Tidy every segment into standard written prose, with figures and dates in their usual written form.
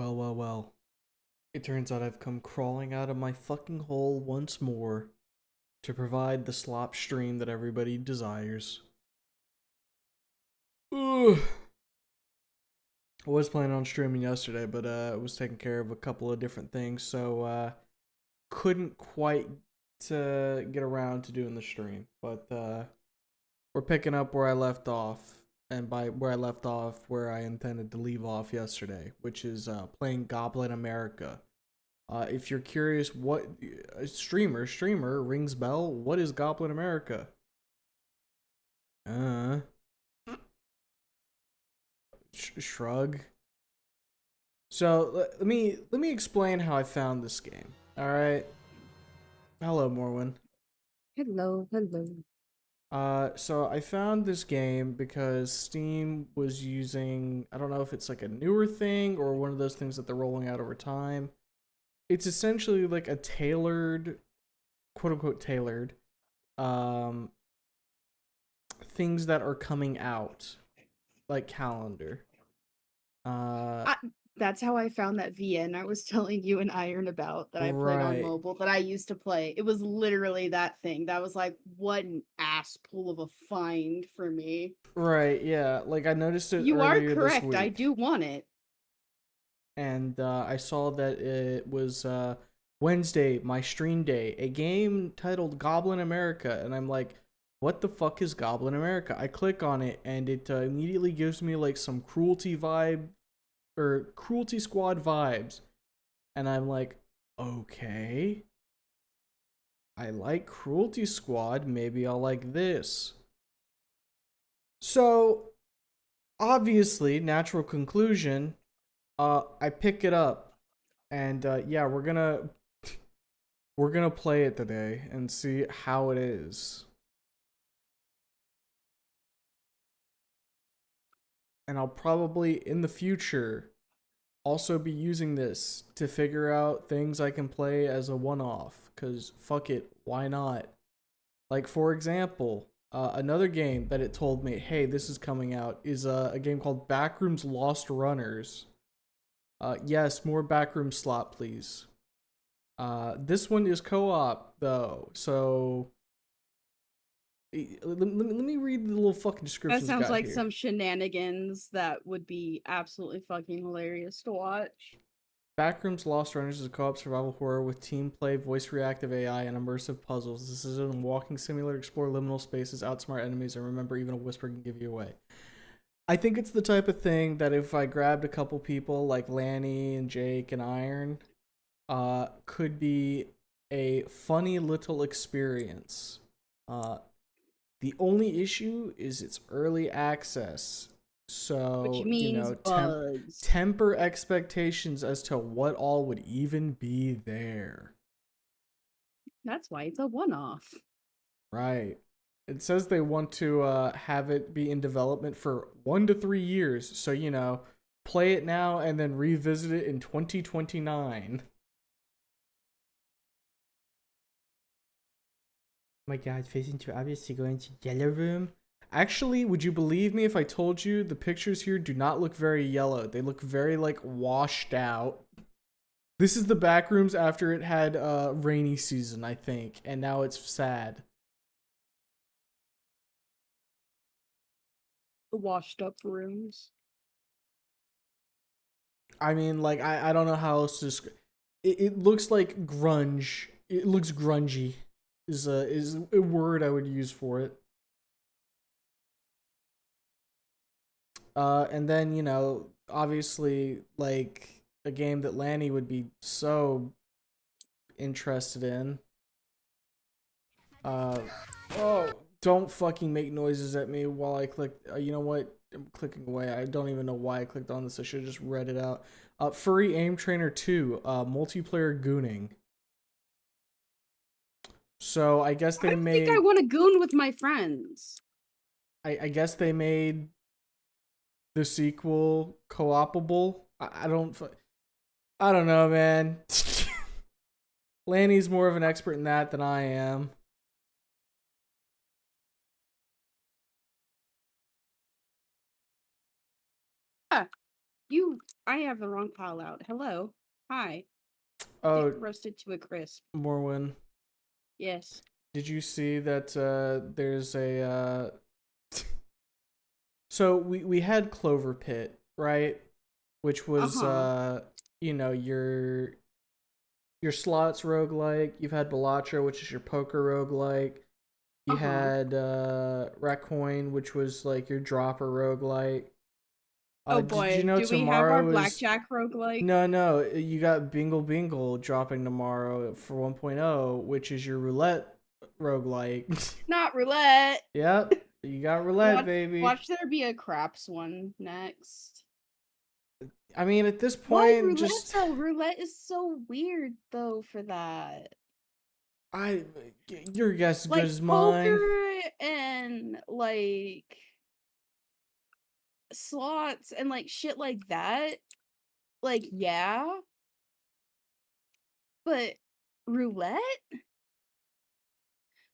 Well, well, well. It turns out I've come crawling out of my fucking hole once more to provide the slop stream that everybody desires. Ugh. I was planning on streaming yesterday, but I was taking care of a couple of different things, so couldn't quite get around to doing the stream. But we're picking up where I left off, and by where I left off, where I intended to leave off yesterday, which is playing goblinAmerica. If you're curious, what streamer rings bell? What is goblinAmerica? Uh, shrug. So let me explain how I found this game. All right. Hello, Morwin. Hello, hello. So I found this game because Steam was using, I don't know if it's like a newer thing or one of those things that they're rolling out over time. It's essentially like a tailored, quote unquote tailored, um, things that are coming out, like calendar. Uh, I, that's how I found that VN I was telling you and Iron about that I played on right, mobile that I used to play. It was literally that thing. That was like, what an ass pull of a find for me. right, yeah. Like I noticed it You are earlier this correct. I week, do want it. and I saw that it was Wednesday, my stream day, a game titled goblinAmerica, and I'm like, what the fuck is goblinAmerica? I click on it, and it immediately gives me like some cruelty vibe or cruelty squad vibes, and I'm like, okay, I like cruelty squad, maybe I'll like this. So obviously, natural conclusion, I pick it up, and yeah, we're gonna play it today and see how it is. And I'll probably in the future also be using this to figure out things I can play as a one-off. Cause fuck it, why not? Like for example, another game that it told me, hey, this is coming out, is a game called Backrooms Lost Runners. Yes, more backroom slot, please. This one is co-op though, so let me read the little fucking That descriptions sounds got like here. some shenanigans that would be absolutely fucking hilarious to watch. Backrooms Lost Runners is a co-op survival horror with team play, voice reactive AI, and immersive puzzles. This is a walking simulator. Explore liminal spaces, outsmart enemies, and remember, even a whisper can give you away. I think it's the type of thing that if I grabbed a couple people like Lanny and Jake and Iron, could be a funny little experience. Uh, the only issue is it's early access. Which So, means bugs. temper expectations as to what all would even be there. That's why it's a one-off. Right. It says they want to have it be in development for 1 to 3 years. So, play it now and then revisit it in 2029. Oh my god, facing too obvious to go into yellow room. Actually, would you believe me if I told you the pictures here do not look very yellow? They look very like washed out. This is the back rooms after it had rainy season, I think, and now it's sad. The washed up rooms. I mean, like I don't know how else to describe. It looks like grunge. It looks grungy. Is a word I would use for it. And then obviously, like a game that Lanny would be so interested in. Uh, oh, don't fucking make noises at me while I click. You know what? I'm clicking away. I don't even know why I clicked on this. I should have just read it out. Furry Aim Trainer 2, multiplayer gooning. So I guess I they don't think I made. want to goon with my friends. I guess they made the sequel co-opable. I don't know, man. Lanny's more of an expert in that than I am. Yeah. I have the wrong pile out. Hello. Hi. Get Oh, roasted to a crisp. Morwin, Yes. did you see that there's a so we had Clover Pit, right? Which was Uh-huh. you know, your slots roguelike. You've had Balatro, which is your poker roguelike. You Uh-huh. had Racoin, which was like your dropper roguelike. Oh Did you boy, know do we have our tomorrow is blackjack roguelike? no, you got Bingle Bingle dropping tomorrow for 1.0, which is your roulette roguelike. Not roulette. Yep, you got roulette, Watch baby. watch there be a craps one next. I mean, at this Why point, roulette just though? Roulette is so weird though for that. I your guess is good Like as mine. poker and like slots and like shit like that. Like yeah, but roulette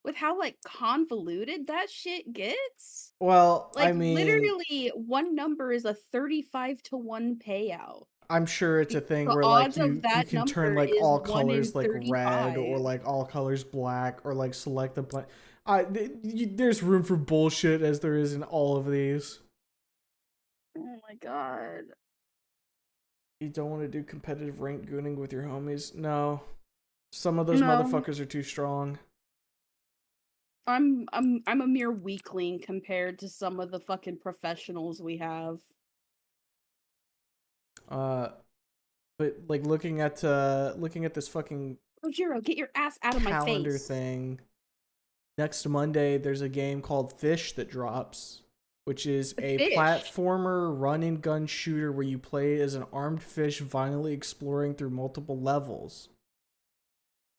with how like convoluted that shit gets? Well, I Like mean, literally one number is a 35 to 1 payout. I'm sure it's a thing The where like odds of you that can turn number like is all 1 in colors like red or 35. like all colors black or like select the black. There's room for bullshit as there is in all of these. Oh my god. You don't want to do competitive rank gooning with your homies. No, some of those No. motherfuckers are too strong. I'm a mere weakling compared to some of the fucking professionals we have. Uh, but like looking at this fucking Rojiro, get your ass out of my calendar face. thing. Next Monday, there's a game called Fish that drops, which is The a fish. platformer run and gun shooter where you play as an armed fish violently exploring through multiple levels.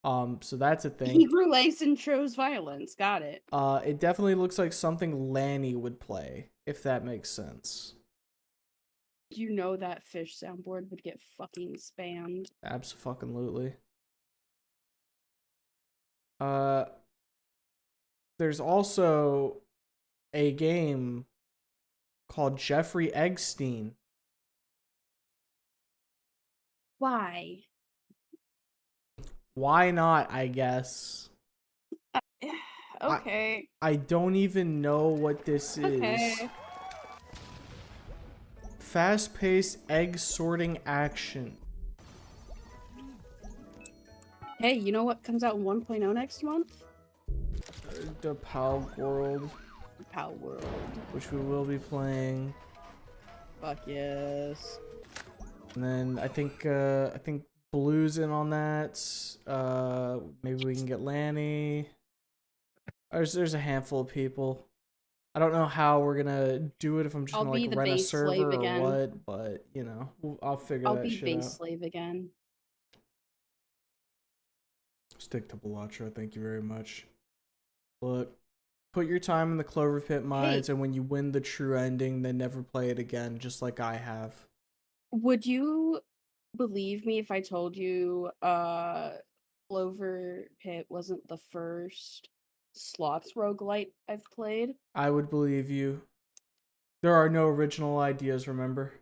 So that's a thing. He grew legs and chose violence. Got it. It definitely looks like something Lanny would play, if that makes sense. You know that fish soundboard would get fucking spammed. Absolutely. Uh, there's also a game called Jeffrey Eggstein. Why? Why not? I guess. I Okay. I don't even know what this is. Okay. Fast-paced egg sorting action. Hey, you know what comes out in 1.0 next month? The Pal World, Pow World. which we will be playing, Fuck yes. and then I think Blue's in on that. Maybe we can get Lanny. There's a handful of people. I don't know how we're gonna do it if I'm just I'll gonna like be the rent a base slave server or again. what, but you know, I'll figure I'll that be shit base out. slave again. Stick to Balatro, thank you very much. Look, put your time in the Clover Pit Hey, mines, and when you win the true ending, then never play it again, just like I have. would you believe me if I told you Clover Pit wasn't the first slots roguelite I've played? I would believe you. There are no original ideas, remember?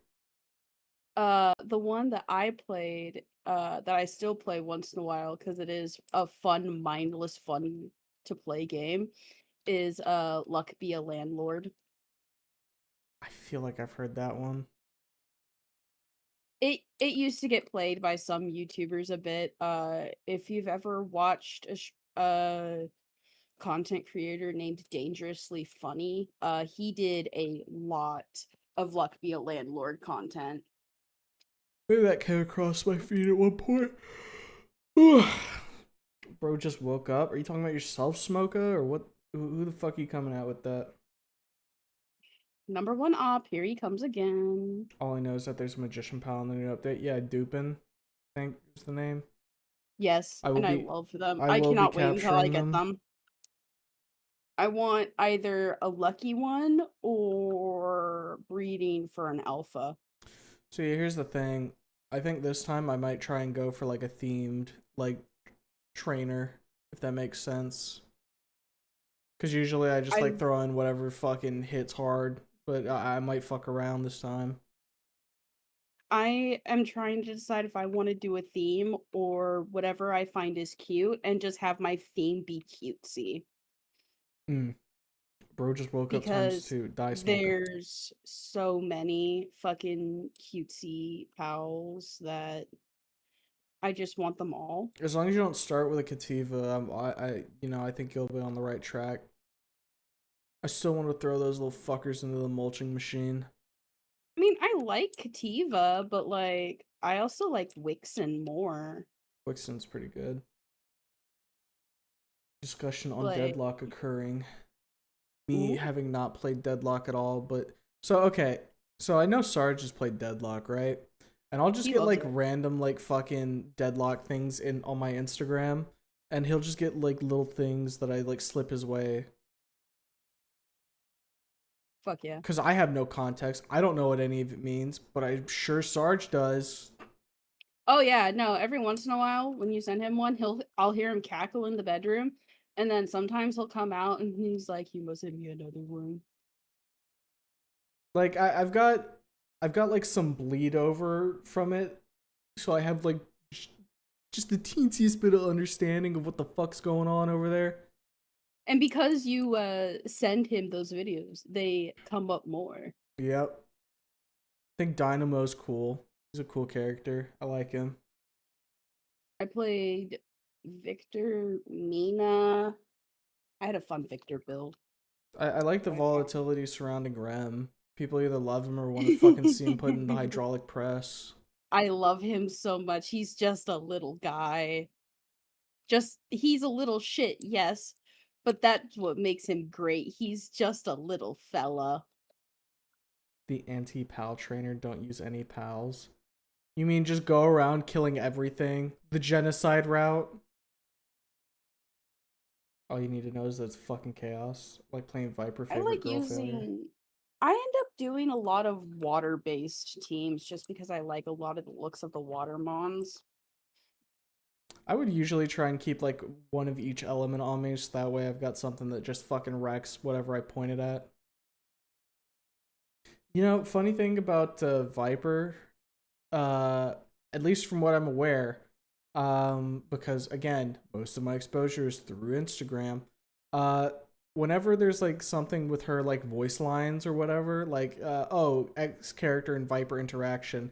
The one that I played, that I still play once in a while because it is a fun, mindless, fun to play game, is Luck Be a Landlord. I feel like I've heard that one. It used to get played by some YouTubers a bit. If you've ever watched a content creator named Dangerously Funny, he did a lot of Luck Be a Landlord content. Maybe that came across my feed at one point. Bro just woke up. Are you talking about yourself, Smoka, or what? Who the fuck are you coming out with that? Number one op, here he comes again. All I know is that there's a Magician Pal in the new update. Yeah, Dupin, I think is the name. Yes, I will and I be love them. I I will be cannot wait until I capturing get them. them. I want either a lucky one or breeding for an alpha. So yeah, here's the thing. I think this time I might try and go for like a themed like trainer, if that makes sense. Cause usually I just I like throw in whatever fucking hits hard, but I might fuck around this time. I am trying to decide if I want to do a theme or whatever I find is cute and just have my theme be cutesy Mm. Bro just woke up times because two. Die smoker. there's so many fucking cutesy pals that I just want them all. As long as you don't start with a Kativa, I think you'll be on the right track. I still want to throw those little fuckers into the mulching machine. I mean, I like Kativa, but like I also like Wixen more. Wixen's pretty good. Discussion on But Deadlock occurring. Me ooh, having not played Deadlock at all, but so okay. So I know Sarge has played Deadlock, right? And I'll just he get loves like it. random like fucking Deadlock things in on my Instagram, and he'll just get like little things that I like slip his way Fuck yeah. because I have no context. I don't know what any of it means, but I'm sure Sarge does. Oh yeah, no, every once in a while when you send him one, I'll hear him cackle in the bedroom, and then sometimes he'll come out and he's like, "You must send me another room." Like I've got like some bleed over from it, so I have like just the teensiest bit of understanding of what the fuck's going on over there. And because you send him those videos, they come up more. Yep. I think Dynamo's cool. He's a cool character. I like him. I played Victor, Mina. I had a fun Victor build. I like the I found. volatility surrounding Rem. People either love him or want to fucking see him put in the hydraulic press. I love him so much. He's just a little guy. Just he's a little shit, yes, but that's what makes him great. He's just a little fella. The anti-pal trainer, don't use any pals. You mean just go around killing everything? The genocide route? All you need to know is that it's fucking chaos. Like playing Viper I favorite like girl failure. using I end up doing a lot of water-based teams just because I like a lot of the looks of the water mons. I would usually try and keep like one of each element on me, so that way I've got something that just fucking wrecks whatever I pointed at. You know, funny thing about Viper, uh, at least from what I'm aware, because again, most of my exposure is through Instagram. Uh, Whenever there's like something with her like voice lines or whatever, like oh X character and Viper interaction,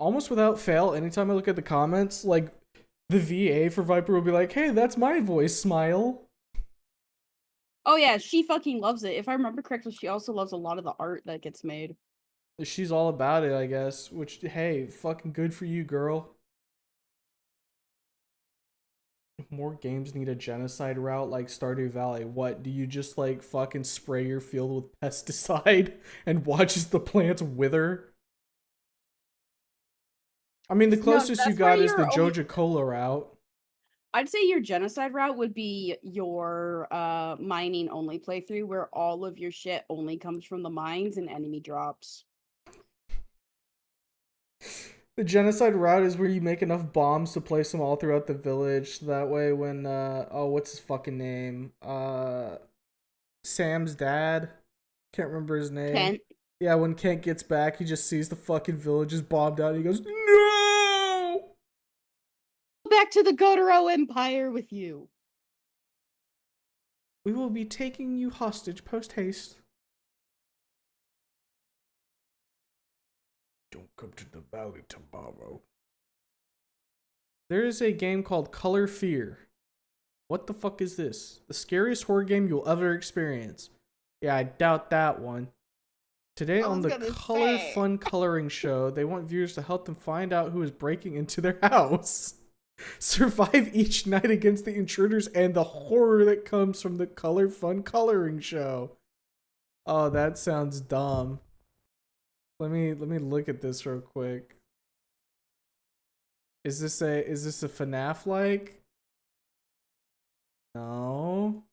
almost without fail, anytime I look at the comments, like the VA for Viper will be like, "Hey, that's my voice, smile." Oh yeah, she fucking loves it. If I remember correctly, she also loves a lot of the art that gets made. She's all about it, I guess. Which, hey, fucking good for you, girl. More games need a genocide route like Stardew Valley. What, do you just like fucking spray your field with pesticide and watch as the plants wither? I mean, the No, closest you that's where got is the your only Joja Cola route. I'd say your genocide route would be your mining only playthrough where all of your shit only comes from the mines and enemy drops. The genocide route is where you make enough bombs to place them all throughout the village. So that way, when oh, what's his fucking name? Sam's dad. Can't remember his name. Kent, Yeah, when Kent gets back, he just sees the fucking village is bombed out. And he goes, "No!" back to the Gotaro Empire with you. We will be taking you hostage post haste. Don't come to the valley tomorrow. There is a game called Color Fear. What the fuck is this? The scariest horror game you'll ever experience. Yeah, I doubt that one. Today I on was the gonna Color say. Fun Coloring Show, they want viewers to help them find out who is breaking into their house. Survive each night against the intruders and the horror that comes from the Color Fun Coloring Show. Oh, that sounds dumb. Let me look at this real quick. Is this a FNAF like? No.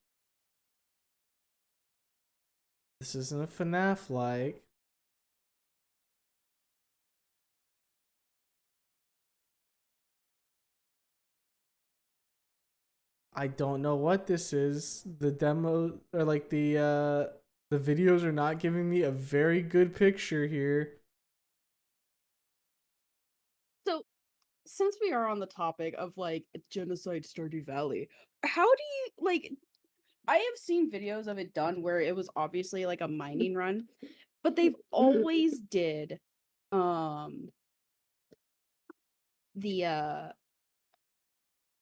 This isn't a FNAF like. I don't know what this is. The demo or like the videos are not giving me a very good picture here. since we are on the topic of like genocide Stardew Valley, how do you like? I have seen videos of it done where it was obviously like a mining run, but they've always did um the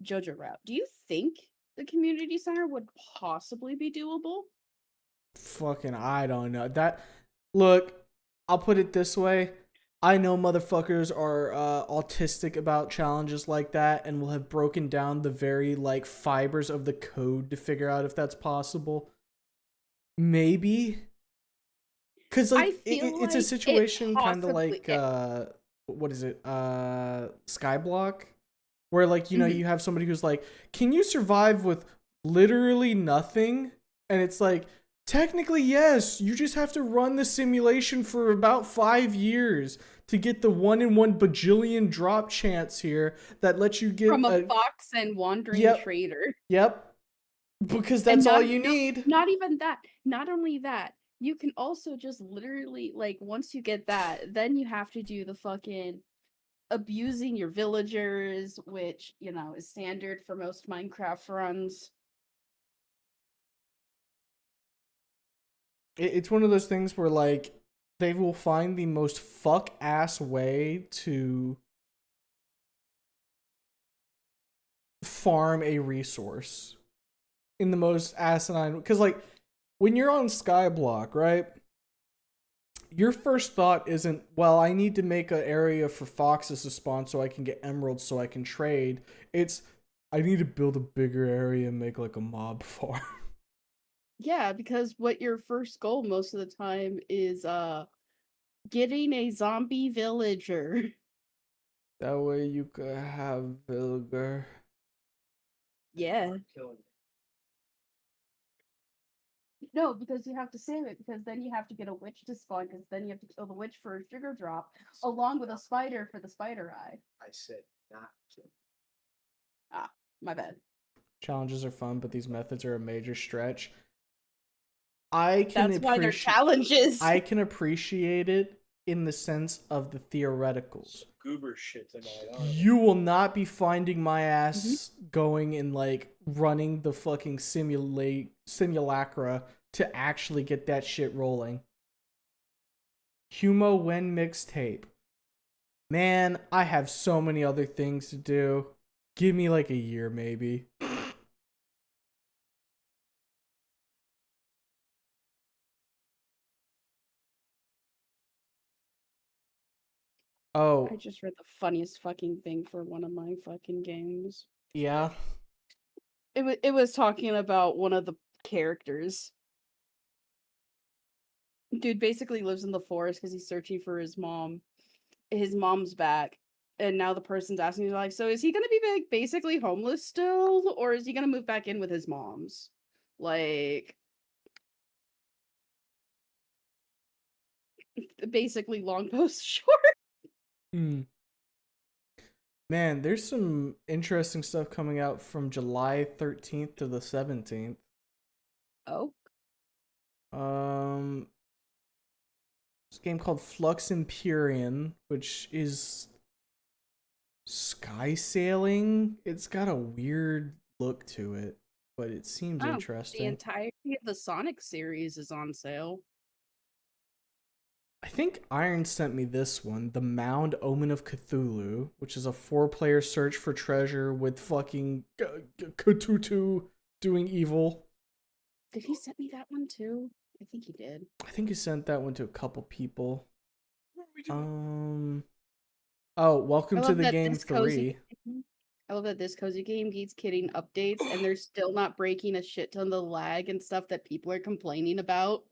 JoJo route. Do you think the community center would possibly be doable? Fucking, I don't know. That, look, I'll put it this way. I know motherfuckers are autistic about challenges like that and will have broken down the very like fibers of the code to figure out if that's possible. Maybe, cause I like feel it's a like it situation kind of possibly like what is it, Skyblock, where like, you know, Mhm. you have somebody who's like, can you survive with literally nothing? And it's like, technically yes, you just have to run the simulation for about 5 years to get the 1 in 1 bajillion drop chance here that lets you get From a a, fox and wandering yep, trader. yep, because And that's all you no, need. not even that. Not only that, you can also just literally like once you get that, then you have to do the fucking abusing your villagers, which, you know, is standard for most Minecraft runs. It's one of those things where like they will find the most fuck ass way to farm a resource in the most asinine, because like when you're on Skyblock, right, your first thought isn't, well, I need to make an area for foxes to spawn so I can get emeralds so I can trade. It's, I need to build a bigger area and make like a mob farm. Yeah, because what your first goal most of the time is getting a zombie villager. That way you could have villager. Yeah. No, because you have to save it, because then you have to get a witch to spawn, because then you have to kill the witch for a sugar drop, along with a spider for the spider eye. I said not kill. Ah, my bad. Challenges are fun, but these methods are a major stretch. I can That's why they're appreciate challenges. I can appreciate it in the sense of the theoreticals. Goober shit tonight, aren't they? You will not be finding my Mhm. ass going and like running the fucking simulacra to actually get that shit rolling. Humo when mixtape. Man, I have so many other things to do. Give me like a year maybe. I Oh, just read the funniest fucking thing for one of my fucking games. yeah. It was talking about one of the characters. Dude basically lives in the forest because he's searching for his mom. His mom's back, and now the person's asking you like, so is he gonna be like basically homeless still, or is he gonna move back in with his mom's? Like, basically long post short. Hmm. Man, there's some interesting stuff coming out from July 13th to the 17th. Oh, Um, this game called Flux Empyrean, which is sky sailing. It's got a weird look to it, but it seems oh, the interesting. entirety of the Sonic series is on sale. I think Iron sent me this one, The Mound Omen of Cthulhu, which is a 4-player search for treasure with fucking Cthulhu doing evil. Did he send me that one too? I think he did. I think he sent that one to a couple people. What are we doing? Oh, I welcome to love the that game this cozy. 3. I love that this cozy game keeps getting updates, and they're still not breaking a shit ton of the lag and stuff that people are complaining about.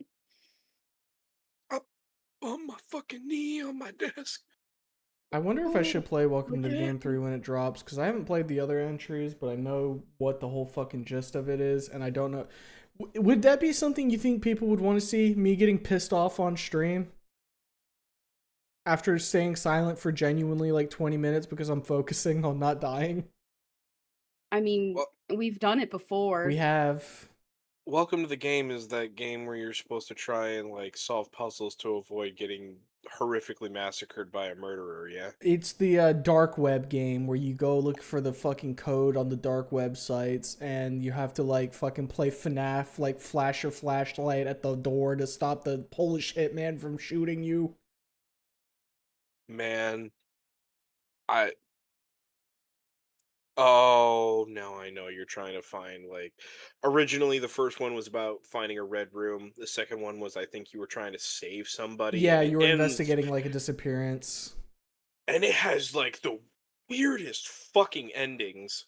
Up on my fucking knee on my desk. I wonder if I should play Welcome to the Game Legit. 3 when it drops, because I haven't played the other entries, but I know what the whole fucking gist of it is, and I don't know. Would that be something you think people would want to see? Me getting pissed off on stream? After staying silent for genuinely like 20 minutes because I'm focusing on not dying? I mean, Well, we've done it before. We have. Welcome to the Game is that game where you're supposed to try and like solve puzzles to avoid getting horrifically massacred by a murderer, yeah? It's the dark web game where you go look for the fucking code on the dark websites, and you have to like fucking play FNAF, like flash your flashlight at the door to stop the Polish hitman from shooting you. Man, I oh, no, I know you're trying to find like originally the first one was about finding a red room. The second one was I think you were trying to save somebody Yeah, and it you were ends investigating like a disappearance. and it has like the weirdest fucking endings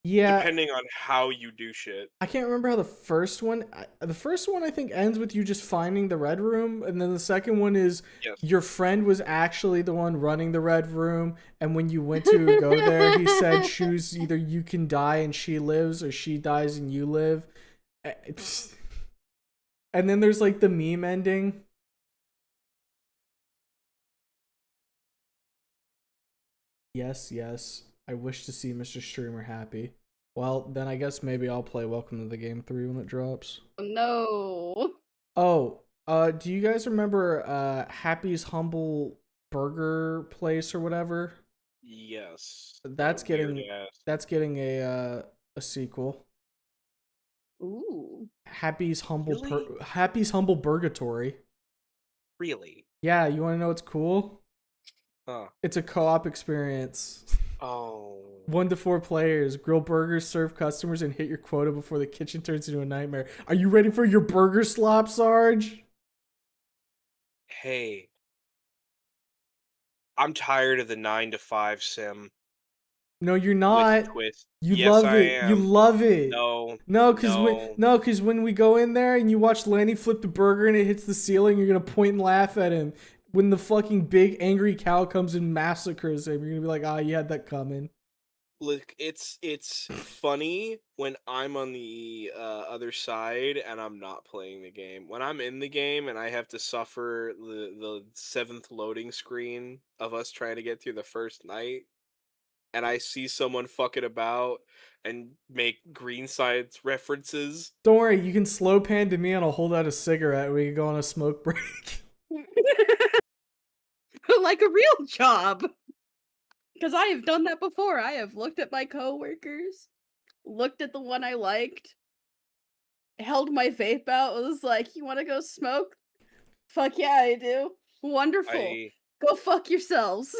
Yeah, depending on how you do shit. I can't remember how the first one I think ends with you just finding the red room, and then the second one is Yes. your friend was actually the one running the red room, and when you went to go there, he said choose either you can die and she lives, or she dies and you live. And then there's like the meme ending. Yes, yes. I wish to see Mr. Streamer happy. Well, then I guess maybe I'll play Welcome to the Game 3 when it drops. No. Oh, do you guys remember Happy's Humble Burger Place or whatever? Yes. That's That weird getting ass. that's getting a sequel. Ooh. Really? Happy's Humble Burgatory. Really? Yeah, you want to know what's cool? Huh. It's a co-op experience. Oh. 1 to 4 players, grill burgers, serve customers, and hit your quota before the kitchen turns into a nightmare. Are you ready for your burger slop, Sarge? Hey, I'm tired of the 9 to 5 sim No, you're with not. twist. You Yes, love I it. You am. love it. No, No, no. cause when we go in there and you watch Lanny flip the burger and it hits the ceiling, you're gonna point and laugh at him. When the fucking big angry cow comes and massacres him, you're gonna be like, "Ah, you had that coming." Look, it's funny when I'm on the other side and I'm not playing the game. When I'm in the game and I have to suffer the seventh loading screen of us trying to get through the first night, and I see someone fucking about and make green science references. Don't worry, you can slow pan to me and I'll hold out a cigarette. We can go on a smoke break. Like a real job. Because I have done that before. I have looked at my coworkers, looked at the one I liked, held my vape out, was like, "You want to go smoke? Fuck yeah, I do. Wonderful. I Go fuck yourselves."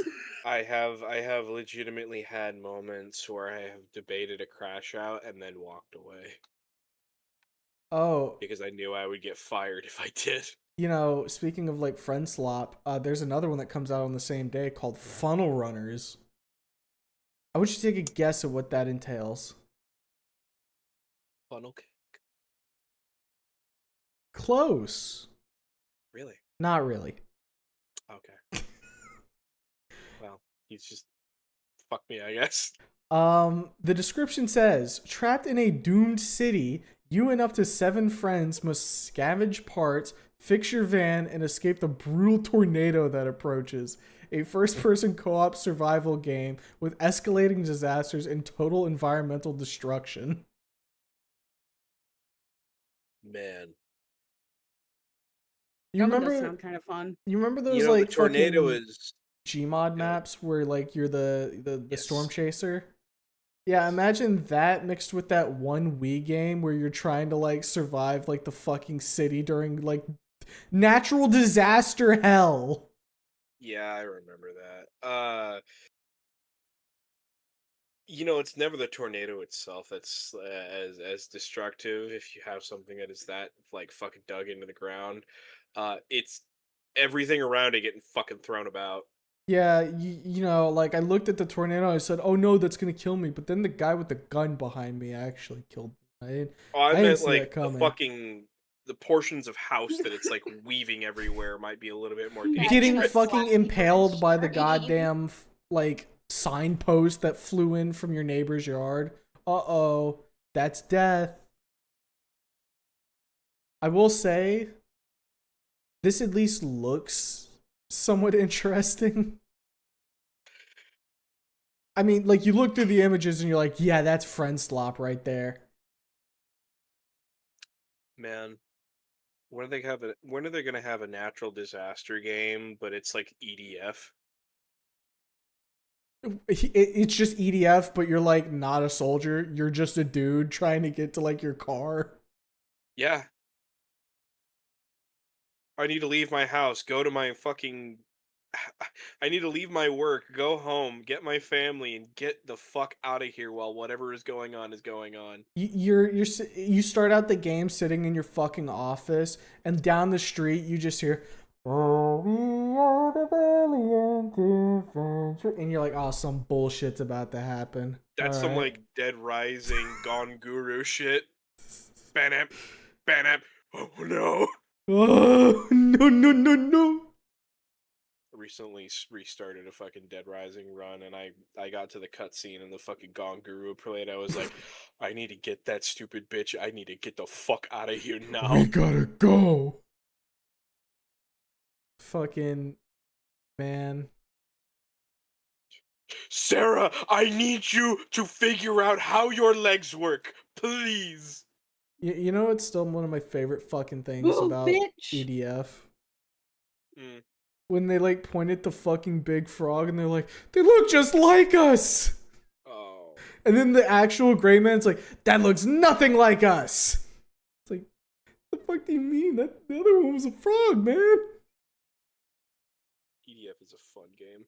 I have legitimately had moments where I have debated a crash out and then walked away Oh, because I knew I would get fired if I did. you know, speaking of like friend slop, there's another one that comes out on the same day called Funnel Runners. I want you to take a guess at what that entails. Funnel cake. Close. Really? Not really. Okay. Well, he's just fuck me, I guess. The description says, trapped in a doomed city, you and up to 7 friends must scavenge parts, fix your van, and escape the brutal tornado that approaches. A first-person co-op survival game with escalating disasters and total environmental destruction. Man. You That one does remember sound kind of fun. you remember You those know the like tornado fucking is Gmod yeah, maps where like you're the storm yes. chaser? Yeah, Yes. imagine that mixed with that one Wii game where you're trying to like survive like the fucking city during like natural disaster hell. Yeah, I remember that. It's never the tornado itself that's as destructive if you have something that is that like fucking dug into the ground. It's everything around it getting fucking thrown about. Yeah, you know, like I looked at the tornado, I said, "Oh no, that's gonna kill me." But then the guy with the gun behind me actually killed me. Oh, I I didn't meant see that like coming. the portions of house that it's like weaving everywhere might be a little bit more Imagine Getting a dangerous. fucking slashy red impaled by the stream. goddamn like signpost that flew in from your neighbor's yard. Uh-oh, that's death. I will say this at least looks somewhat interesting. I mean, like you look through the images and you're like, yeah, that's friend slop right there. Man, when are they gonna have a natural disaster game, but it's like EDF? It's just EDF, but you're like not a soldier. You're just a dude trying to get to like your car. Yeah. I need to leave my house, go to my fucking I need to leave my work, go home, get my family, and get the fuck out of here while whatever is going on is going on. You start out the game sitting in your fucking office, and down the street you just hear, "Oh, we are the valiant infantry," and you're like, "Oh, some bullshit's about to happen." All That's some right. like Dead Rising, Gone Guru shit. Banap, banap. Oh no! Oh no no no no! Recently restarted a fucking Dead Rising run, and I got to the cutscene and the fucking Gone Guru played. I was like, I need to get that stupid bitch. I need to get the fuck out of here now. We gotta go. Fucking man. Sarah, I need you to figure out how your legs work, please. You know what's still one of my favorite fucking things Move, about bitch. EDF? Mm. When they like point at the fucking big frog and they're like, they look just like us. Oh, And then the actual gray man's like, that looks nothing like us. It's like, the fuck do you mean? That the other one was a frog, man. EDF is a fun game.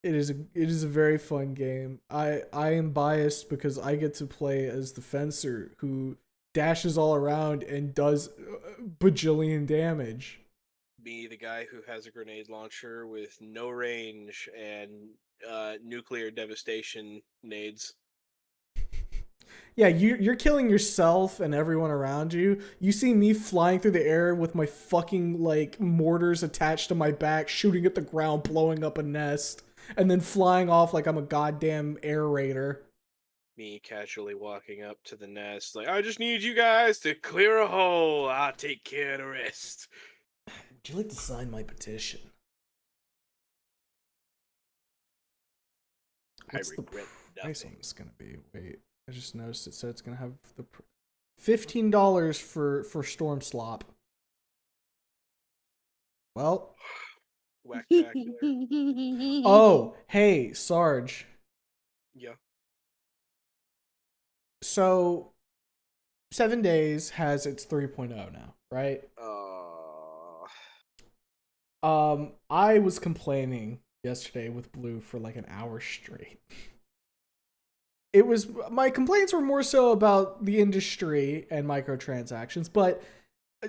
It is a very fun game. I am biased because I get to play as the fencer who dashes all around and does bajillion damage. Me, the guy who has a grenade launcher with no range and nuclear devastation nades. Yeah, you're killing yourself and everyone around you. You see me flying through the air with my fucking like mortars attached to my back, shooting at the ground, blowing up a nest, and then flying off like I'm a goddamn air raider. Me casually walking up to the nest, like, I just need you guys to clear a hole. I'll take care of the rest. Would you like to sign my petition? What's I the regret price on nothing. this gonna be? Wait, I just noticed it said it's gonna have the $15 for Storm Slop. Well, Whacktacular. oh hey Sarge. Yeah. So 7 Days has its 3.0 now, right? I was complaining yesterday with Blue for like an hour straight. It was my complaints were more so about the industry and microtransactions, but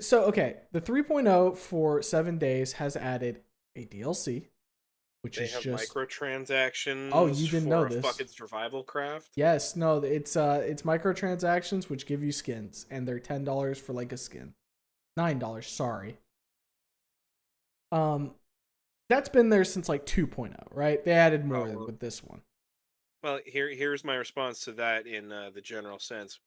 so okay, the 3.0 for 7 Days has added a DLC, which They is have just oh, microtransactions you didn't know for a this. fucking survival craft. Yes, no, it's microtransactions which give you skins, and they're $10 for like a skin. $9, sorry. Um that's been there since like 2.0, right? They added more Oh, with this one. well, here's my response to that in the general sense.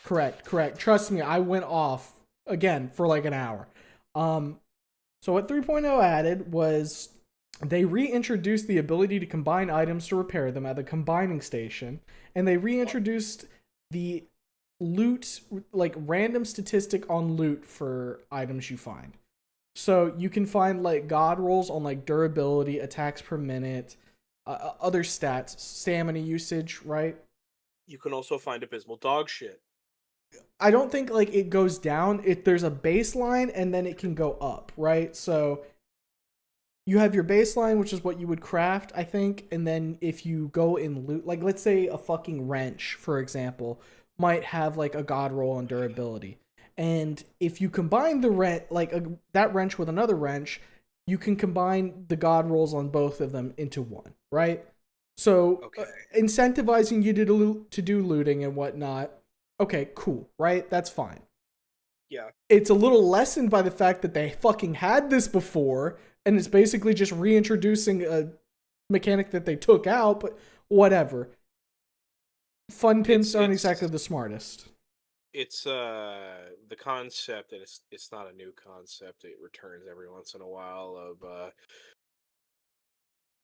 Correct. Trust me, I went off again for like an hour. Um so what 3.0 added was they reintroduced the ability to combine items to repair them at the combining station, and they reintroduced the loot, like random statistic on loot for items you find. So you can find like god rolls on like durability, attacks per minute, other stats, stamina usage, right? You can also find abysmal dog shit. I don't think like it goes down. If there's a baseline and then it can go up, right? So you have your baseline, which is what you would craft, I think, and then if you go in loot, like let's say a fucking wrench, for example, might have like a god roll on durability, and if you combine the that wrench with another wrench, you can combine the god rolls on both of them into one, right? So Okay. incentivizing you to do looting and whatnot. Okay, cool, right? That's fine. Yeah. It's a little lessened by the fact that they fucking had this before, and it's basically just reintroducing a mechanic that they took out, but whatever. Fun pimps aren't exactly the smartest. It's the concept, and it's not a new concept. It returns every once in a while of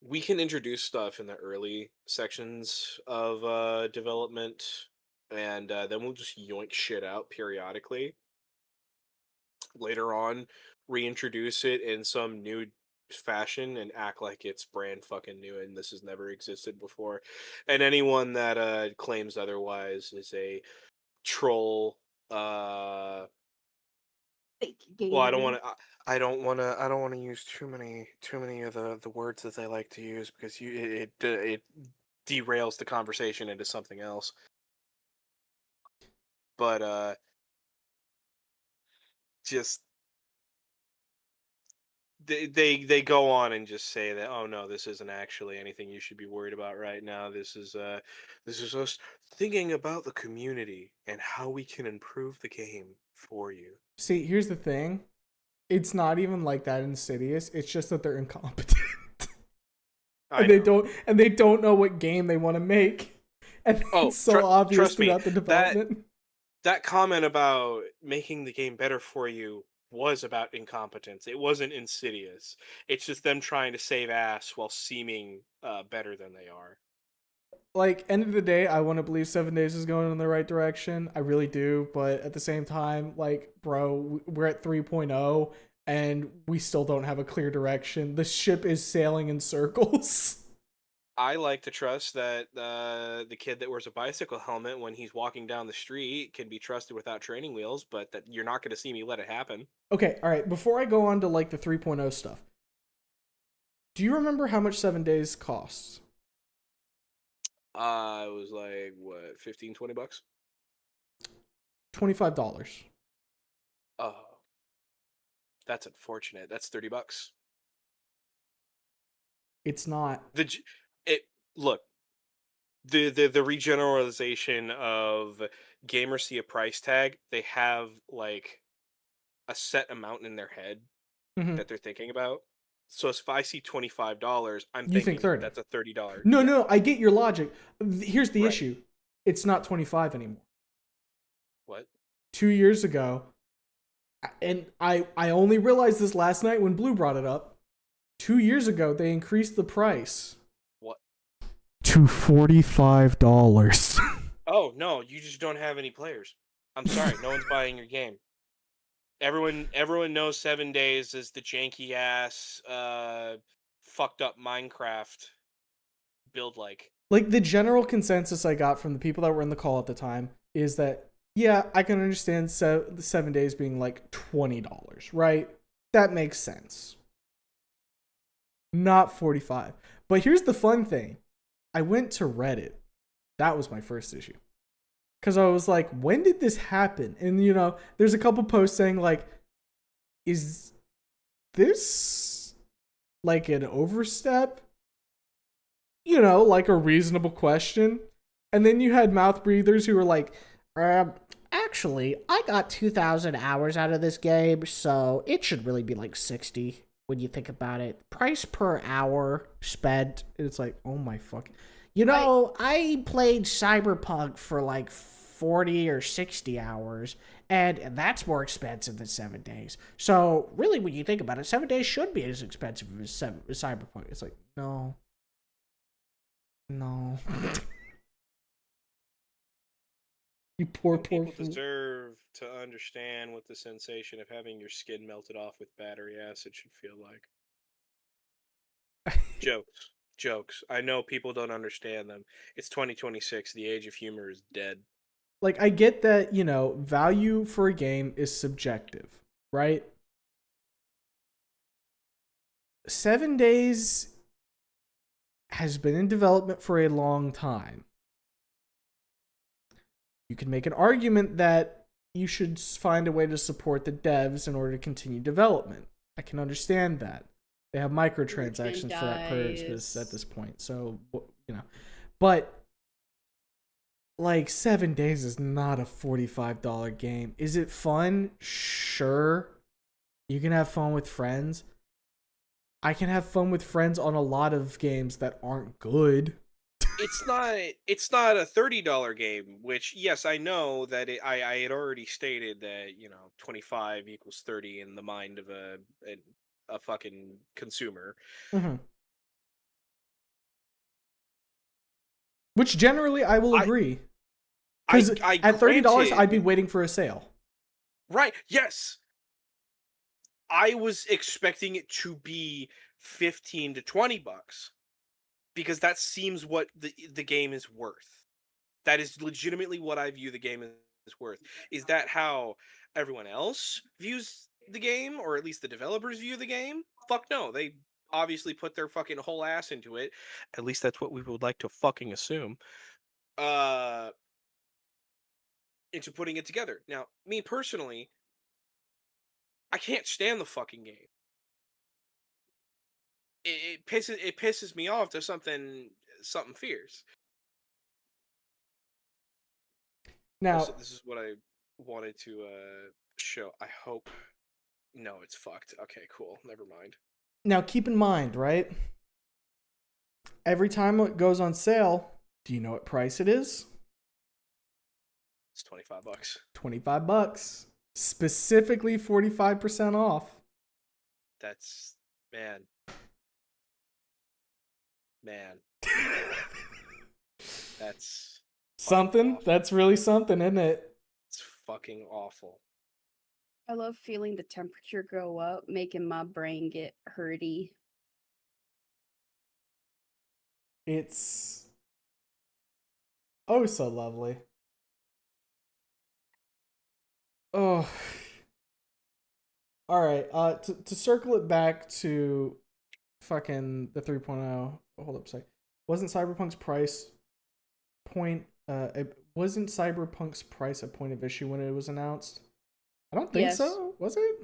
we can introduce stuff in the early sections of development and then we'll just yoink shit out periodically. Later on, reintroduce it in some new fashion and act like it's brand fucking new and this has never existed before. And anyone that claims otherwise is a troll. Fake Well, I don't gamer. want to. I don't want to use too many of the words that they like to use because it derails the conversation into something else. But just they go on and just say that, oh no, this isn't actually anything you should be worried about right now. This is us thinking about the community and how we can improve the game for you. See, here's the thing. It's not even like that insidious. It's just that they're incompetent. I know. And they don't know what game they want to make. And Oh, it's so obvious trust me, throughout the development. that comment about making the game better for you was about incompetence. It wasn't insidious. It's just them trying to save ass while seeming better than they are. Like, end of the day, I want to believe 7 Days is going in the right direction. I really do. But at the same time, like, bro, we're at 3.0 and we still don't have a clear direction. The ship is sailing in circles. I like to trust that the kid that wears a bicycle helmet when he's walking down the street can be trusted without training wheels, but that you're not going to see me let it happen. Okay, all right. Before I go on to, like, the 3.0 stuff, do you remember how much 7 Days costs? It was like, what, 15, $20? $25. Oh, that's unfortunate. That's $30. It's not. It look, the regeneralization of gamers see a price tag, they have like a set amount in their head Mhm. that they're thinking about. So if I see $25, I'm You think thinking 30. that's a $30. No, Yeah, no, I get your logic. Here's the right. issue. It's not 25 anymore. What? 2 years ago, and I only realized this last night when Blue brought it up. 2 years ago, they increased the price What? to $45. Oh no, you just don't have any players. I'm sorry, no one's buying your game. Everyone knows 7 Days is the janky ass fucked up Minecraft build like. Like, the general consensus I got from the people that were in the call at the time is that, yeah, I can understand the 7 days being like $20, right? That makes sense. Not 45. But here's the fun thing. I went to Reddit. That was my first issue. Because I was like, when did this happen? And, there's a couple posts saying, like, is this like an overstep? Like a reasonable question. And then you had mouth breathers who were like, actually, I got 2,000 hours out of this game, so it should really be like 60 when you think about it. Price per hour spent. It's like, oh my fuck. I played Cyberpunk for like 40 or 60 hours, and that's more expensive than 7 days. So, really, when you think about it, 7 days should be as expensive as Cyberpunk. It's like, no. No. You poor People fool. deserve to understand what the sensation of having your skin melted off with battery acid should feel like. Jokes. I know people don't understand them. It's 2026. The age of humor is dead. Like, I get that, value for a game is subjective, right? 7 days has been in development for a long time. You can make an argument that you should find a way to support the devs in order to continue development. I can understand that. They have microtransactions for that purpose at this point. So, But, like, 7 days is not a $45 game. Is it fun? Sure. You can have fun with friends. I can have fun with friends on a lot of games that aren't good. It's not a $30 game, which yes, I know that I had already stated that, 25 equals 30 in the mind of a fucking consumer. Mm-hmm. Which generally I will agree. Because I at $30, granted, I'd be waiting for a sale. right, yes. I was expecting it to be 15 to $20 because that seems what the game is worth. That is legitimately what I view the game is worth. Is that how everyone else views the game, or at least the developers view the game? Fuck no. They obviously put their fucking whole ass into it. At least that's what we would like to fucking assume. Uh into putting it together. Now, me personally, I can't stand the fucking game. It pisses me off to something fierce. Now, Also, this is what I wanted to show. I hope. No, it's fucked. Okay, cool. Never mind. now keep in mind, right? Every time it goes on sale, do you know what price it is? It's $25. $25. Specifically 45% off. That's man. Man, that's fucking Something? awful. That's really something, isn't it? It's fucking awful. I love feeling the temperature go up, making my brain get hurty. It's oh so lovely. Oh. All right. To circle it back to fucking the 3.0. Hold up a sec. Wasn't Cyberpunk's price point wasn't Cyberpunk's price a point of issue when it was announced? I don't think Yes. so. Was it?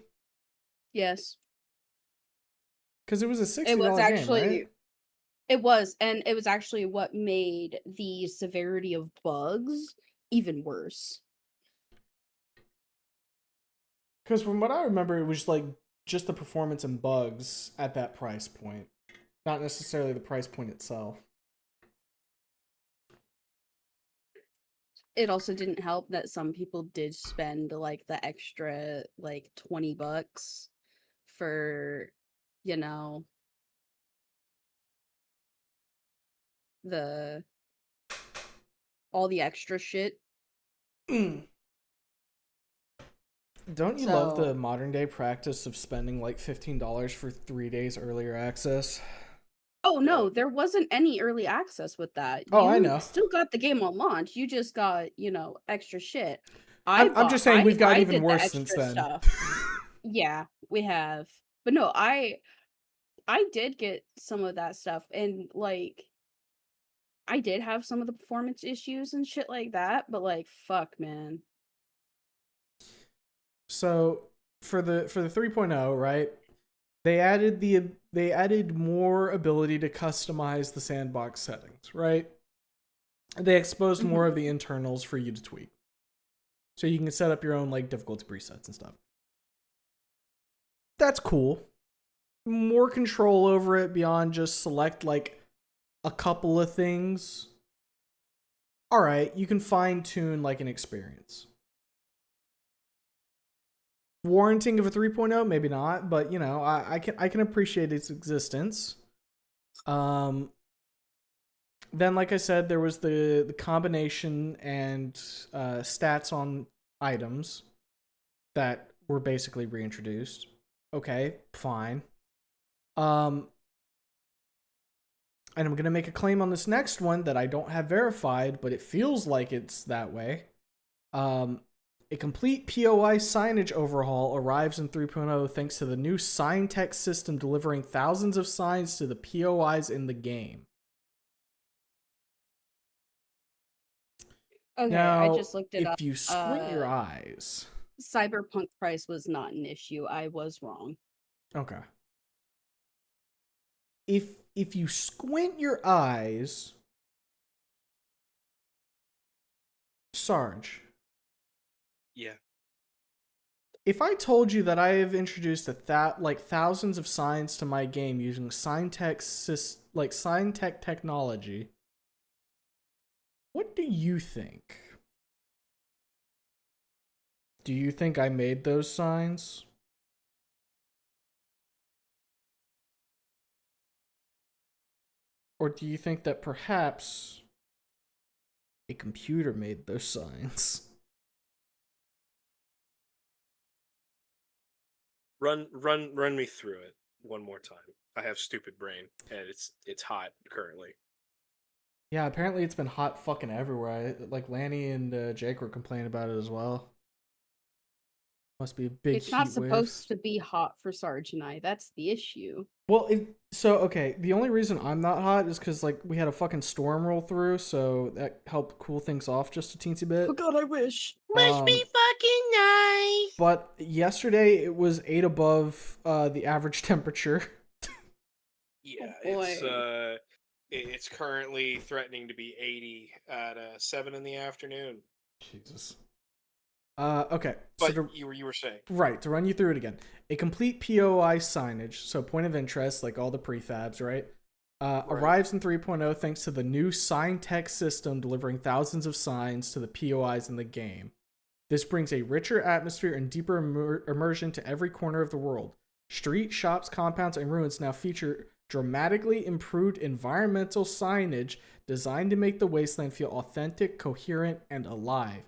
Yes. Cuz it was a It was $60 game, right? it was, and it was actually what made the severity of bugs even worse. Cuz from what I remember it was like just the performance and bugs at that price point, not necessarily the price point itself. It also didn't help that some people did spend like the extra like $20 for, you know, the all the extra shit. Don't you love the So, modern day practice of spending like $15 for 3 days earlier access? oh no, Yep. there wasn't any early access with that. Oh, I You know. still got the game on launch. You just got, extra shit. I'm just saying we've got I even did the worse since extra then. stuff. Yeah, we have. But no, I did get some of that stuff, and like I did have some of the performance issues and shit like that, but like fuck, man. So for the 3.0, right? They added more ability to customize the sandbox settings, right? They exposed more of Mhm. the internals for you to tweak. So you can set up your own like difficulty presets and stuff. That's cool. More control over it beyond just select like a couple of things. All right, you can fine tune like an experience. Warranting of a 3.0, maybe not, but you know, I can appreciate its existence. Um, then, like I said, there was the combination and stats on items that were basically reintroduced. Okay, fine. Um, and I'm gonna make a claim on this next one that I don't have verified, but it feels like it's that way. Um, a complete POI signage overhaul arrives in 3.0 thanks to the new sign text system delivering thousands of signs to the POIs in the game. Okay, I Now, just looked it up. if you squint your eyes, Cyberpunk price was not an issue. I was wrong. okay. If you squint your eyes, Sarge, Yeah. if I told you that I have introduced like thousands of signs to my game using sign text technology, what do you think? Do you think I made those signs? Or do you think that perhaps A computer made those signs. Run me through it one more time. I have stupid brain, and it's hot currently. Yeah, apparently it's been hot fucking everywhere. Like Lanny and Jake were complaining about it as well. Must be a big It's not heat wave. supposed to be hot for Sarge and I. That's the issue. Well, so okay. The only reason I'm not hot is because like we had a fucking storm roll through, so that helped cool things off just a teensy bit. Oh god, I wish. Must be fucking nice. But yesterday it was 8 above the average temperature. Yeah, Oh, it's currently threatening to be 80 at 7 in the afternoon. Jesus. Okay. But So you were saying right, to run you through it again. A complete POI signage, so point of interest, like all the prefabs, right? Right. Arrives in 3.0 thanks to the new sign text system delivering thousands of signs to the POIs in the game. This brings a richer atmosphere and deeper immersion to every corner of the world. Streets, shops, compounds, and ruins now feature dramatically improved environmental signage designed to make the wasteland feel authentic, coherent, and alive.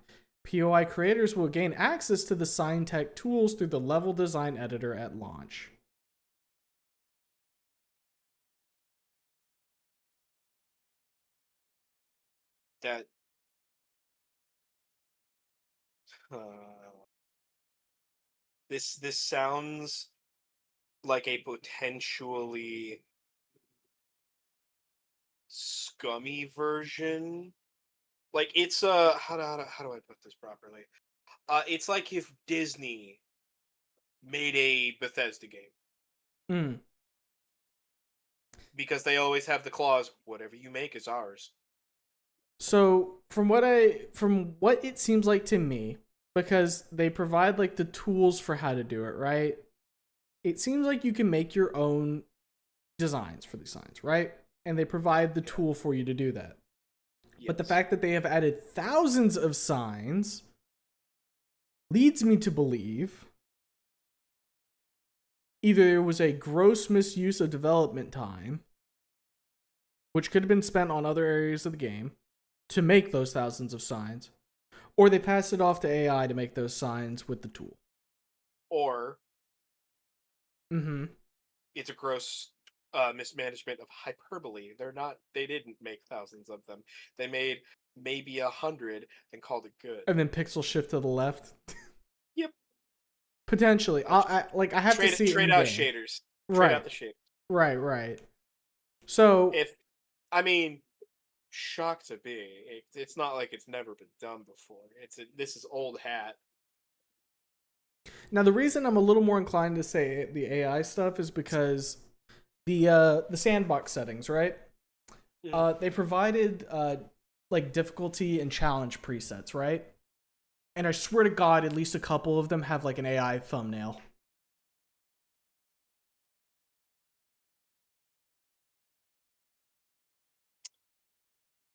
POI creators will gain access to the sign tech tools through the level design editor at launch. that this sounds like a potentially scummy version. Like it's how do I put this properly? It's like if Disney made a Bethesda game Mm. because they always have the clause, "Whatever you make is ours." So from what it seems like to me, because they provide like the tools for how to do it, right? It seems like you can make your own designs for these signs, right? And they provide the tool for you to do that. Yes. But the fact that they have added thousands of signs leads me to believe either there was a gross misuse of development time, which could have been spent on other areas of the game to make those thousands of signs, or they passed it off to AI to make those signs with the tool. Or Mm-hmm. it's a gross mismanagement of hyperbole. They didn't make thousands of them. They made maybe 100 and called it good. And then pixel shift to the left. Yep. Potentially. I have to see it in out game. shaders. Trade Right. out the shaders. Right. So Shock to be. It's not like it's never been done before. This is old hat. now the reason I'm a little more inclined to say the AI stuff is because the sandbox settings, right? They provided like difficulty and challenge presets, right? And I swear to God, at least a couple of them have like an AI thumbnail.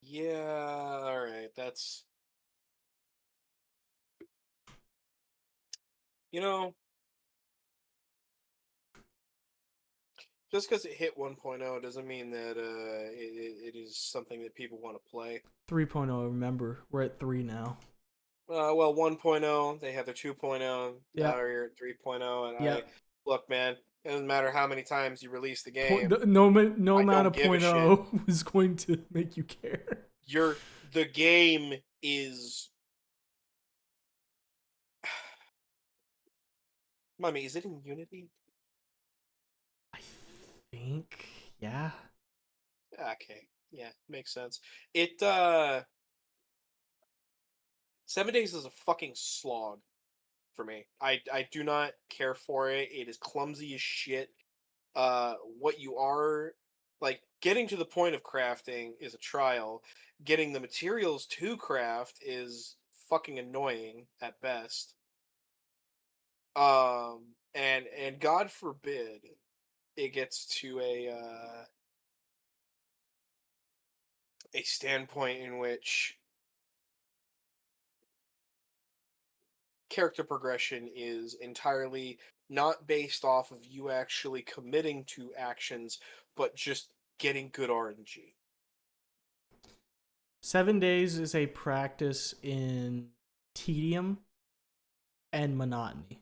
Yeah, all right. That's just because it hit 1.0 doesn't mean that it is something that people want to play. 3.0, remember, we're at 3 now. Well, 1.0, they have their 2.0, Yeah. now you're at 3.0, and Yeah. look, man, it doesn't matter how many times you release the game. No amount of give a 0.0 is going to make you care. The game is. Mommy, is it in Unity? I think, yeah. Okay, yeah, makes sense. 7 days is a fucking slog for me. I do not care for it. It is clumsy as shit. What you are like getting to the point of crafting is a trial. Getting the materials to craft is fucking annoying at best. And God forbid it gets to a standpoint in which character progression is entirely not based off of you actually committing to actions, but just getting good RNG. 7 days is a practice in tedium and monotony.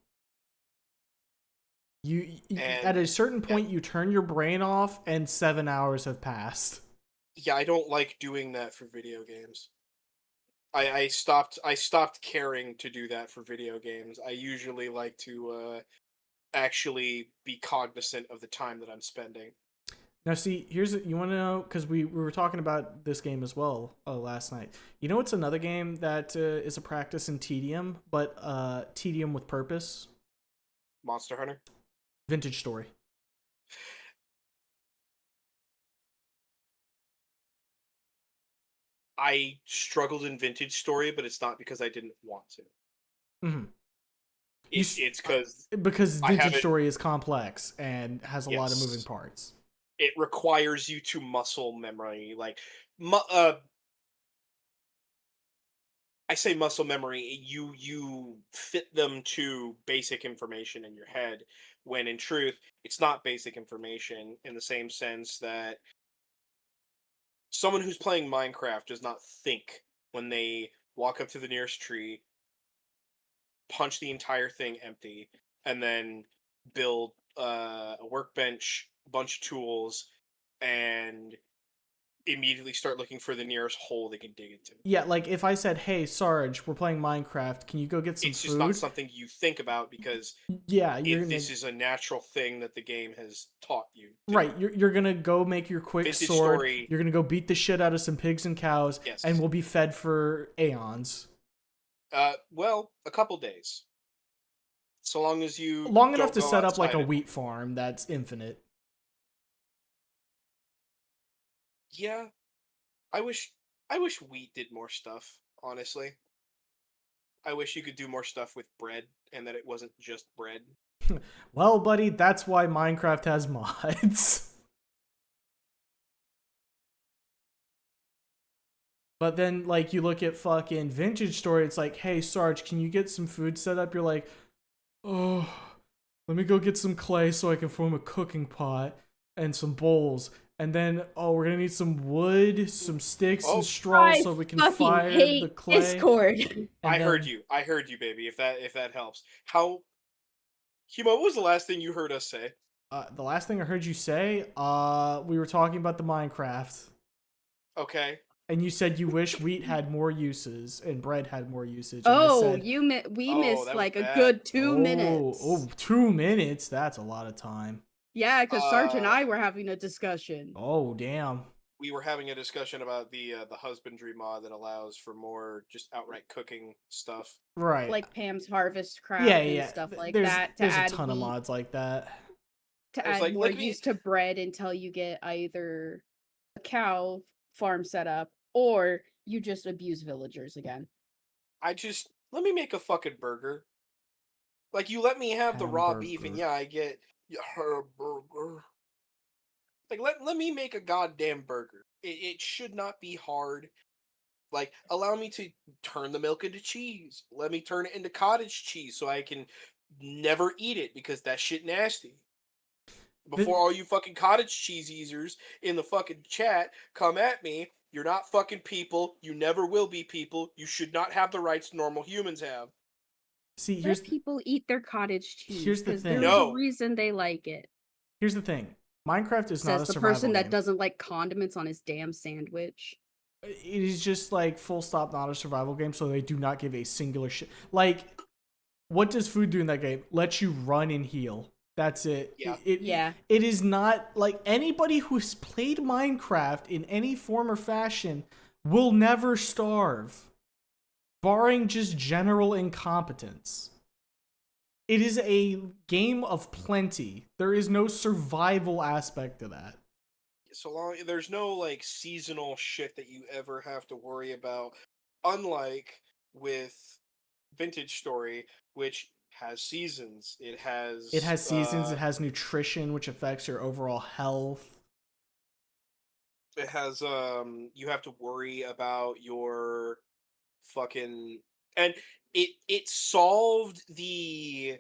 You at And a certain yeah, point you turn your brain off and 7 hours have passed. yeah, I don't like doing that for video games. I stopped caring to do that for video games. I usually like to actually be cognizant of the time that I'm spending. Now, see, here's you want to know because we were talking about this game as well last night. You know, what's another game that is a practice in tedium, but tedium with purpose. Monster Hunter. Vintage Story. I struggled in Vintage Story, but it's not because I didn't want to. Mm-hmm. It's because Because I Vintage haven't. Story is complex and has a lot of moving Yes, parts. it requires you to muscle memory. Like, I say muscle memory. You fit them to basic information in your head, when in truth, it's not basic information in the same sense that someone who's playing Minecraft does not think when they walk up to the nearest tree, punch the entire thing empty, and then build a workbench, a bunch of tools, and immediately start looking for the nearest hole they can dig into. Yeah, like if I said, "Hey, Sarge, we're playing Minecraft. Can you go get some It's just not food?" something you think about because Yeah, you're gonna this is a natural thing that the game has taught you to do. right. You're gonna go make your quick Vintage sword. Story, You're gonna go beat the shit out of some pigs and cows, and yes. we'll be fed for aeons. Well, a couple days. So long as you Long enough don't to go set up like outside a it. wheat farm that's infinite. Yeah, I wish I wish wheat did more stuff, honestly. I wish you could do more stuff with bread and that it wasn't just bread. Well, buddy, that's why Minecraft has mods. But then, like, you look at fucking Vintage Story, it's like, hey, Sarge, can you get some food set up? You're like, oh, let me go get some clay so I can form a cooking pot and some bowls. And then, oh, we're gonna need some wood, some sticks, and Oh, straw I so we can fucking fire the hate clay. Discord. And I heard then, you. I heard you, baby. If that helps. How Himo, what was the last thing you heard us say? the last thing I heard you say, we were talking about the Minecraft. Okay. And you said you wish wheat had more uses and bread had more usage. And I Oh, said, we Oh, missed that was like a bad. good two oh, minutes. oh, 2 minutes? That's a lot of time. Yeah, because Sarge and Uh I were having a discussion. Oh, damn. we were having a discussion about the husbandry mod that allows for more just outright cooking stuff. Right. Like Pam's Harvest Yeah, Craft and yeah. stuff like There's that to there's a add ton of wheat, mods like that. to I was add like, more let me use to bread until you get either a cow farm set up or you just abuse villagers again. I just let me make a fucking burger. Like you let me have the raw beef and Hamburger. yeah, I get her burger. Like let me make a goddamn burger. It should not be hard. Like allow me to turn the milk into cheese. Let me turn it into cottage cheese so I can never eat it because that shit nasty. Before The, all you fucking cottage cheese eaters in the fucking chat come at me, you're not fucking people. You never will be people. You should not have the rights normal humans have. see, Let people eat their cottage cheese here's the because thing. there's a No. reason they like it. Here's the thing. Minecraft is not Says a the survival person that game. doesn't like condiments on his damn sandwich. It is just like full stop not a survival game, so they do not give a singular shit. Like, what does food do in that game? Let you run and heal. That's it. Yeah. Yeah. It is not like anybody who's played Minecraft in any form or fashion will never starve, barring just general incompetence. It is a game of plenty. There is no survival aspect to that. So long there's no like seasonal shit that you ever have to worry about, unlike with Vintage Story, which has seasons. It has seasons, it has nutrition, which affects your overall health. it has you have to worry about your fucking, and it solved the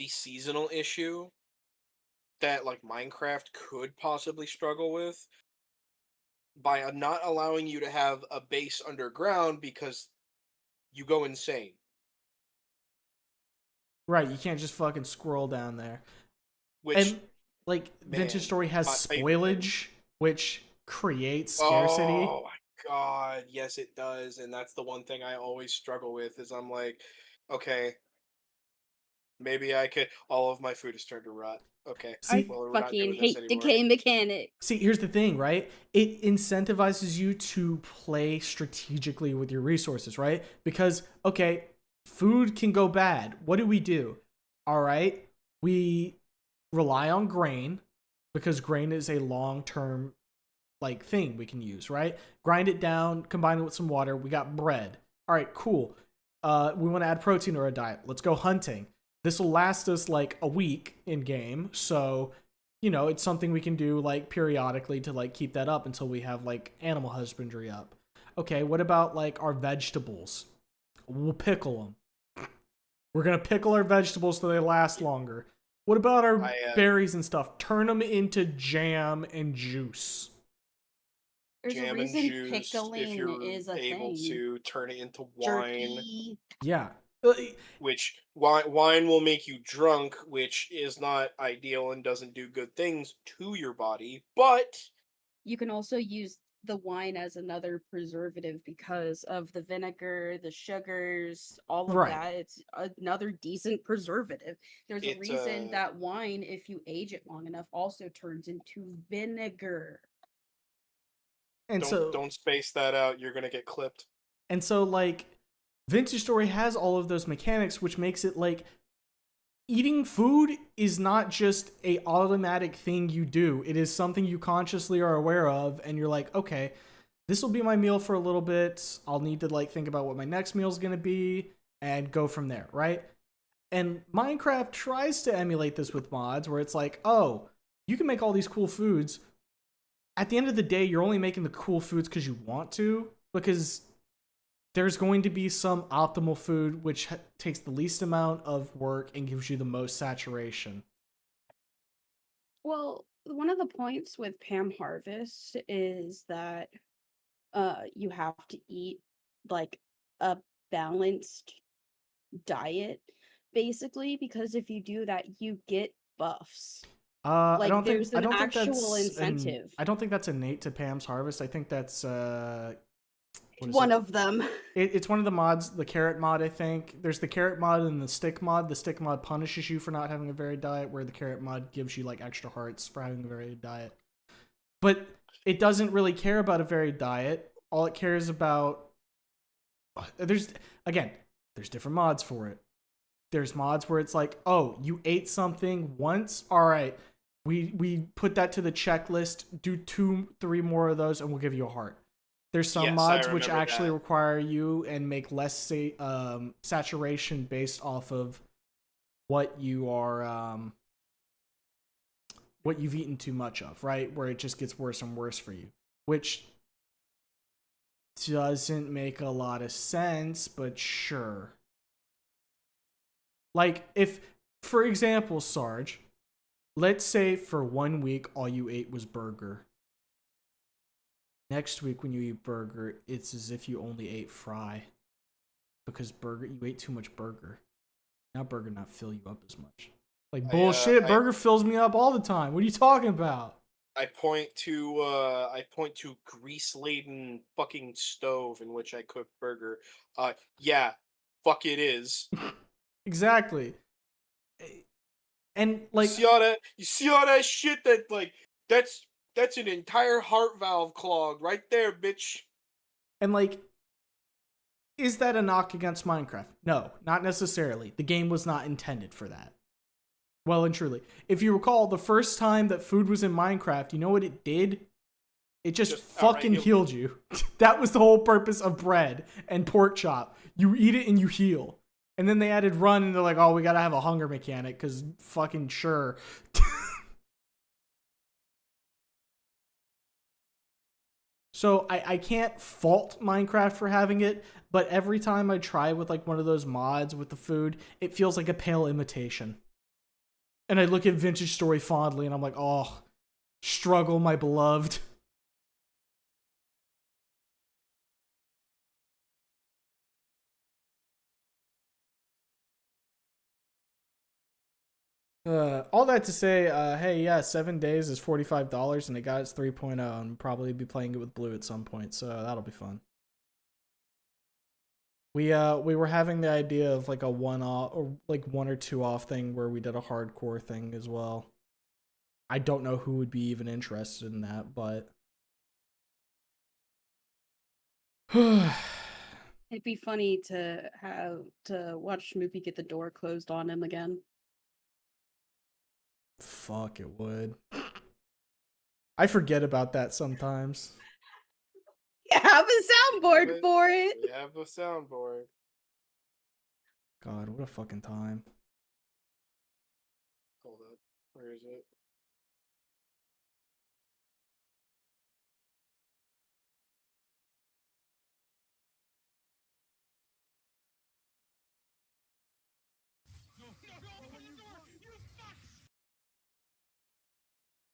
seasonal issue that like Minecraft could possibly struggle with by not allowing you to have a base underground because you go insane. Right, you can't just fucking scroll down there. Which, And like Vintage man, Story has my favorite thing. spoilage, which creates scarcity. Oh my god, yes it does, and that's the one thing I always struggle with is I'm like, okay, maybe I could. All of my food is turned to rot. Okay, I See, well we're not fucking doing this hate anymore. decay mechanics. here's the thing, right? It incentivizes you to play strategically with your resources, right? Because okay, food can go bad. What do? All right, we rely on grain because grain is a long-term like thing we can use, right? Grind it down, combine it with some water. We got bread. All right, cool. We want to add protein to our diet. Let's go hunting. This will last us like a week in game, so it's something we can do like periodically to like keep that up until we have like animal husbandry up. Okay, what about like our vegetables? We'll pickle them. We're gonna pickle our vegetables so they last longer. What about our I berries and stuff? Turn them into jam and juice. There's a jam and reason juice if pickling you're is a able thing. to turn it into wine. Jerky. Yeah. Which wine will make you drunk, which is not ideal and doesn't do good things to your body. But You can also use the wine as another preservative because of the vinegar, the sugars, all of Right. that. It's another decent preservative. There's a it reason that wine, if you age it long enough, also turns into vinegar. And so don't space that out. You're gonna get clipped. like Vintage Story has all of those mechanics which makes it like eating food is not just a automatic thing you do. It is something you consciously are aware of and you're like, "Okay, this will be my meal for a little bit. I'll need to like think about what my next meal is going to be and go from there," right? And Minecraft tries to emulate this with mods where it's like, "Oh, you can make all these cool foods. At the end of the day, you're only making the cool foods because you want to, because there's going to be some optimal food which takes the least amount of work and gives you the most saturation." Well, one of the points with Pam Harvest is that you have to eat like a balanced diet basically because if you do that you get buffs. Like there's I an don't think actual that's incentive. I don't think that's innate to Pam's Harvest. I think that's It's what is one it? of them. It's one of the mods, the carrot mod. I think there's the carrot mod and the stick mod. The stick mod punishes you for not having a varied diet, where the carrot mod gives you like extra hearts for having a varied diet. But it doesn't really care about a varied diet. All it cares about there's again there's different mods for it. There's mods where it's like, oh, you ate something once, all right, we put that to the checklist. Do 2-3 more of those, and we'll give you a heart. There's some Yes, I mods which remember actually that. require you and make less saturation based off of what you are what you've eaten too much of, right? Where it just gets worse and worse for you, which doesn't make a lot of sense, but sure. Like if, for example, Sarge, let's say for 1 week all you ate was burger. Next week when you eat burger, it's as if you only ate fry. Because burger, you ate too much burger. Now burger not fill you up as much. Like bullshit, I burger fills me up all the time. What are you talking about? I point to grease laden fucking stove in which I cook burger. Yeah, fuck it is. Exactly. And like You see all that shit that like that's an entire heart valve clogged right there, bitch. and like is that a knock against Minecraft? No, not necessarily. The game was not intended for that. Well and truly. If you recall, the first time that food was in Minecraft, you know what it did? It just Outright fucking healed you. That was the whole purpose of bread and pork chop. You eat it and you heal. And then they added run and they're like, oh, we gotta have a hunger mechanic, because fucking sure. So I can't fault Minecraft for having it, but every time I try with like one of those mods with the food, it feels like a pale imitation. And I look at Vintage Story fondly and I'm like, oh, struggle, my beloved. All that to say, hey, yeah, 7 days is $45, and it got its 3.0, and probably be playing it with Blue at some point, so that'll be fun. We were having the idea of like a one off or like 1 or 2 off thing where we did a hardcore thing as well. I don't know who would be even interested in that, but It'd be funny to have to watch Snoopy get the door closed on him again. fuck, it would. I forget about that sometimes. You have a soundboard for it. We have a soundboard. God, what a fucking time. Hold up. Where is it?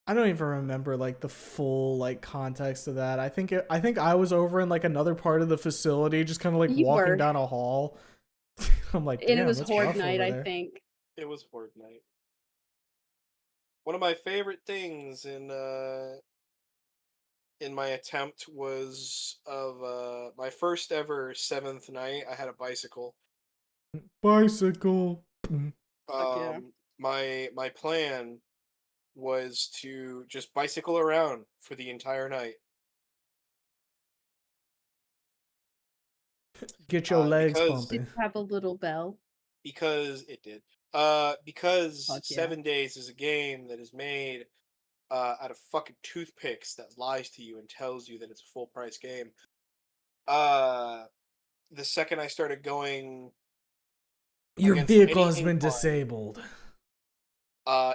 I don't even remember like the full like context of that. I think I was over in like another part of the facility, just kind of like You walking were. down a hall. I'm like, And it damn, was it's Horde rough Night, over I there. think. It was Horde Night. One of my favorite things in my attempt was of my first ever 7th night. I had a bicycle. Bicycle. Fuck yeah. My plan was to just bicycle around for the entire night. Get your legs Because Did pumping. you have a little bell? because it did. Because Fuck yeah. 7 Days is a game that is made out of fucking toothpicks that lies to you and tells you that it's a full price game. The second I started going Your against vehicle any has been incline, disabled.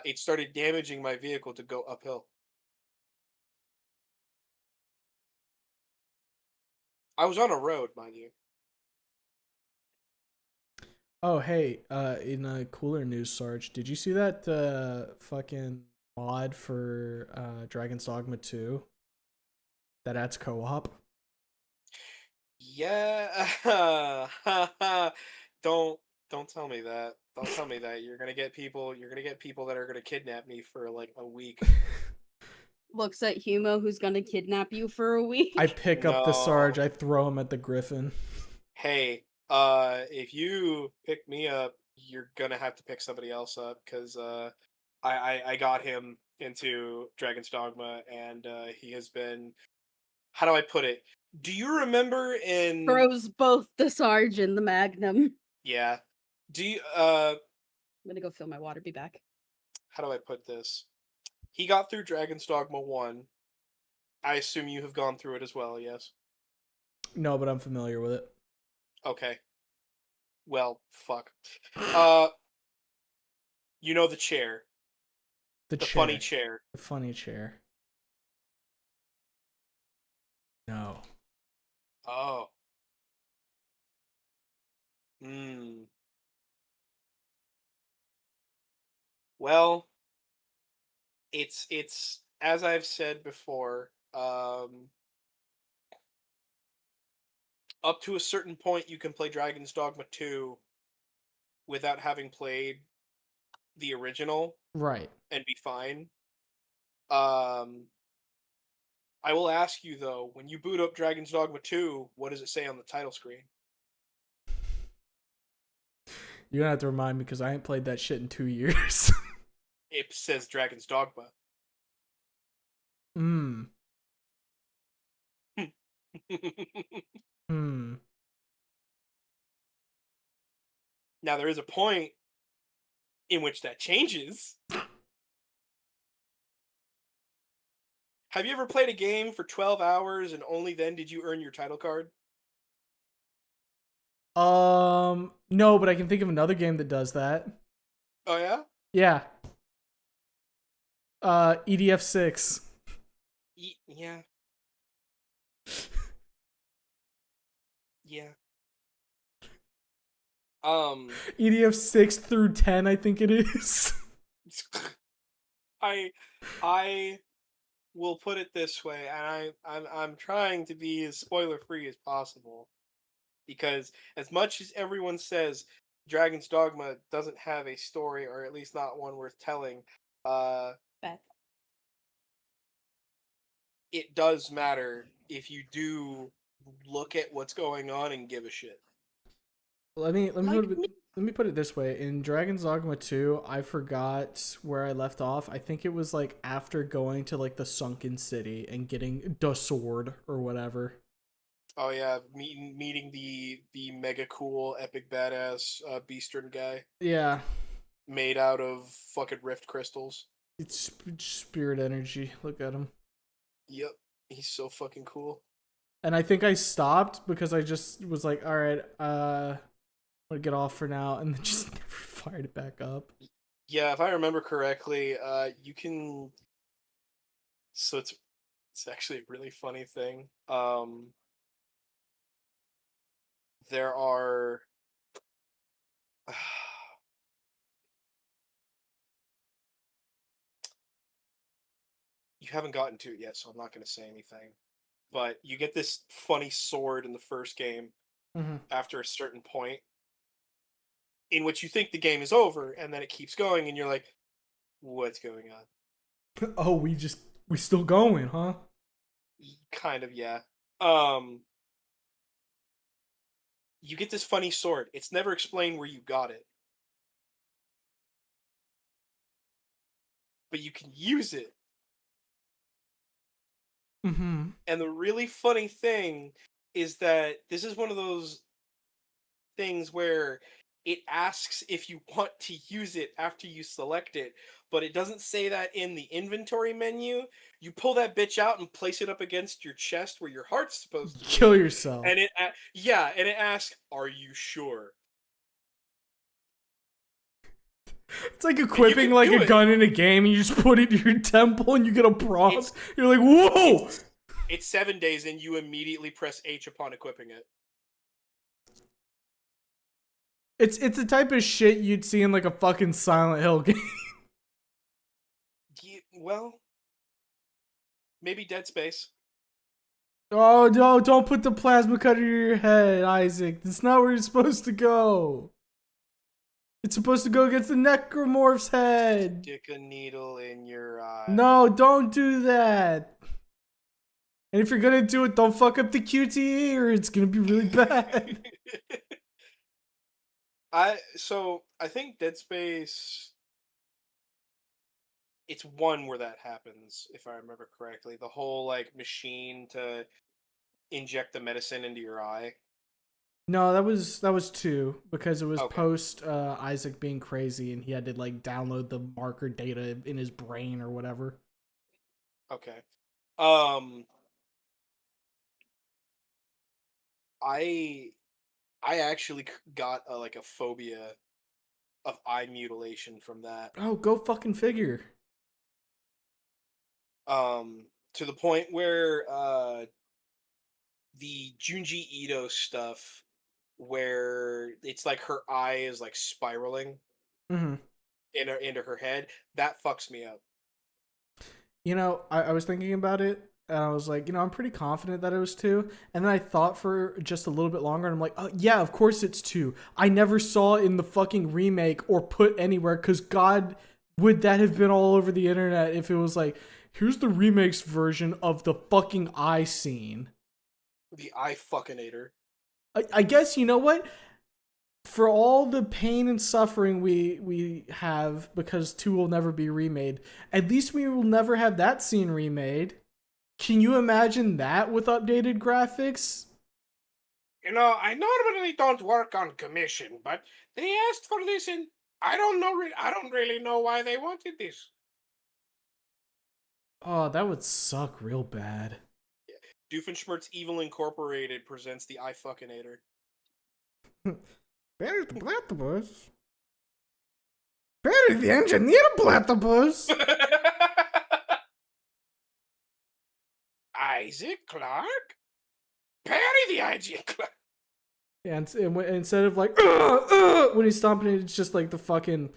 it started damaging my vehicle to go uphill. I was on a road, mind you. Oh, hey, in a cooler news, Sarge, did you see that fucking mod for Dragon's Dogma 2 that adds co-op? Yeah. don't don't tell me that. Don't tell me that. You're gonna get people. You're gonna get people that are gonna kidnap me for like a week. Looks at Humo, who's gonna kidnap you for a week. I pick up the Sarge, No. I throw him at the Griffin. Hey, if you pick me up, you're gonna have to pick somebody else up because I got him into Dragon's Dogma and he has been. How do I put it? Do you remember in Throws both the Sarge and the Magnum. yeah? Do you I'm gonna go fill my water, be back. how do I put this? He got through Dragon's Dogma 1. I assume you have gone through it as well, yes? No, but I'm familiar with it. Okay. Well, fuck. Uh, you know the chair. The The chair. funny chair. The funny chair. No. Oh. Hmm. Well, it's as I've said before, up to a certain point you can play Dragon's Dogma 2 without having played the original Right. and be fine. Um I will ask you though, when you boot up Dragon's Dogma 2, what does it say on the title screen? You're gonna have to remind me because I ain't played that shit in 2 years. It says Dragon's Dogma. Hmm. Hmm. Now there is a point in which that changes. Have you ever played a game for 12 hours and only then did you earn your title card? No, but I can think of another game that does that. Oh yeah? Yeah. EDF6. Yeah. Yeah. EDF6 through 10, I think it is. I will put it this way, and I'm trying to be as spoiler free as possible. Because as much as everyone says Dragon's Dogma doesn't have a story, or at least not one worth telling. Uh, Beth. it does matter if you do look at what's going on and give a shit. Like me. Let me put it this way. In Dragon's Dogma 2, I forgot where I left off. I think it was like after going to like the sunken city and getting the sword or whatever. Oh yeah, meeting the mega cool epic badass Beastern guy Yeah, made out of fucking rift crystals. it's spirit energy. Look at him. Yep, he's so fucking cool. And I think I stopped because I just was like, all right, I'm gonna get off for now, and then just never fired it back up. Yeah, if I remember correctly, you can. So it's actually a really funny thing. There are. You haven't gotten to it yet, so I'm not going to say anything. But you get this funny sword in the first game Mm-hmm. after a certain point, in which you think the game is over, and then it keeps going, and you're like, "What's going on?" Oh, we still going, huh? Kind of, yeah. You get this funny sword. It's never explained where you got it, but you can use it. Mm-hmm. And the really funny thing is that this is one of those things where it asks if you want to use it after you select it, but it doesn't say that in the inventory menu. You pull that bitch out and place it up against your chest where your heart's supposed to Kill be, yourself. and it asks, "Are you sure?" It's like And you equipping can like do a it. gun in a game, and you just put it to your temple, and you get a prompt. You're like, whoa! It's 7 days, and you immediately press H upon equipping it. It's the type of shit you'd see in like a fucking Silent Hill game. Well, maybe Dead Space. Oh no! Don't put the plasma cutter to your head, Isaac. That's not where you're supposed to go. It's supposed to go against the necromorph's head. Stick a needle in your eye. No, don't do that. And if you're gonna do it, don't fuck up the QTE, or it's gonna be really bad. I think Dead Space, it's one where that happens, if I remember correctly. The whole like machine to inject the medicine into your eye. No, that was two because it was Okay. post Isaac being crazy and he had to like download the marker data in his brain or whatever. Okay. Um I I actually got like a phobia of eye mutilation from that. Oh, go fucking figure. To the point where the Junji Ito stuff, where it's like her eye is like spiraling Mm-hmm. into her head, that fucks me up. You know, I was thinking about it and I was like, you know, I'm pretty confident that it was two. And then I thought for just a little bit longer and I'm like, oh, yeah, of course it's two. I never saw it in the fucking remake or put anywhere because God, would that have been all over the internet if it was like, here's the remake's version of the fucking eye scene. The eye fuckinator. I guess, you know what? For all the pain and suffering we have because 2 will never be remade, at least we will never have that scene remade. Can you imagine that with updated graphics? You know, I normally don't work on commission, but they asked for this, and I don't know. I don't really know why they wanted this. Oh, that would suck real bad. Doofenshmirtz Evil Incorporated presents the eye fuckinator. Better the platypus. Better the engineer platypus. Isaac Clarke? Perry the Isaac Clarke. Yeah, and instead of like when he's stomping it, it's just like the fucking.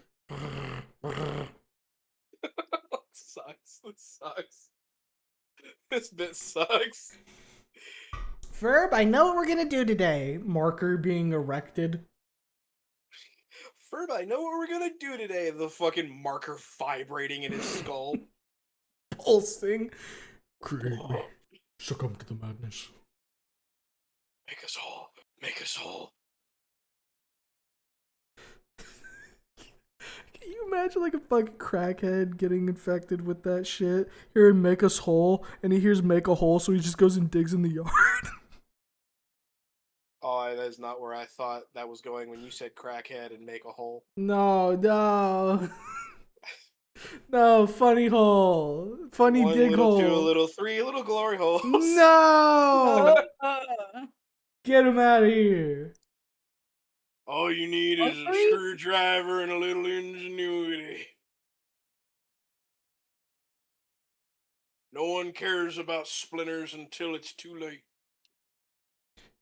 Sucks. This sucks. This bit sucks. Verb, I know what we're gonna do today. Marker being erected. Ferb, I know what we're gonna do today. The fucking marker vibrating in his skull. Pulsing. Create me. Succumb to the madness. Make us whole. Make us whole. Can you imagine like a fucking crackhead getting infected with that shit? Hearing make us whole, and he hears make a hole, so he just goes and digs in the yard. Oh, that is not where I thought that was going when you said crackhead and make a hole. No. No, funny hole. Funny One dig little, hole. 2 little, 3 little glory holes. No! Get him out of here. All you need is a screwdriver and a little ingenuity. No one cares about splinters until it's too late.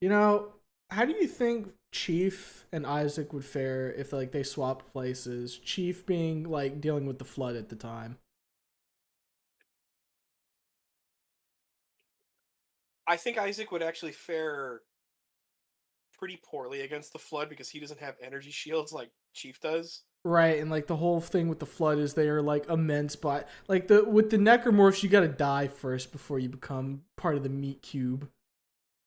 You know, how do you think Chief and Isaac would fare if like they swapped places? Chief being like dealing with the flood at the time. I think Isaac would actually fare pretty poorly against the flood because he doesn't have energy shields like Chief does. Right, and like the whole thing with the flood is they are like immense, but like the with the necromorphs, you gotta die first before you become part of the meat cube.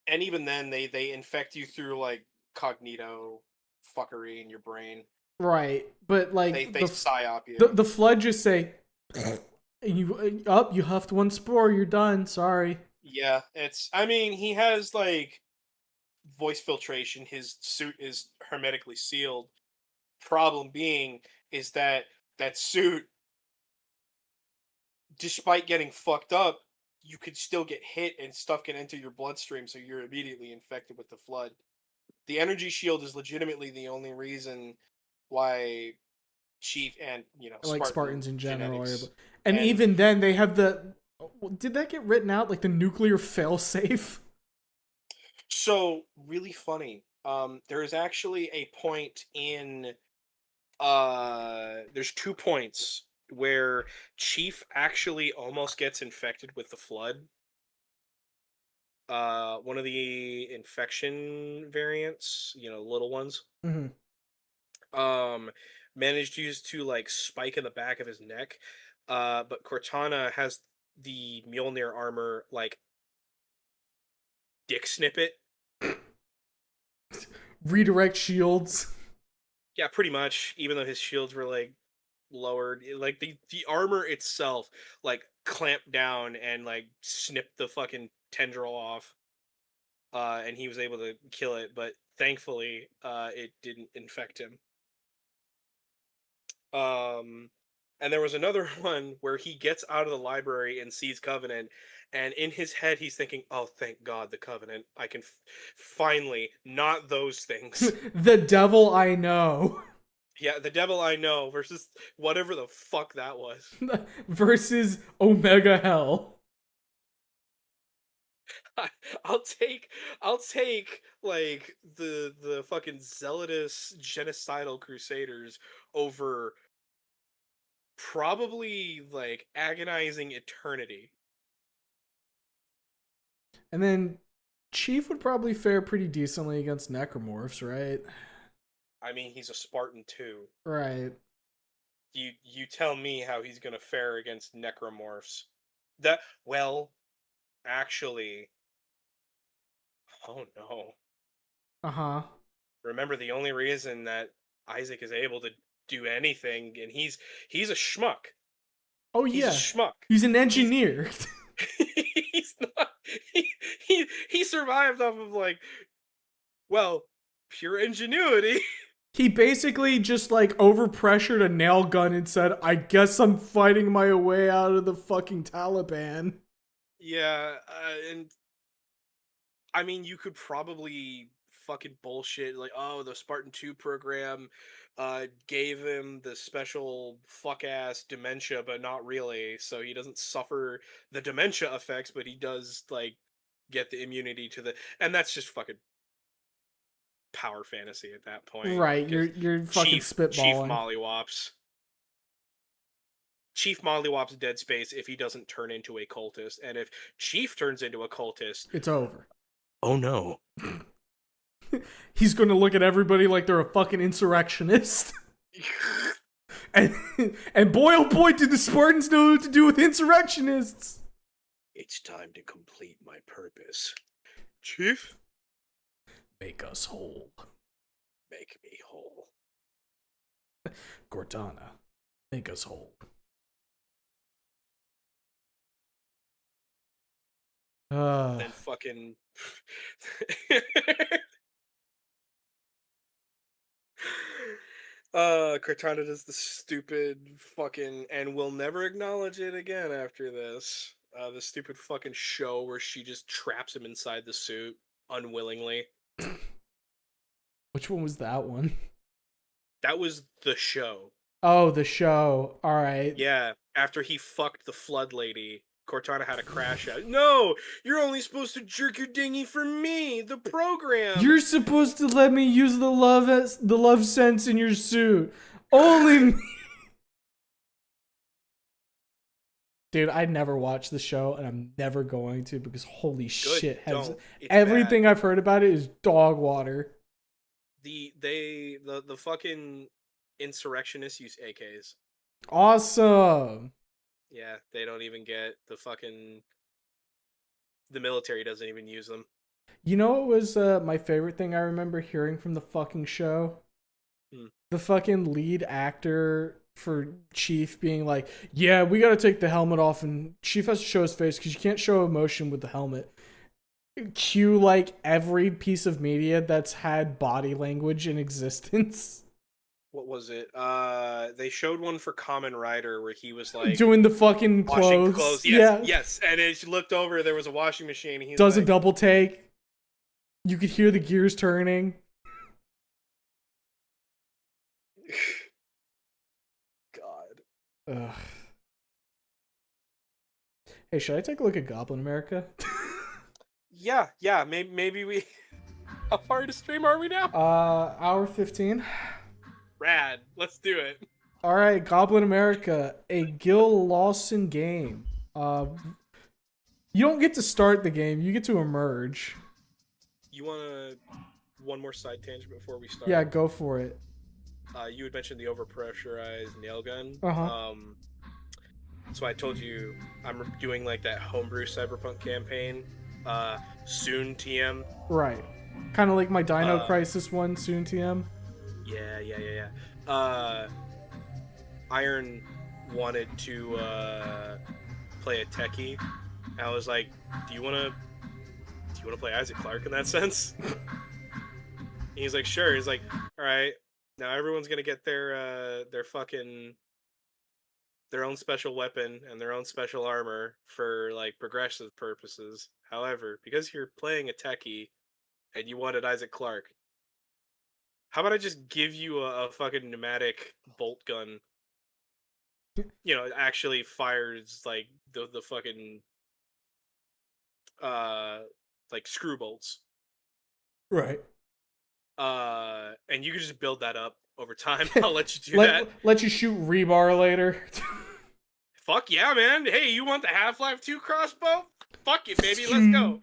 And even then, they infect you through like cognito fuckery in your brain. Right, but like They psyop you. the flood just say, and you up, you huffed one spore, you're done. Sorry. Yeah, it's. I mean, he has like voice filtration. His suit is hermetically sealed. Problem being is that that suit, despite getting fucked up, you could still get hit and stuff can enter your bloodstream, so you're immediately infected with the flood. The energy shield is legitimately the only reason why Chief and Like Spartans in general, and and even then they have the. Did that get written out like the nuclear failsafe? so really funny. There is actually a point in there's 2 points where Chief actually almost gets infected with the flood. One of the infection variants, little ones, Mm-hmm. managed to like spike in the back of his neck. But Cortana has the Mjolnir armor like dick snippet. Redirect shields. Yeah, pretty much. Even though his shields were like lowered, like the armor itself like clamped down and like snipped the fucking tendril off. And he was able to kill it, but thankfully, it didn't infect him. And there was another one where he gets out of the library and sees Covenant, and in his head he's thinking, "Oh, thank God, the Covenant! I can finally not those things." The devil I know. Yeah, the devil I know versus whatever the fuck that was. Versus Omega Hell. I'll take like the fucking zealotous genocidal crusaders over probably like agonizing eternity. And then Chief would probably fare pretty decently against necromorphs, right? I mean, he's a Spartan too. Right. You tell me how he's gonna fare against necromorphs. That well, actually, oh no. Uh-huh. Remember, the only reason that Isaac is able to do anything, and he's a schmuck. Oh He's yeah. a schmuck. He's an engineer. He's not. He survived off of like, well, pure ingenuity. He basically just like overpressured a nail gun and said, "I guess I'm fighting my way out of the fucking Taliban." Yeah, and I mean, you could probably fucking bullshit like, oh, the Spartan 2 program gave him the special fuck ass dementia, but not really. So he doesn't suffer the dementia effects, but he does like get the immunity to the, and that's just fucking power fantasy at that point. Right, Because you're fucking Chief spitballing. Mollywops. Chief Mollywops Dead Space if he doesn't turn into a cultist, and if Chief turns into a cultist, It's over. oh no. He's gonna look at everybody like they're a fucking insurrectionist. And boy, oh boy, did the Spartans know what to do with insurrectionists. It's time to complete my purpose. Chief, Make us whole. make me whole. Cortana, make us whole. Then fucking Cortana does the stupid fucking, and we'll never acknowledge it again after this. The stupid fucking show where she just traps him inside the suit unwillingly. Which one was that one? That was the show. Oh, the show. All right. Yeah, after he fucked the flood lady, Cortana had a crash out. No, you're only supposed to jerk your dinghy for me, the program. You're supposed to let me use the love sense in your suit. Only me. Dude, I never watched the show, and I'm never going to because holy shit, everything bad. I've heard about it is dog water. The fucking insurrectionists use AKs. Awesome. Yeah, they don't even get the military doesn't even use them. You know what was my favorite thing I remember hearing from the fucking show? The fucking lead actor for Chief being like, yeah, we gotta take the helmet off, and Chief has to show his face because you can't show emotion with the helmet. Cue like every piece of media that's had body language in existence. What was it? They showed one for Kamen Rider where he was like doing the fucking washing clothes. clothes. Yes, yeah. Yes. And as she looked over, there was a washing machine. And he does like, a double take. You could hear the gears turning. God. Ugh. Hey, should I take a look at goblinAmerica? Yeah. Maybe we. How far into stream are we now? Hour 15. Rad. Let's do it. All right, goblinAmerica, a Gil Lawson game. You don't get to start the game; you get to emerge. You want one more side tangent before we start? Yeah, go for it. You had mentioned the overpressurized nail gun. Uh-huh. So I told you I'm doing like that homebrew cyberpunk campaign. Soon TM. Right. Kind of like my Dino Crisis one, soon TM. Yeah. Iron wanted to play a techie. I was like, do you want to play Isaac Clarke in that sense? He's like, sure. He's like, all right. Now everyone's gonna get their own special weapon and their own special armor for like progressive purposes. However, because you're playing a techie and you wanted Isaac Clarke, how about I just give you a fucking pneumatic bolt gun? You know, it actually fires like the fucking like screw bolts. Right. And you can just build that up over time. I'll let you do that. Let you shoot rebar later. Fuck yeah, man. Hey, you want the Half-Life 2 crossbow? Fuck it, baby. Let's go.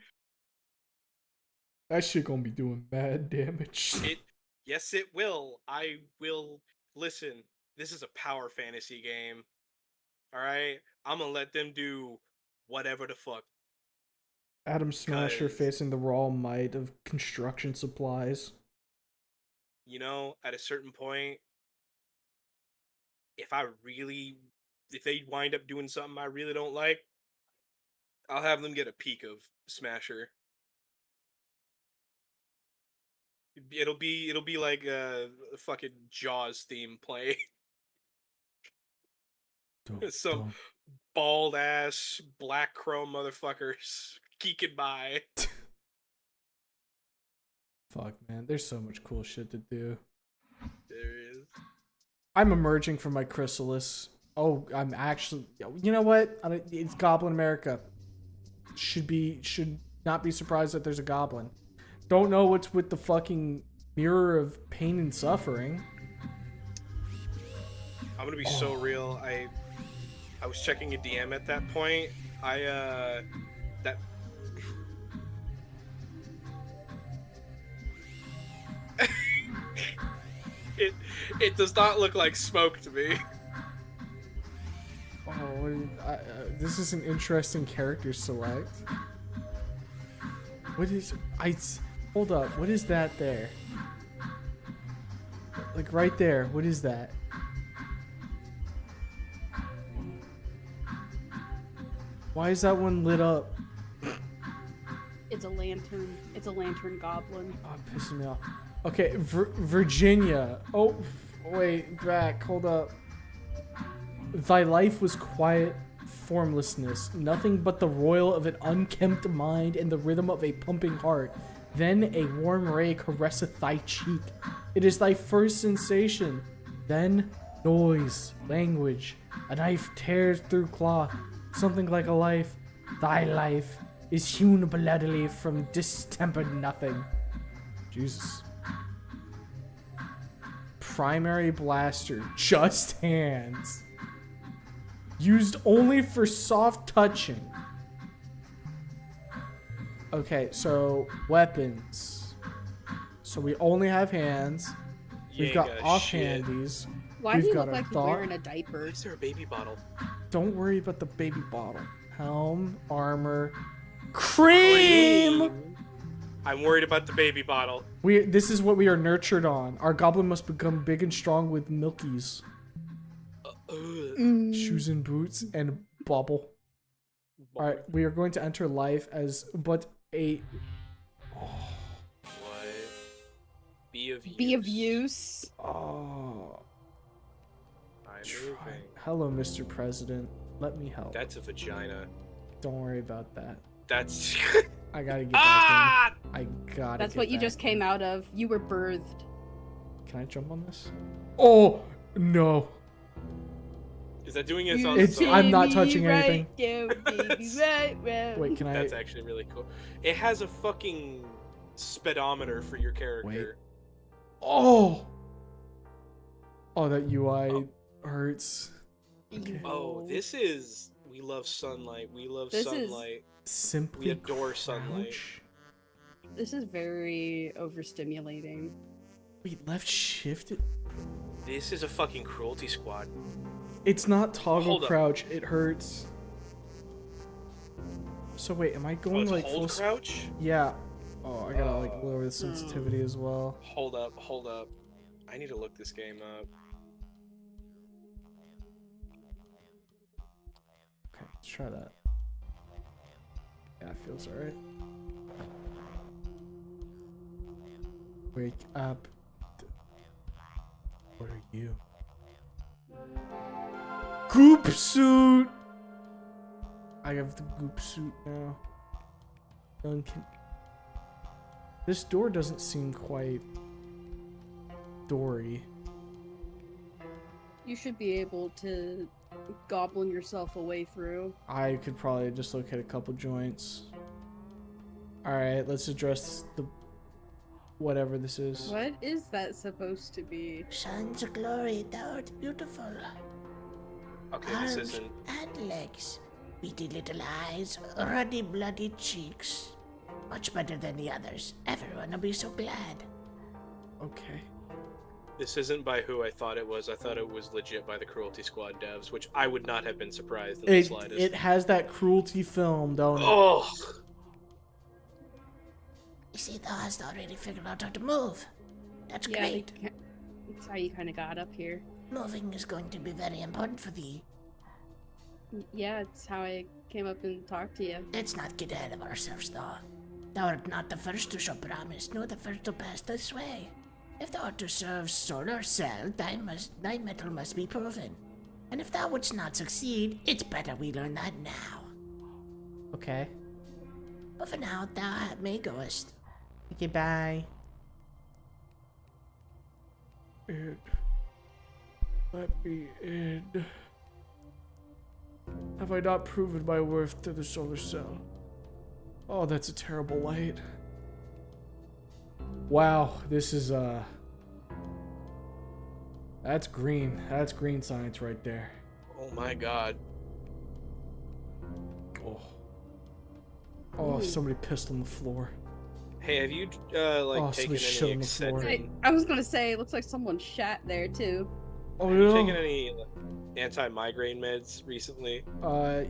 That shit gonna be doing bad damage. Yes, it will. I will. Listen, this is a power fantasy game. Alright? I'm gonna let them do whatever the fuck. Adam Smasher facing the raw might of construction supplies. You know, at a certain point, if they wind up doing something I really don't like, I'll have them get a peek of Smasher. It'll be like a fucking Jaws theme play. Some bald ass black chrome motherfuckers geeking by. Fuck, man, there's so much cool shit to do. There is. I'm emerging from my chrysalis. Oh, I'm actually. You know what? It's goblinAmerica. Should not be surprised that there's a goblin. Don't know what's with the fucking mirror of pain and suffering. I'm gonna be so real. I was checking a DM at that point. it does not look like smoke to me. Oh, this is an interesting character select. What is... Hold up. What is that there? Like, right there. What is that? Why is that one lit up? It's a lantern. It's a lantern goblin. Oh, it pisses me off. Okay, Virginia. Oh, wait, back. Hold up. Thy life was quiet formlessness, nothing but the roil of an unkempt mind and the rhythm of a pumping heart. Then a warm ray caresseth thy cheek. It is thy first sensation. Then noise, language. A knife tears through cloth. Something like a life. Thy life is hewn bloodily from distempered nothing. Jesus. Primary blaster. Just hands. Used only for soft touching. Okay, so weapons. So we only have hands. We've got offhandies. Why do you look like you're wearing a diaper? Is there a baby bottle? Don't worry about the baby bottle. Helm, armor, cream. I'm worried about the baby bottle. This is what we are nurtured on. Our goblin must become big and strong with milkies. Shoes and boots and bubble. All right, we are going to enter life as but a. What? Be of use. Be of use. Oh. I'm moving. Hello, Mr. President. Let me help. That's a vagina. Don't worry about that. That's. I gotta get back in. I gotta. That's what you just came out of. You were birthed. Can I jump on this? Oh no. Is that doing it? I'm not touching anything. Right. Wait, can I? That's actually really cool. It has a fucking speedometer for your character. Wait. Oh. Oh, that UI hurts. Okay. Oh, this is. We love sunlight. We love sunlight. Simply we adore sunlight. This is very overstimulating. Wait, left shift? This is a fucking cruelty squad. It's not toggle Hold crouch, it hurts. So wait, am I going like hold full crouch? Yeah. Oh, I gotta like lower the sensitivity as well. Hold up. I need to look this game up. Okay, let's try that. Yeah, it feels alright. Wake up. What are you? Goop suit! I have the goop suit now. Duncan. This door doesn't seem quite doory. You should be able to goblin yourself a way through. I could probably just locate a couple joints. Alright, let's address the whatever this is. What is that supposed to be? Sons of glory, thou art beautiful. Okay, this isn't. And legs, beady little eyes, ruddy bloody cheeks. Much better than the others. Everyone will be so glad. Okay. This isn't by who I thought it was. I thought it was legit by the Cruelty Squad devs, which I would not have been surprised in the slightest. It has that cruelty film, don't it? Oh! You see, thou hast already figured out how to move. That's Yeah, great. that's how you kind of got up here. Moving is going to be very important for thee. Yeah, it's how I came up and talked to you. Let's not get ahead of ourselves, though. Thou art not the first to show promise, nor the first to pass this way. If thou art to serve Solarcelet, thy mettle must be proven. And if thou wouldst not succeed, it's better we learn that now. Okay. But for now, thou may goest. Okay, bye. It. Let me in. Have I not proven my worth to the solar cell? Oh, that's a terrible light. Wow, this is that's green. That's green science right there. Oh my god. Oh. Oh, somebody pissed on the floor. Hey, have you Oh, taken somebody shit any on the floor. Excedrin? I was gonna say, it looks like someone shat there too. Oh, Have you taken yeah. any anti-migraine meds recently?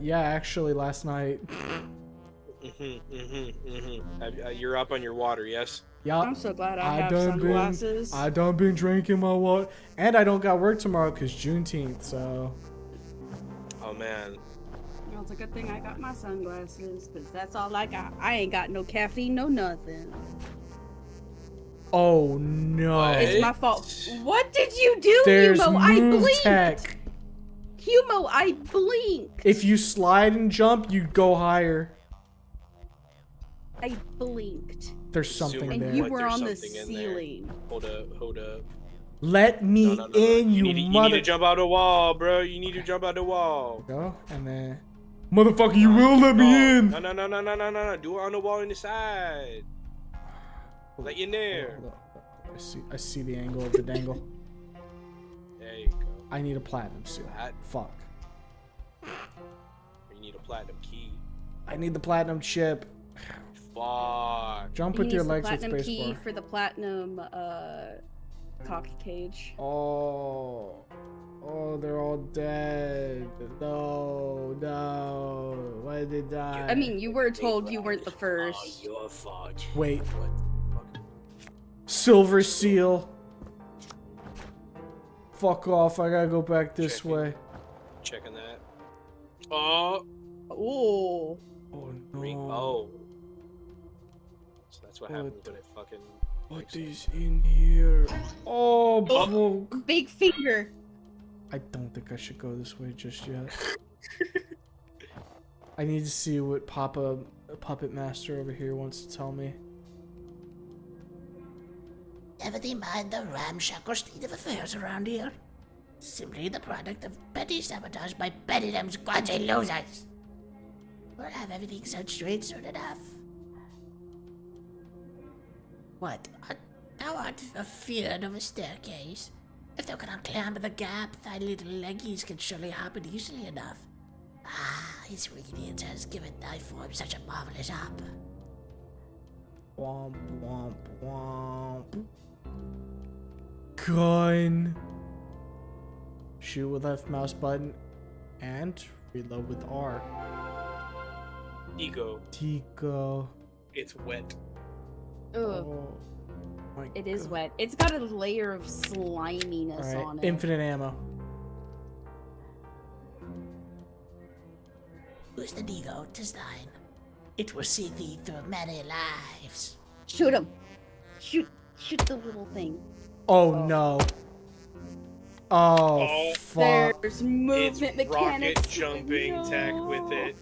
Yeah, actually, last night. You're up on your water, yes? Yeah. I'm so glad I have done sunglasses. I done been drinking my water, and I don't got work tomorrow because Juneteenth. So. Oh man. Well, it's a good thing I got my sunglasses, because that's all I got. I ain't got no caffeine, no nothing. Oh no. What? It's my fault. What did you do, There's Humo? I move blinked! tech. Humo, I blinked! If you slide and jump, you go higher. I blinked. There's something Zoomer, And there. you What, were there's on the something in there. ceiling. Hold up. Let me No. in, you You need mother. to jump out the wall, bro. You need to jump out the wall. Go and then, motherfucker, you will let me in. No. Do it on the wall on the side. Let you in there. Hold up. I see the angle of the dangle. There you go. I need a platinum seal. That- Fuck. You need a platinum key. I need the platinum chip. Fuck. Jump He with your needs the legs with platinum key spacebar. for the platinum cock cage. Oh, they're all dead. No. Why did they die? I mean, you were told you weren't the Oh, first. your fault. Wait. What the fuck? Silver seal. Fuck off. I gotta go back this Checking. way. Checking that. Oh. Oh. Oh Ring. no. Oh. So that's what What happens when it fucking. What breaks is in here? Oh, bro. Big finger. I don't think I should go this way just yet. I need to see what Puppet Master over here wants to tell me. Never mind the ramshackle state of affairs around here. Simply the product of petty sabotage by petty them squadgy losers. We'll have everything set straight soon enough. What? Thou art afeard of a staircase? If thou cannot climb the gap, thy little leggies can surely happen easily enough. Ah, his radiance has given thy form such a marvelous hop. Womp, womp, womp. Gun. Shoot with left mouse button and reload with R. Ego. Tico. It's wet. Ugh. Oh, my It is God. wet. It's got a layer of sliminess Alright, on it. infinite ammo. Who's the ego? 'Tis thine. It will see thee through many lives. Shoot him. Shoot the little thing. Oh no. Oh, Oh, fuck. There's It's movement rocket mechanics. jumping tech with it.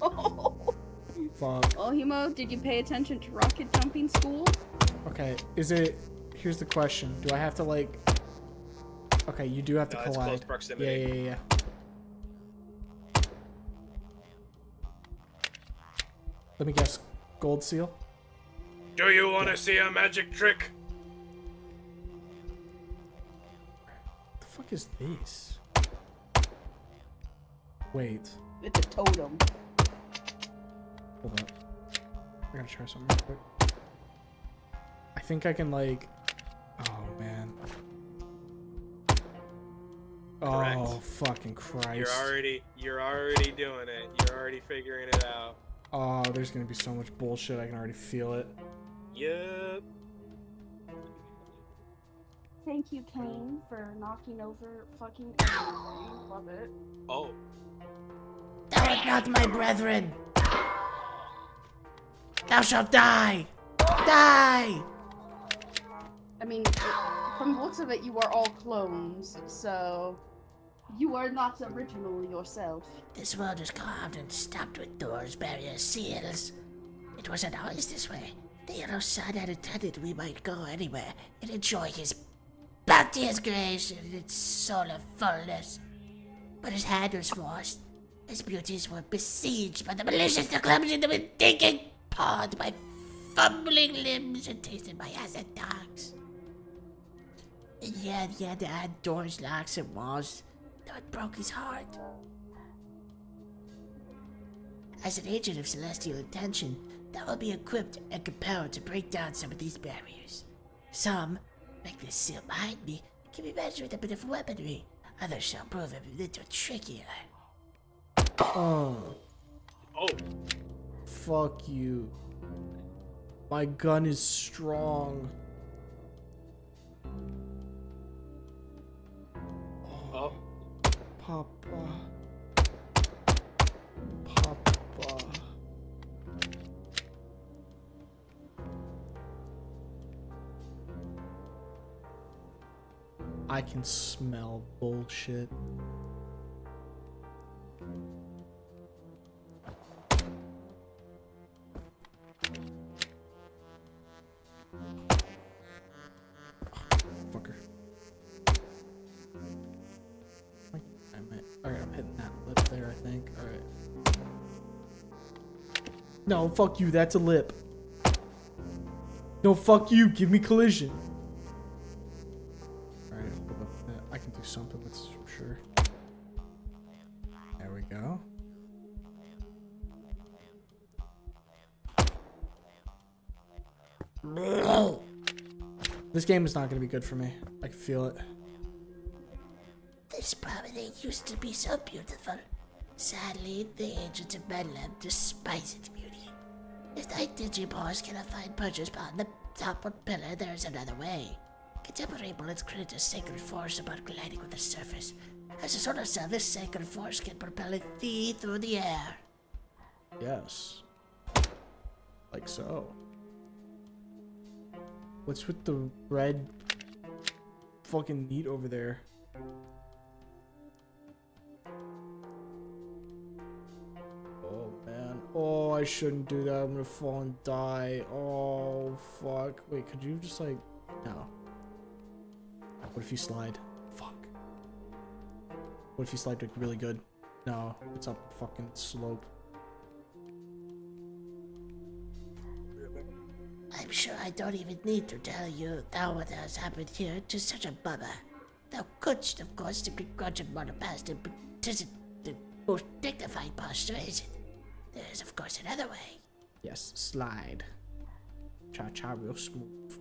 Oh, Fuck. Humo, did you pay attention to rocket jumping school? Okay, is it... Here's the question. Do I have to, like... Okay, you do have to No, it's collide. close proximity. Yeah. Let me guess. Gold seal? Do you want to see a magic trick? What the fuck is this? Wait. It's a totem. Hold up. I gotta try something real quick. I think I can, like... Oh, man. Correct. Oh, fucking Christ. You're already doing it. You're already figuring it out. Oh, there's gonna be so much bullshit. I can already feel it. Yep. Thank you, Kane, for knocking over fucking everything. Love it. Oh. Thou art not my brethren. Thou shalt die. Die. I mean, from the looks of it, you are all clones, so you are not original yourself. This world is carved and stopped with doors, barriers, seals. It wasn't always this way. The yellow sun had intended we might go anywhere and enjoy his bounteous grace and its solar fullness. But his hand was forced. His beauties were besieged by the malicious, the clumsy, the unthinking, pawed by fumbling limbs and tasted by acid dogs. And yet he had to add doors, locks, and walls. Though it broke his heart. As an agent of celestial intention, that will be equipped and compelled to break down some of these barriers. Some, like this seal behind me, can be matched with a bit of weaponry. Others shall prove a little trickier. Oh, Oh, fuck you. My gun is strong. oh. Papa. Papa. I can smell bullshit. Fucker. Alright, I'm hitting that lip there, I think. Alright. No, fuck you, that's a lip. No, fuck you, give me collision. Alright, I can do something, that's for sure. There we go. This game is not going to be good for me. I can feel it. This promenade used to be so beautiful. Sadly, the agents of Bedlam despise its beauty. If the Digipaws cannot find purchase upon the topward pillar, there is another way. Contemporary bullets create a sacred force about gliding with the surface. As a solar cell, this sacred force can propel thee through the air. Yes. Like so. What's with the red fucking meat over there? Oh man. Oh, I shouldn't do that. I'm gonna fall and die. Oh fuck. Wait, could you just like... No. What if you slide? Fuck. What if you slide like really good? No, it's up a fucking slope. I'm sure I don't even need to tell you that what has happened here is such a bummer. Thou couldst, of course, to begrudge him on the past, but 'tisn't the most dignified posture, is it? There is, of course, another way. Yes, slide. Cha cha real smooth.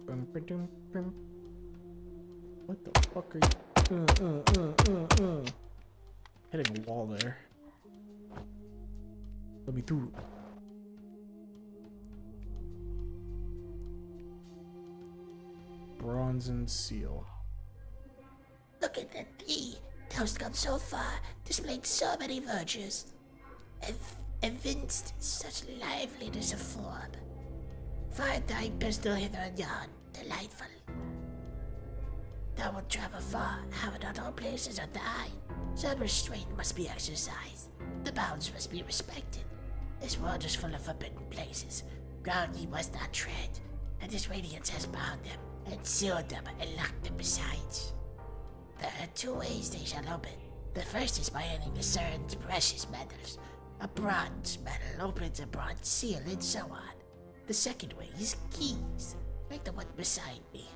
What the fuck are you? Hitting a wall there. Let me through. Bronze and seal. Look at thee. Thou'st come so far, displayed so many virtues, evinced such liveliness of form. Find thy pistol hither and yon, delightful. Thou wilt travel far, however not all places are thine. Some restraint must be exercised. The bounds must be respected. This world is full of forbidden places, ground ye must not tread, and this radiance has bound them, and sealed them, and locked them besides. There are two ways they shall open. The first is by earning the CERN's precious metals. A bronze medal opens a bronze seal, and so on. The second way is keys, like the one beside me.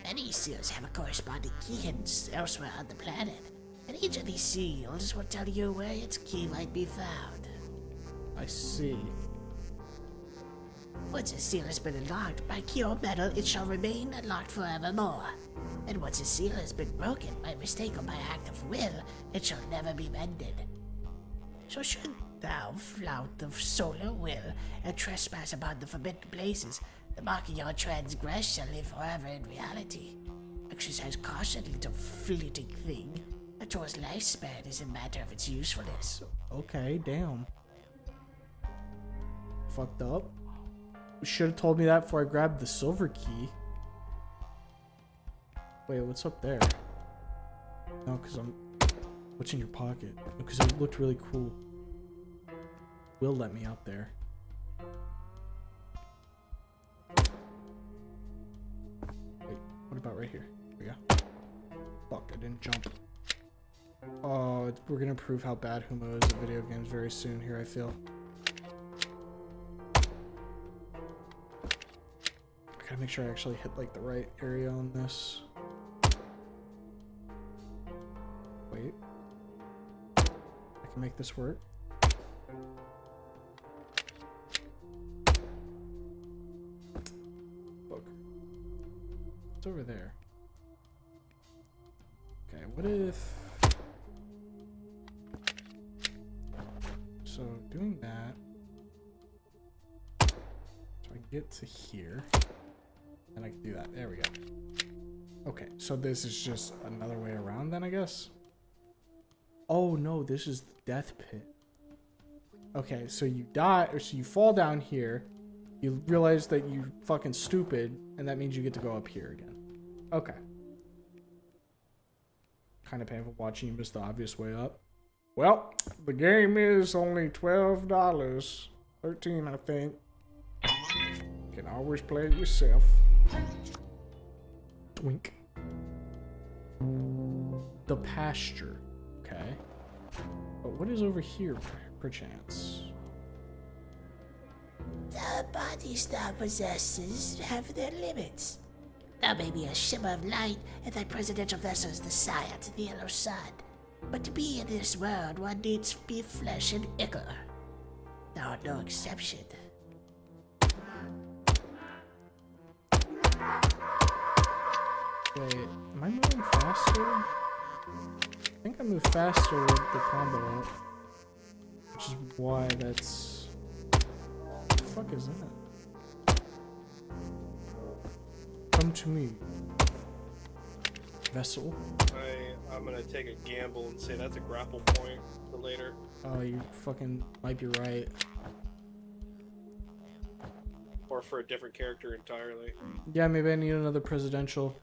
Many seals have a corresponding key hidden elsewhere on the planet, and each of these seals will tell you where its key might be found. I see. Once a seal has been unlocked by key or metal, it shall remain unlocked forevermore. And once a seal has been broken by mistake or by act of will, it shall never be mended. So should thou flout the solar will and trespass upon the forbidden places, the mark of your transgression shall live forever in reality. Exercise caution, little fleeting thing. A tool's lifespan is a matter of its usefulness. Okay, damn. Fucked up. Should have told me that before I grabbed the silver key. Wait, what's up there? No, because I'm... What's in your pocket? Because it looked really cool. Will let me out there. Wait, what about right here? There we go. Fuck, I didn't jump. Oh, we're gonna prove how bad Humo is at video games very soon here, I feel. I gotta make sure I actually hit like the right area on this. Wait. I can make this work. It's over there. Okay, what if... So, doing that... So I can get to here. And I can do that. There we go. Okay, so this is just another way around then, I guess? Oh, no, this is the death pit. Okay, so you die, or so you fall down here. You realize that you fucking stupid, and that means you get to go up here again. Okay. Kind of painful watching you miss the obvious way up. Well, the game is only $12. $13, I think. You can always play it yourself. Twink. The pasture. Okay. But what is over here, perchance? The bodies thou possesses have their limits. Thou may be a shimmer of light, and thy presidential vessel is the sire to the yellow sun. But to be in this world, one needs beef, flesh, and ichor. Thou art no exception. Wait, am I moving faster? I think I move faster with the combo up. Which is why that's... What the fuck is that? Come to me. Vessel. I'm gonna take a gamble and say that's a grapple point for later. Oh, you fucking might be right. Or for a different character entirely. Yeah, maybe I need another presidential.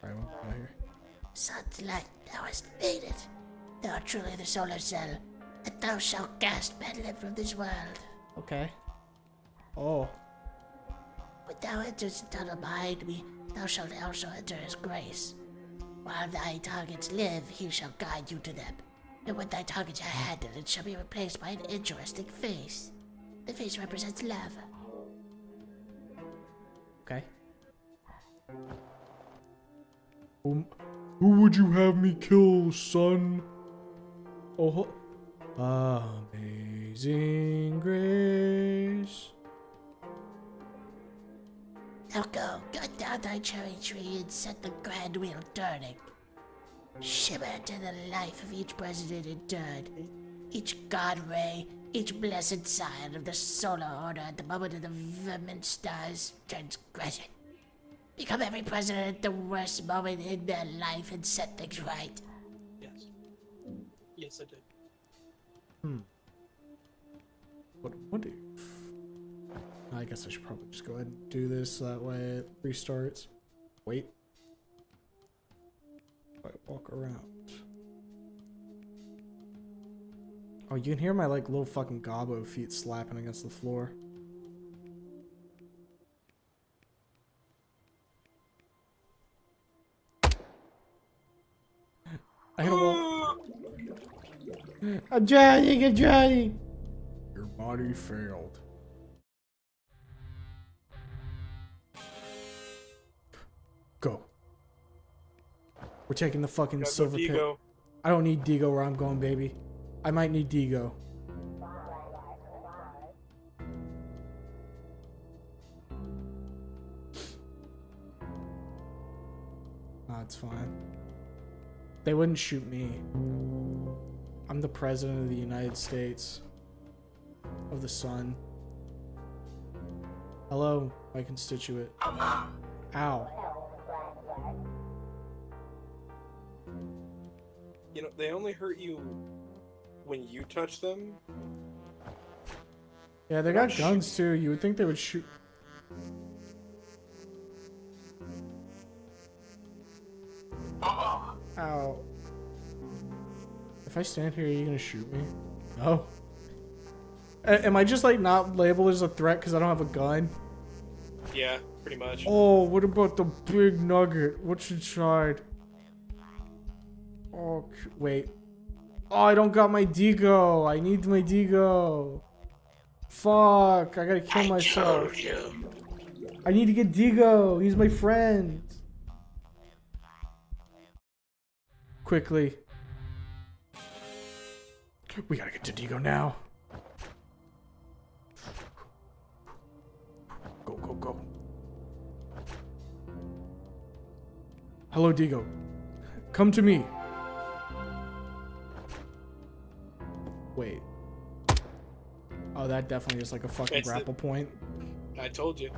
Alright, what we got here? Sun's light, thou hast made it. Thou art truly the Solarcelet, and thou shalt cast bedlam from this world. Okay. Oh. When thou enterest tunnel behind me, thou shalt also enter his grace. While thy targets live, he shall guide you to them. And when thy targets are handled, it shall be replaced by an interesting face. The face represents love. Okay. Who would you have me kill, son? Oh, amazing grace. Now go, cut down thy cherry tree and set the grand wheel turning. Shimmer to the life of each president interred, each god ray, each blessed sign of the solar order at the moment of the vermin star's transgression. Become every president at the worst moment in their life and set things right. Yes. Yes, I did. What if... I guess I should probably just go ahead and do this so that way it restarts. Wait. I walk around. Oh, you can hear my like little fucking gobbo feet slapping against the floor. I hit a wall. I'm drowning. Your body failed. Go. We're taking the fucking silver pit. I don't need Digo where I'm going, baby. I might need Digo. That's fine. They wouldn't shoot me. I'm the president of the United States. Of the sun. Hello, my constituent. Ow. You know, they only hurt you when you touch them. Yeah, they got guns too. You would think they would shoot. Ow. If I stand here, are you gonna shoot me? No. Am I just like not labeled as a threat because I don't have a gun? Yeah, pretty much. Oh, what about the big nugget? What's inside? Oh, wait. Oh, I don't got my Digo. I need my Digo. Fuck, I gotta kill myself. I need to get Digo. He's my friend. Quickly. We gotta get to Digo now. Hello, Digo. Come to me. Wait. Oh, that definitely is like a fucking It's the- grapple point. I told you.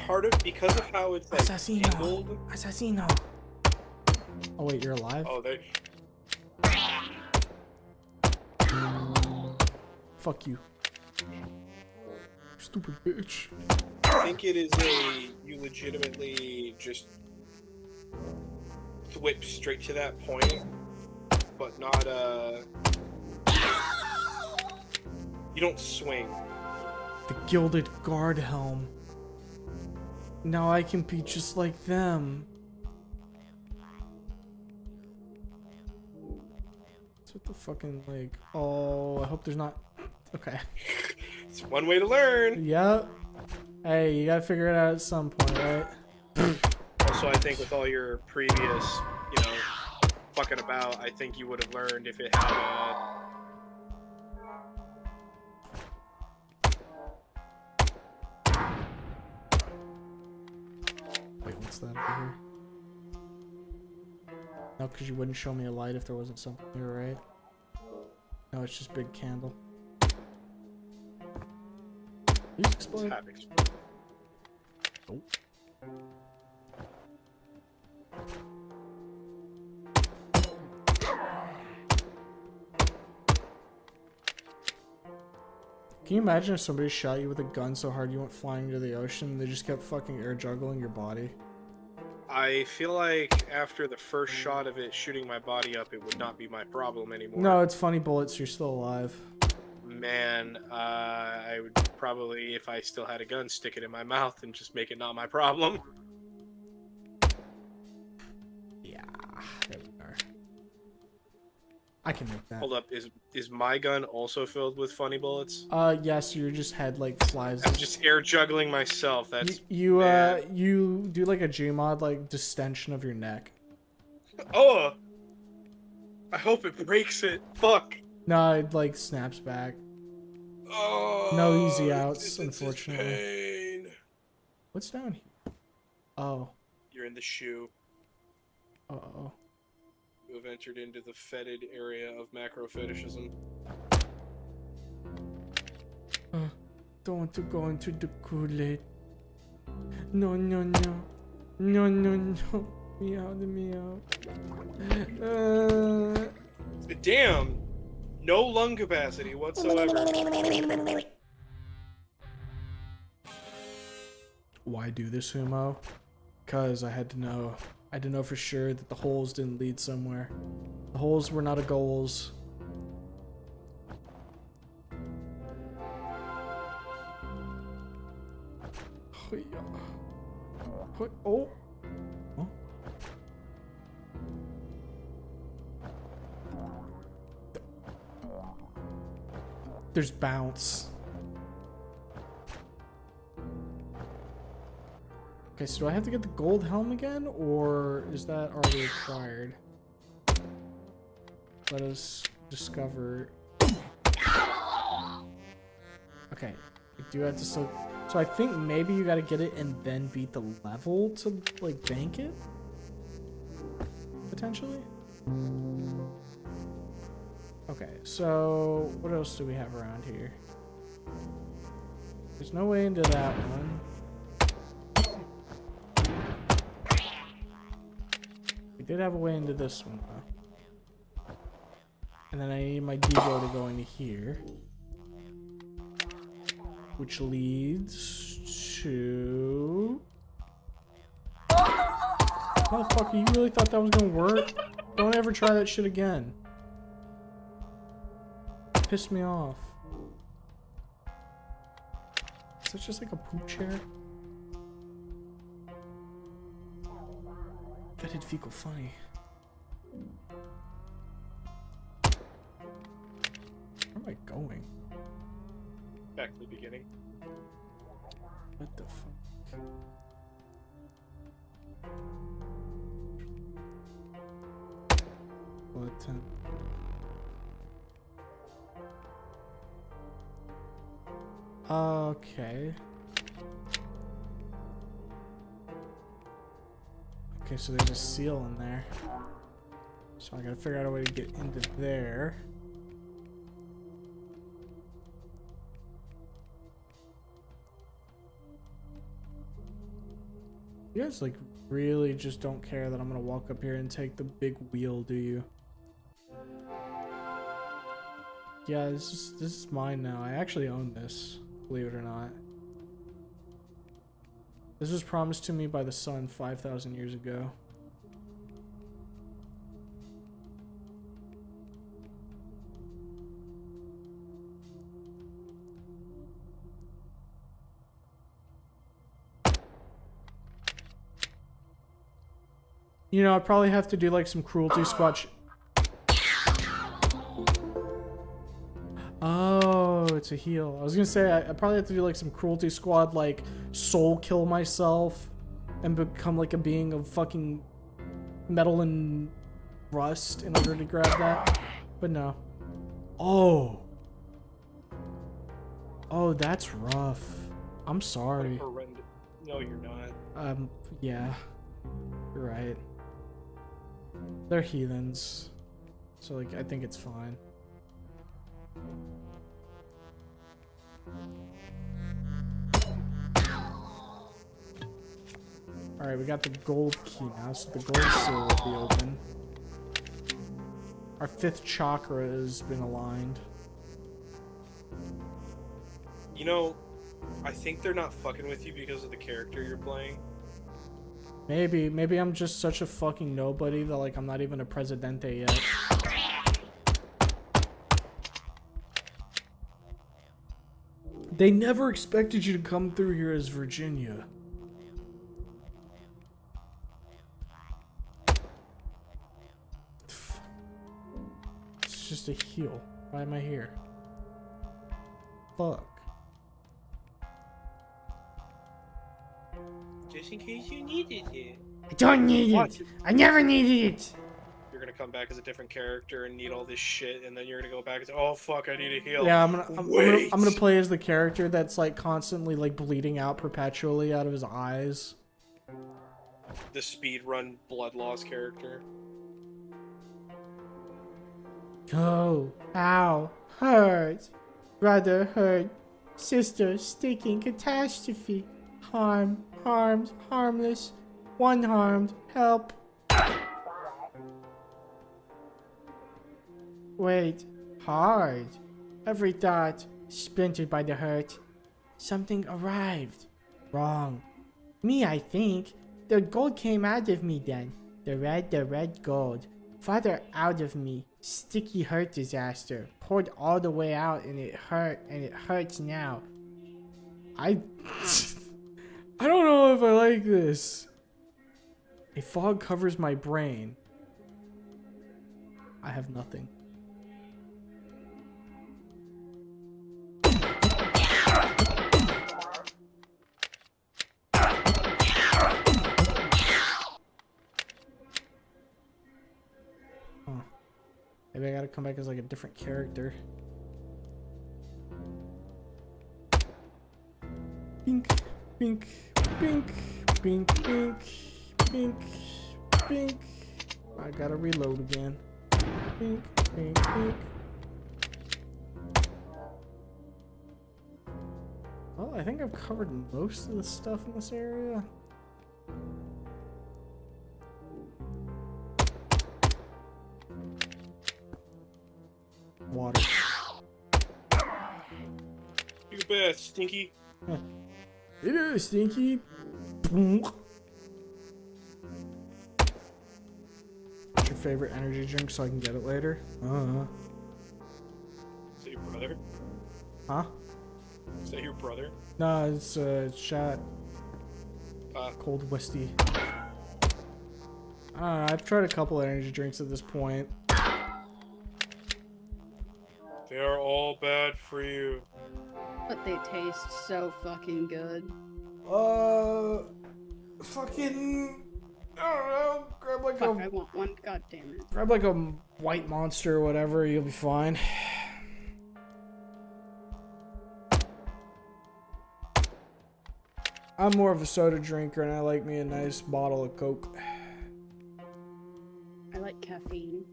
Part of because of how it's like angled. Assassino. Oh wait, you're alive? Oh, they. Fuck you. Stupid bitch. I think it is you legitimately just whip straight to that point, but not you don't swing. The gilded guard helm. Now I can be just like them. What's with the fucking like? Oh, I hope there's not. Okay. It's one way to learn. Yep. Hey, you gotta figure it out at some point, right? Also, I think with all your previous, fucking about, I think you would have learned if it had Wait, what's that over here? No, because you wouldn't show me a light if there wasn't something here, right? No, it's just big candle. Please explode. havoc. Oh. Can you imagine if somebody shot you with a gun so hard you went flying into the ocean and they just kept fucking air juggling your body? I feel like after the first shot of it shooting my body up, it would not be my problem anymore. No, it's funny bullets, you're still alive. Man, I would probably, if I still had a gun, stick it in my mouth and just make it not my problem. Yeah, there we are. I can make that. Hold up, is my gun also filled with funny bullets? Yes, your just head like flies. I'm just air juggling myself. That's you bad. you do like a Gmod like distension of your neck. Oh! I hope it breaks it. Fuck. No, it like snaps back. Oh, No easy outs, this is unfortunately. pain. What's down here? Oh. You're in the shoe. Uh-oh. You have entered into the fetid area of macro fetishism. Don't want to go into the Kool-Aid. No, no, no. No, no, no. Meow, meow. Damn! No lung capacity whatsoever. Why do this, Humo? Because I had to know. I had to know for sure that the holes didn't lead somewhere. The holes were not a goals. Oh. Huh? There's bounce. Okay, so do I have to get the gold helm again, or is that already acquired? Let us discover. Okay, I do have to so I think maybe you gotta get it and then beat the level to like bank it? Potentially? Okay, so what else do we have around here? There's no way into that one. We did have a way into this one, though. And then I need my Devo to go into here. Which leads to... Motherfucker, you really thought that was gonna work? Don't ever try that shit again. Pissed me off. Is that just like a poop chair? Fetid fecal funny. Where am I going? Back to the beginning. What the fuck? Bullet 10. Okay. Okay, so there's a seal in there. So I gotta figure out a way to get into there. You guys like really just don't care that I'm gonna walk up here and take the big wheel, do you? Yeah, this is mine now. I actually own this, believe it or not. This was promised to me by the sun 5,000 years ago. You know, I'd probably have to do like some cruelty squatch. Oh, it's a heal. I was gonna say I probably have to do like some cruelty squad, like soul kill myself and become like a being of fucking metal and rust in order to grab that. But no. Oh. Oh, that's rough. I'm sorry. Horrendous. No, you're not. Yeah. You're right. They're heathens. So like I think it's fine. Alright, we got the gold key now, so the gold seal will be open. Our 5th chakra has been aligned. You know, I think they're not fucking with you because of the character you're playing. Maybe I'm just such a fucking nobody that like I'm not even a presidente yet. They never expected you to come through here as Virginia. It's just a heal. Why am I here? Fuck. Just in case you needed it. I don't need What? it. I never needed it. You're gonna come back as a different character and need all this shit, and then you're gonna go back and say, "Oh fuck, I need a heal." Yeah, I'm Wait. gonna play as the character that's like constantly like bleeding out perpetually out of his eyes. The speedrun blood loss character. Go. Ow. Hurt. Brother hurt. Sister sticking catastrophe. Harm. Harmed. Harmless. One harmed. Help. Wait. Hard. Every thought splintered by the hurt. Something arrived. Wrong. Me, I think. The gold came out of me then. The red gold. Farther out of me. Sticky hurt disaster. Poured all the way out and it hurt and it hurts now. I don't know if I like this. A fog covers my brain. I have nothing. Maybe I gotta come back as like a different character. Bink, bink, bink, bink, bink, bink, bink. I gotta reload again. Bink, bink, bink. Well, I think I've covered most of the stuff in this area. Water. You bet, Stinky. It is stinky. What's your favorite energy drink so I can get it later? Is that your brother? Huh? Is that your brother? No, it's shot. Cold whiskey. I don't know, I've tried a couple energy drinks at this point. They are all bad for you. But they taste so fucking good. Fucking, I don't know. Grab like Fuck, I want one. God damn it. grab like a white monster or whatever. You'll be fine. I'm more of a soda drinker, and I like me a nice bottle of Coke. I like caffeine.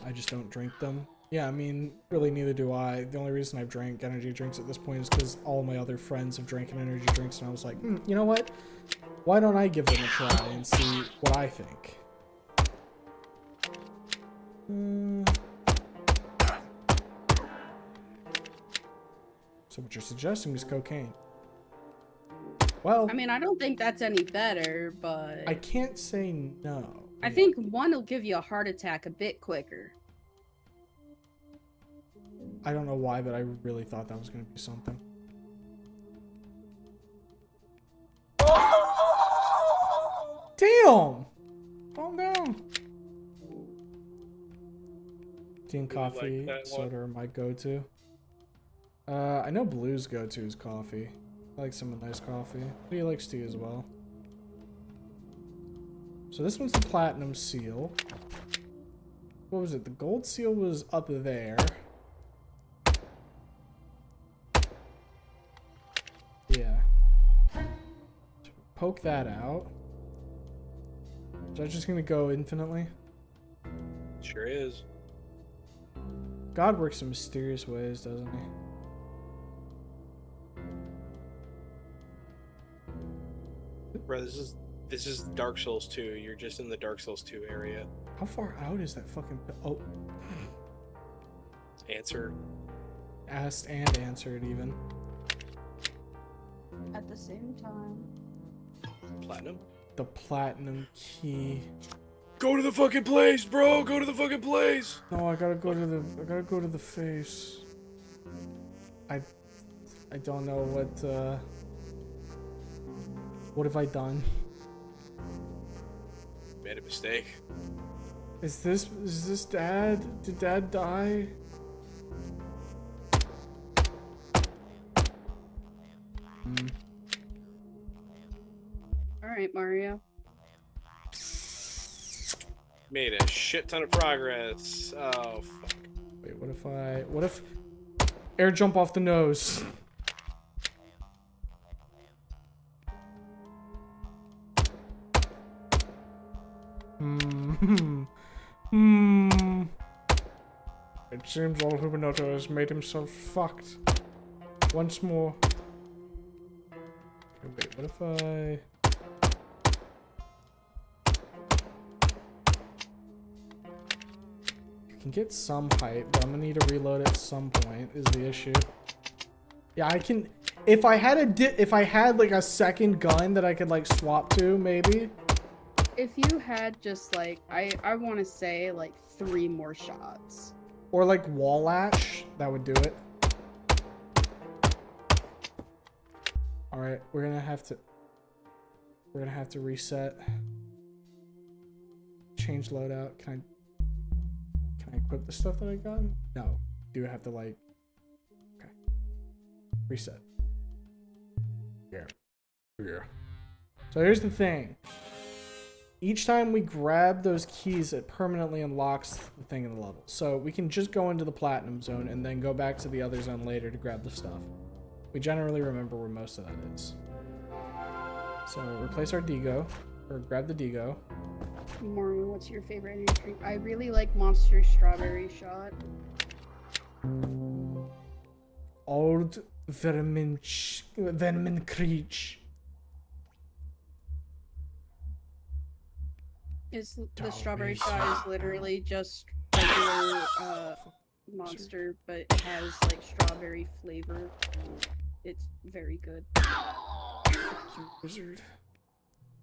I just don't drink them. Yeah, I mean, really neither do I. The only reason I've drank energy drinks at this point is because all my other friends have drinking energy drinks, and I was like, you know what? Why don't I give them a try and see what I think? So what you're suggesting is cocaine. Well, I mean, I don't think that's any better, but I can't say no. I think one will give you a heart attack a bit quicker. I don't know why, but I really thought that was going to be something. Damn! Calm down. Tea and coffee, that soda are my go-to. I know Blue's go-to is coffee. I like some nice coffee. He likes tea as well. So this one's the platinum seal. What was it? The gold seal was up there. Yeah. Poke that out. Is that just gonna go infinitely? Sure is. God works in mysterious ways, doesn't he? Bro, this is Dark Souls 2. You're just in the Dark Souls 2 area. How far out is that fucking... Oh. Answer. Asked and answered, even. At the same time. Platinum? The platinum key. Go to the fucking place, bro! Go to the fucking place! No, I gotta go to the face. I don't know what have I done? Made a mistake. Is this Dad? Did Dad die? Alright, Mario. Made a shit ton of progress. Oh, fuck. Wait, what if air jump off the nose? It seems old Hubinoto has made himself fucked. Once more. Okay, wait, what if I... I can get some height, but I'm gonna need to reload at some point, is the issue. Yeah, I can... If I had like a second gun that I could like swap to, maybe. If you had just like, I want to say like 3 more shots. Or like wall latch, that would do it. Alright, we're gonna have to reset. Change loadout. Can I equip the stuff that I got? No. Do I have to like... Okay. Reset. Yeah. So here's the thing. Each time we grab those keys, it permanently unlocks the thing in the level. So we can just go into the platinum zone and then go back to the other zone later to grab the stuff. We generally remember where most of that is. So replace our Digo, or grab the Digo. Mario, what's your favorite energy drink? I really like Monster Strawberry Shot. Old Vermin Creech. The strawberry shot is literally just regular Monster, but it has like strawberry flavor. It's very good. Wizard.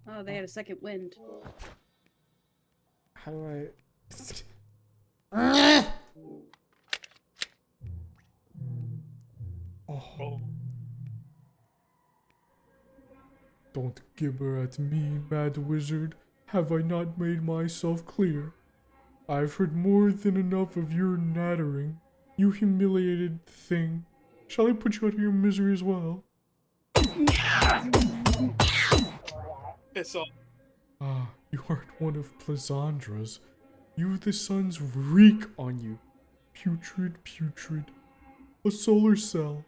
Oh, they had a second wind. How do I... Oh. Don't gibber at me, mad wizard. Have I not made myself clear? I've heard more than enough of your nattering, you humiliated thing. Shall I put you out of your misery as well? It's all. Ah, you aren't one of Plissandra's. You the suns reek on you. Putrid, putrid. A solar cell.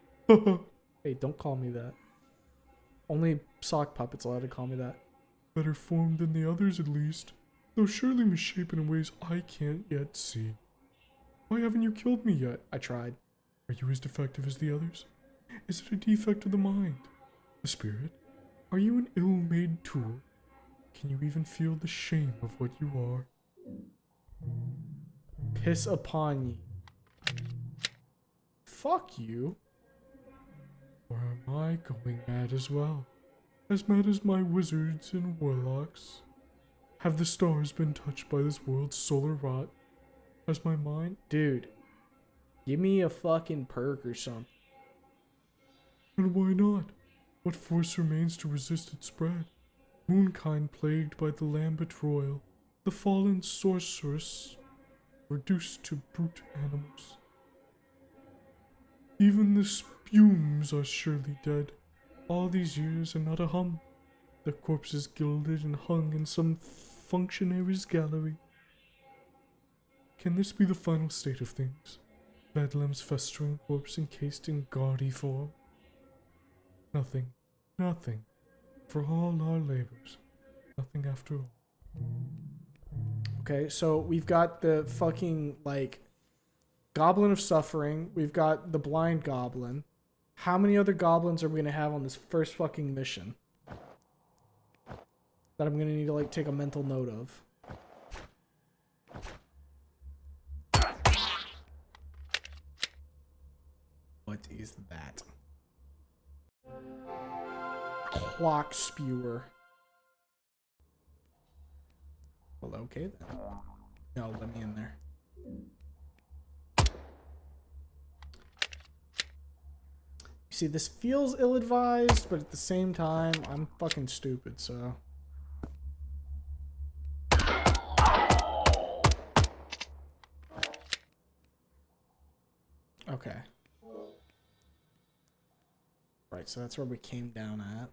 Hey, don't call me that. Only sock puppets allowed to call me that. Better formed than the others, at least. Though surely misshapen in ways I can't yet see. Why haven't you killed me yet? I tried. Are you as defective as the others? Is it a defect of the mind? The spirit? Are you an ill-made tool? Can you even feel the shame of what you are? Piss upon ye. Fuck you. Or am I going mad as well? As mad as my wizards and warlocks? Have the stars been touched by this world's solar rot? Has my mind? Dude, give me a fucking perk or something. And why not? What force remains to resist its spread? Moonkind plagued by the Lambent Royal, the fallen sorceress reduced to brute animals. Even the spumes are surely dead. All these years and not a hum. Their corpses gilded and hung in some functionary's gallery. Can this be the final state of things? Bedlam's festering corpse encased in gaudy form? Nothing, nothing, for all our labors. Nothing after all. Okay, so we've got the fucking, like, Goblin of Suffering. We've got the Blind Goblin. How many other goblins are we gonna have on this first fucking mission? That I'm gonna need to, like, take a mental note of. What is that? Clock Spewer. Well, okay then. No, let me in there. You see, this feels ill-advised, but at the same time, I'm fucking stupid, so... Okay. Right, so that's where we came down at.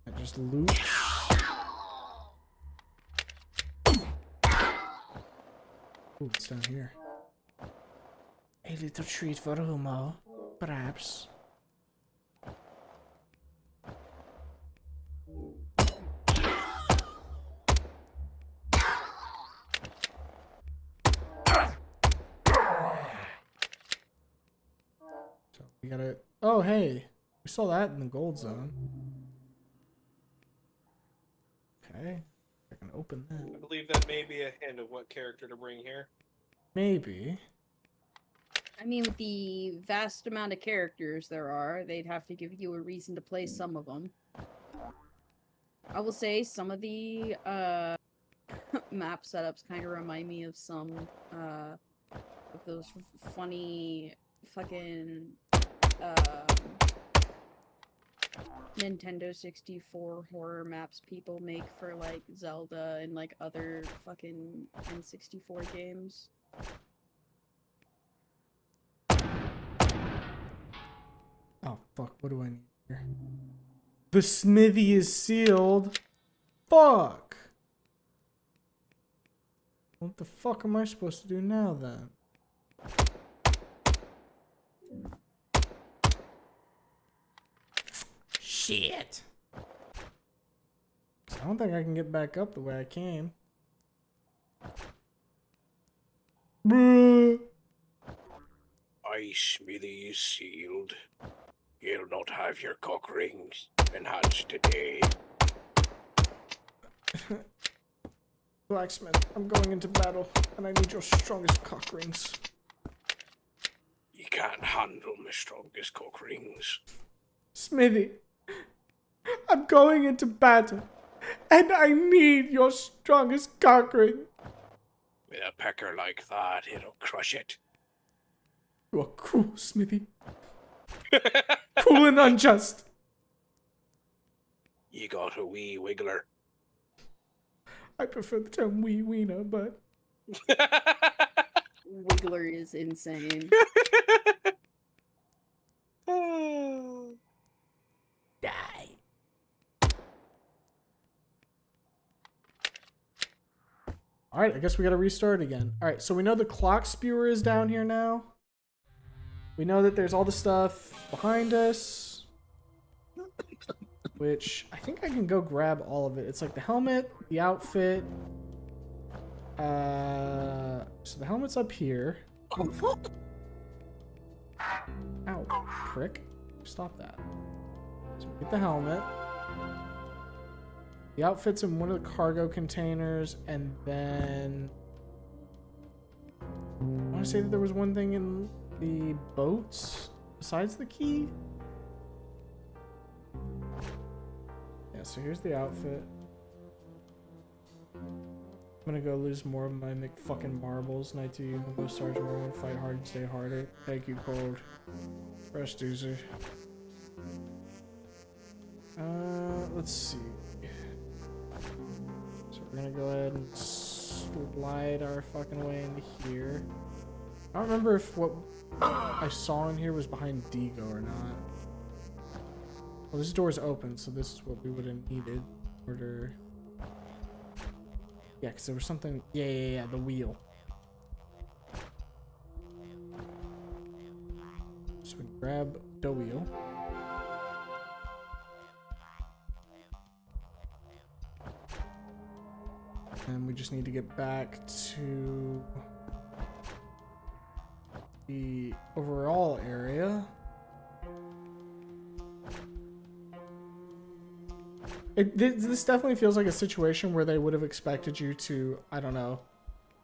I just loot. Ooh, it's down here. A little treat for Humo, perhaps. So we gotta. Oh, hey, we saw that in the gold zone. Okay, I can open that. I believe that may be a hint of what character to bring here. Maybe. I mean, with the vast amount of characters there are, they'd have to give you a reason to play some of them. I will say some of the map setups kind of remind me of some of those funny fucking Nintendo 64 horror maps people make for like Zelda and like other fucking N64 games. Oh, fuck, what do I need here? The smithy is sealed. Fuck. What the fuck am I supposed to do now, then? Shit. I don't think I can get back up the way I came. Bruh. I smithy is sealed. You'll not have your cock rings enhanced today. Blacksmith, I'm going into battle, and I need your strongest cock rings. You can't handle my strongest cock rings. Smithy, I'm going into battle, and I need your strongest cock ring. With a pecker like that, it'll crush it. You are cruel, Smithy. Cruel and unjust. You got a wee wiggler. I prefer the term wee wiener, but... Wiggler is insane. Die. Alright, I guess we gotta restart again. Alright, so we know the clock spewer is down here now. We know that there's all the stuff behind us. Which, I think I can go grab all of it. It's like the helmet, the outfit. So the helmet's up here. Ow, prick. Stop that. So get the helmet. The outfit's in one of the cargo containers, and then I want to say that there was one thing in the boats besides the key. Yeah, so here's the outfit. I'm gonna go lose more of my McFucking marbles. Night to you, the most Sergeant Morgan. Fight hard and stay harder. Thank you, Cold. Rest easy. Let's see. So we're gonna go ahead and slide our fucking way into here. I don't remember if what I saw in here was behind Digo or not. Well, this door's open, so this is what we would have needed in order. Yeah, because there was something. Yeah, the wheel. So we grab the wheel. And we just need to get back to the overall area. This definitely feels like a situation where they would have expected you to, I don't know,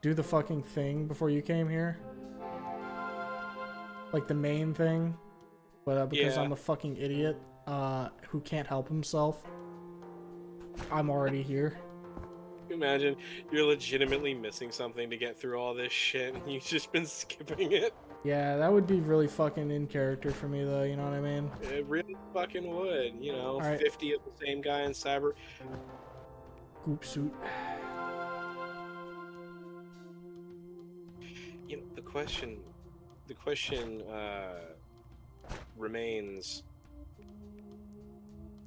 do the fucking thing before you came here. Like the main thing. But because I'm a fucking idiot who can't help himself, I'm already here. Imagine you're legitimately missing something to get through all this shit and you've just been skipping it. Yeah, that would be really fucking in character for me though, you know what I mean? It really fucking would, you know, All right. 50 of the same guy in Cyber. Goop suit. You know, the question remains,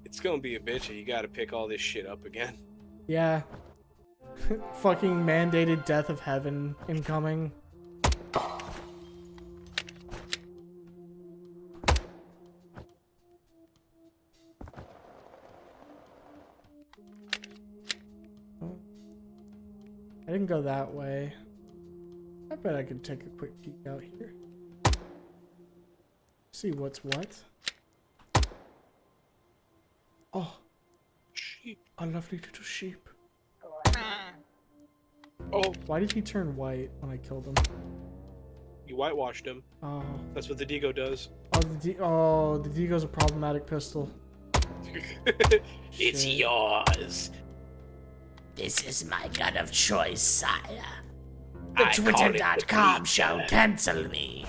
it's gonna be a bitch if you gotta pick all this shit up again. Yeah. Fucking mandated death of heaven incoming. I didn't go that way. I bet I could take a quick peek out here. See what's what. Oh, Sheep. a lovely little sheep. Oh, Why did he turn white when I killed him? you whitewashed him. Oh, That's what the Digo does. the Dego's a problematic pistol. It's Shit. yours. This is my gun of choice, sire. The I call it the Twitter.com Bleed shall Gun. cancel me.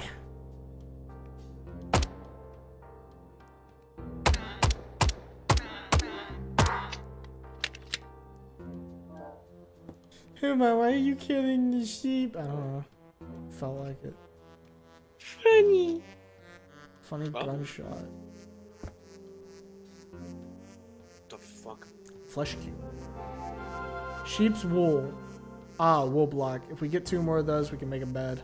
Huma, why are you killing the sheep? I don't know. Felt like it. Funny. Funny Oh. gunshot. The fuck? Flesh cube. Sheep's wool. Ah, wool block. If we get 2 more of those, we can make a bed.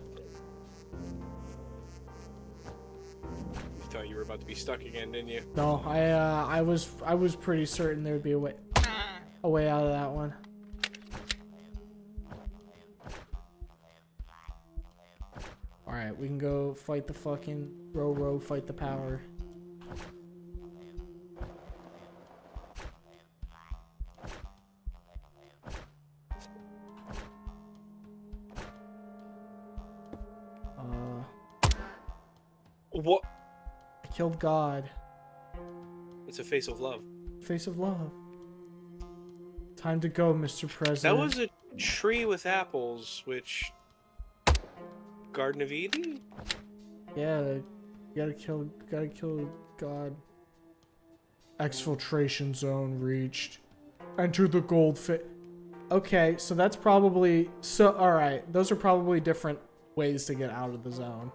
You thought you were about to be stuck again, didn't you? No, I was pretty certain there would be a way out of that one. Alright, we can go fight the fucking Ro-Ro, fight the power. What? I killed God. It's a face of love. Face of love. Time to go, Mr. President. That was a tree with apples, which... Garden of Eden? Yeah, you gotta kill God. Exfiltration zone reached. Enter the gold fit. Okay, so that's probably alright. Those are probably different ways to get out of the zone.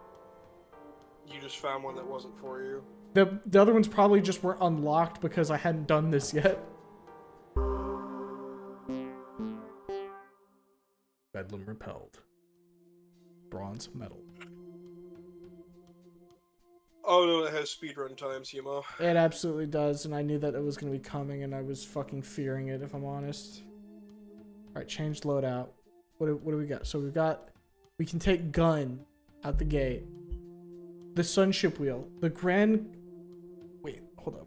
You just found one that wasn't for you. The other ones probably just weren't unlocked because I hadn't done this yet. Bedlam repelled. Bronze medal. Oh no, it has speedrun times, Yemo. It absolutely does, and I knew that it was going to be coming, and I was fucking fearing it, if I'm honest. Alright, change loadout. What do we got? So we can take gun out the gate. The sunship wheel. The grand... Wait, hold up.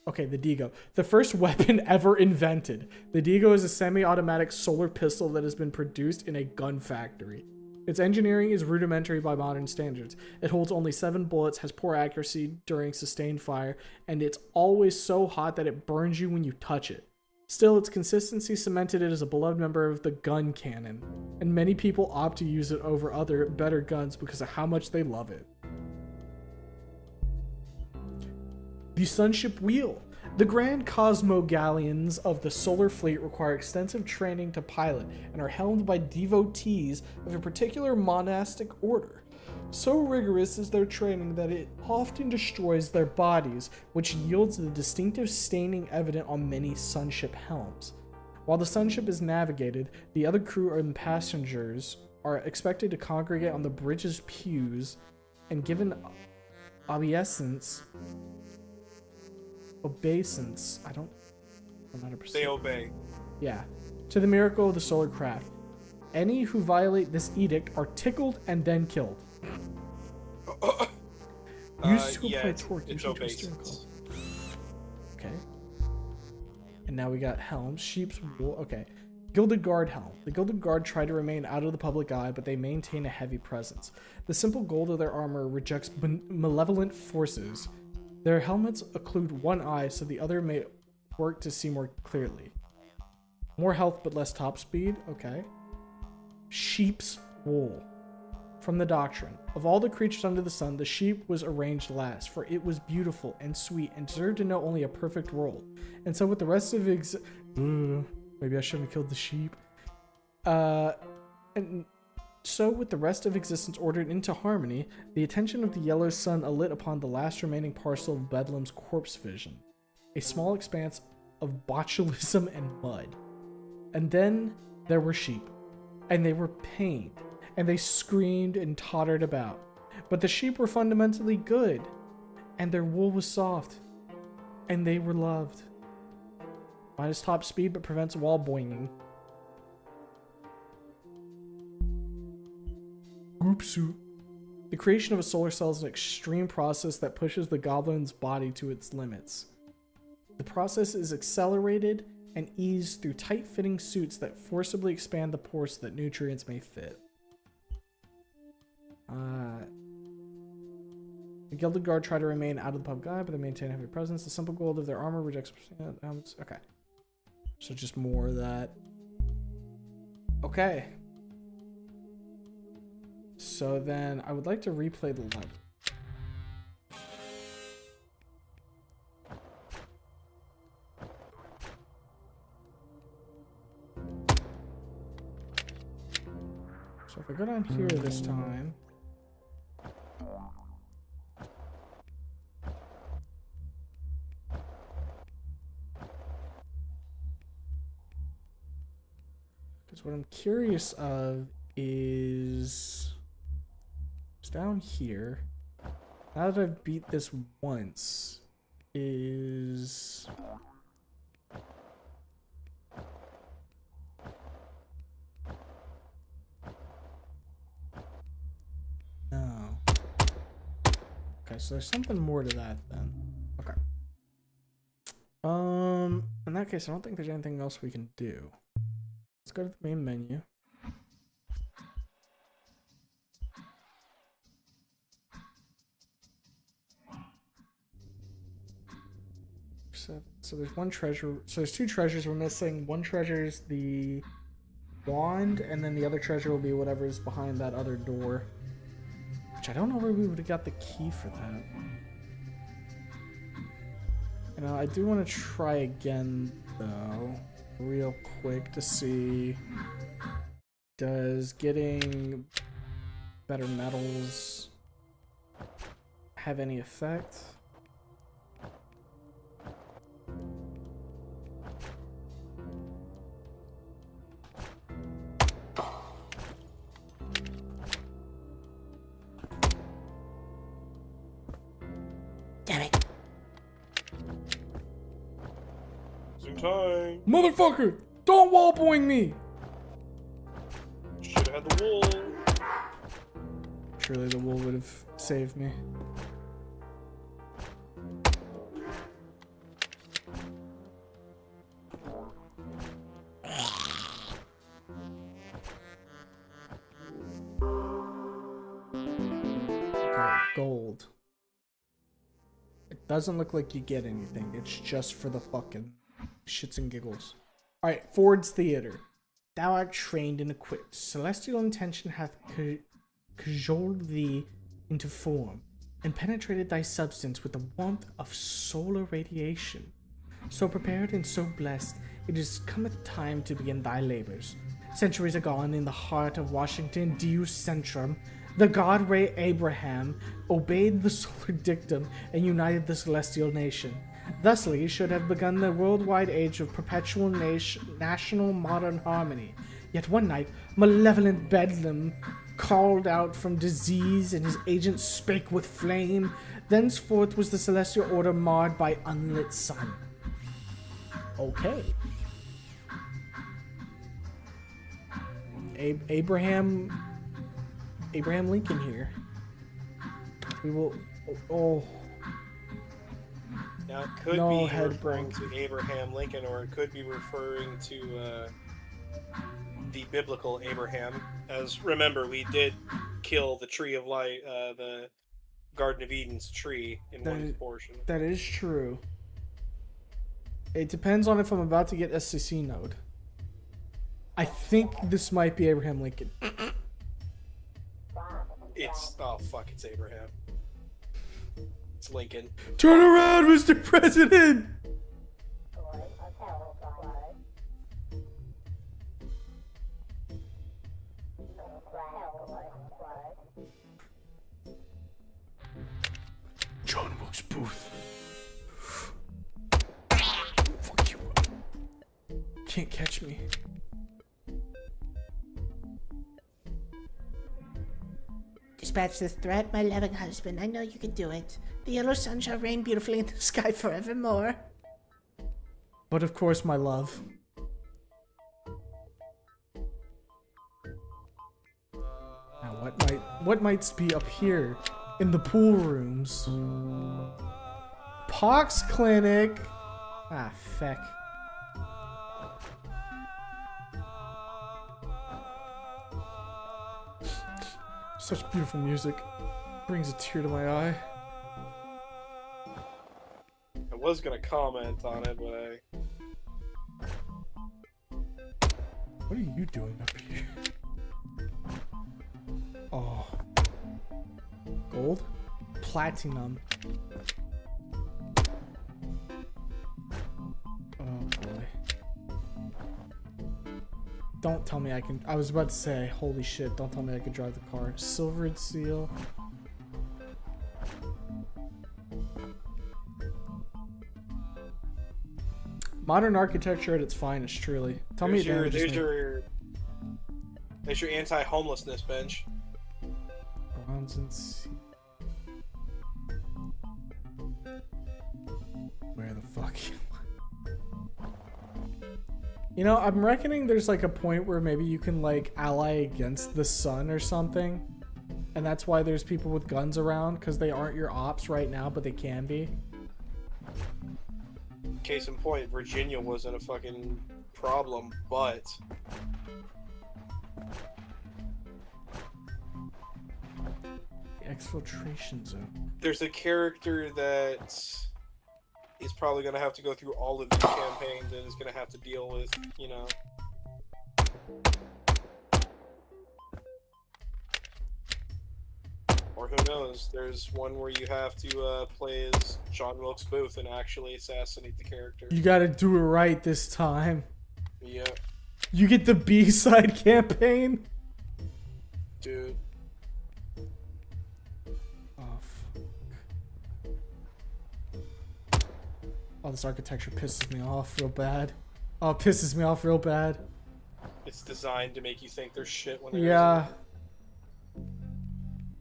Okay, the Deagle. The first weapon ever invented. The Deagle is a semi-automatic solar pistol that has been produced in a gun factory. Its engineering is rudimentary by modern standards. It holds only 7 bullets, has poor accuracy during sustained fire, and it's always so hot that it burns you when you touch it. Still, its consistency cemented it as a beloved member of the gun canon, and many people opt to use it over other, better guns because of how much they love it. The Sunship Wheel. The Grand Cosmo Galleons of the Solar Fleet require extensive training to pilot and are helmed by devotees of a particular monastic order. So rigorous is their training that it often destroys their bodies, which yields the distinctive staining evident on many Sunship helms. While the Sunship is navigated, the other crew and passengers are expected to congregate on the bridge's pews and given obeisance. I don't 100%. They obey. Yeah. To the miracle of the solar craft. Any who violate this edict are tickled and then killed. Use to apply torque. It's obeisance. Okay. And now we got helms. Sheep's wool. Okay. Gilded Guard helm. The Gilded Guard try to remain out of the public eye, but they maintain a heavy presence. The simple gold of their armor rejects malevolent forces. Their helmets occlude one eye so the other may work to see more clearly. More health but less top speed. Okay. Sheep's wool. From the doctrine. Of all the creatures under the sun, the sheep was arranged last, for it was beautiful and sweet and deserved to know only a perfect world. And so with the rest of maybe I shouldn't have killed the sheep. And so with the rest of existence ordered into harmony, the attention of the yellow sun alit upon the last remaining parcel of Bedlam's corpse vision. A small expanse of botulism and mud. And then there were sheep. And they were pained. And they screamed and tottered about. But the sheep were fundamentally good. And their wool was soft. And they were loved. Minus top speed but prevents wall boinging. Group suit. The creation of a solar cell is an extreme process that pushes the goblin's body to its limits. The process is accelerated and eased through tight-fitting suits that forcibly expand the pores so that nutrients may fit. The Gilded Guard try to remain out of the public eye, but they maintain a heavy presence. The simple gold of their armor rejects... Okay. So just more of that. Okay. So then I would like to replay the level. So if I go down here this time. Because what I'm curious of is down here. Now that I've beat this once, is no. Okay, so there's something more to that then. Okay. In that case, I don't think there's anything else we can do. Let's go to the main menu. So there's one treasure. So there's two treasures we're missing. One treasure is the wand, and then the other treasure will be whatever's behind that other door. Which I don't know where we would have got the key for that. You know, I do want to try again, though, real quick to see, does getting better metals have any effect? Losing time. Motherfucker! Don't wall boing me! Should have had the wool. Surely the wool would have saved me. Okay, gold. It doesn't look like you get anything. It's just for the fucking shits and giggles. Alright, Ford's Theater. Thou art trained and equipped. Celestial intention hath cajoled thee into form, and penetrated thy substance with the warmth of solar radiation. So prepared and so blessed, it is cometh time to begin thy labors. Centuries agone, in the heart of Washington, Deus Centrum, the god Ray Abraham obeyed the solar dictum and united the celestial nation. Thusly should have begun the worldwide age of perpetual national modern harmony. Yet one night, malevolent Bedlam called out from disease, and his agents spake with flame. Thenceforth was the celestial order marred by unlit sun. Okay. Abraham Lincoln here. We will. Oh. Now it could No, be head referring broke. to Abraham Lincoln, or it could be referring to the biblical Abraham. As remember, we did kill the tree of life, the Garden of Eden's tree in one portion. That is true. It depends on if I'm about to get SCC node. I think this might be Abraham Lincoln. It's it's Abraham. It's Lincoln. Turn around, Mr. President! John Wilkes Booth. Fuck you. Can't catch me. Dispatch this threat, my loving husband. I know you can do it. The yellow sun shall reign beautifully in the sky forevermore. But of course, my love. Now, what might be up here in the pool rooms? Pox clinic. Ah, feck. Such beautiful music. Brings a tear to my eye. I was gonna comment on it, but What are you doing up here? Oh. Gold? Platinum. Oh boy. Don't tell me I can. I was about to say, holy shit, don't tell me I can drive the car. Silvered seal. Modern architecture at its finest, truly. Tell me it damages me. There's your anti-homelessness bench. Bronze and sea. Where the fuck? You know, I'm reckoning there's like a point where maybe you can like ally against the sun or something. And that's why there's people with guns around, because they aren't your ops right now, but they can be. Case in point, Virginia wasn't a fucking problem, but Exfiltration zone. there's a character that is probably going to have to go through all of these campaigns and is going to have to deal with, you know. Or who knows, there's one where you have to play as John Wilkes Booth and actually assassinate the character. You gotta do it right this time. Yeah, You get the B-side campaign? dude. Oh, fuck. Oh, this architecture pisses me off real bad. Oh, it pisses me off real bad. It's designed to make you think there's shit when there Yeah. isn't.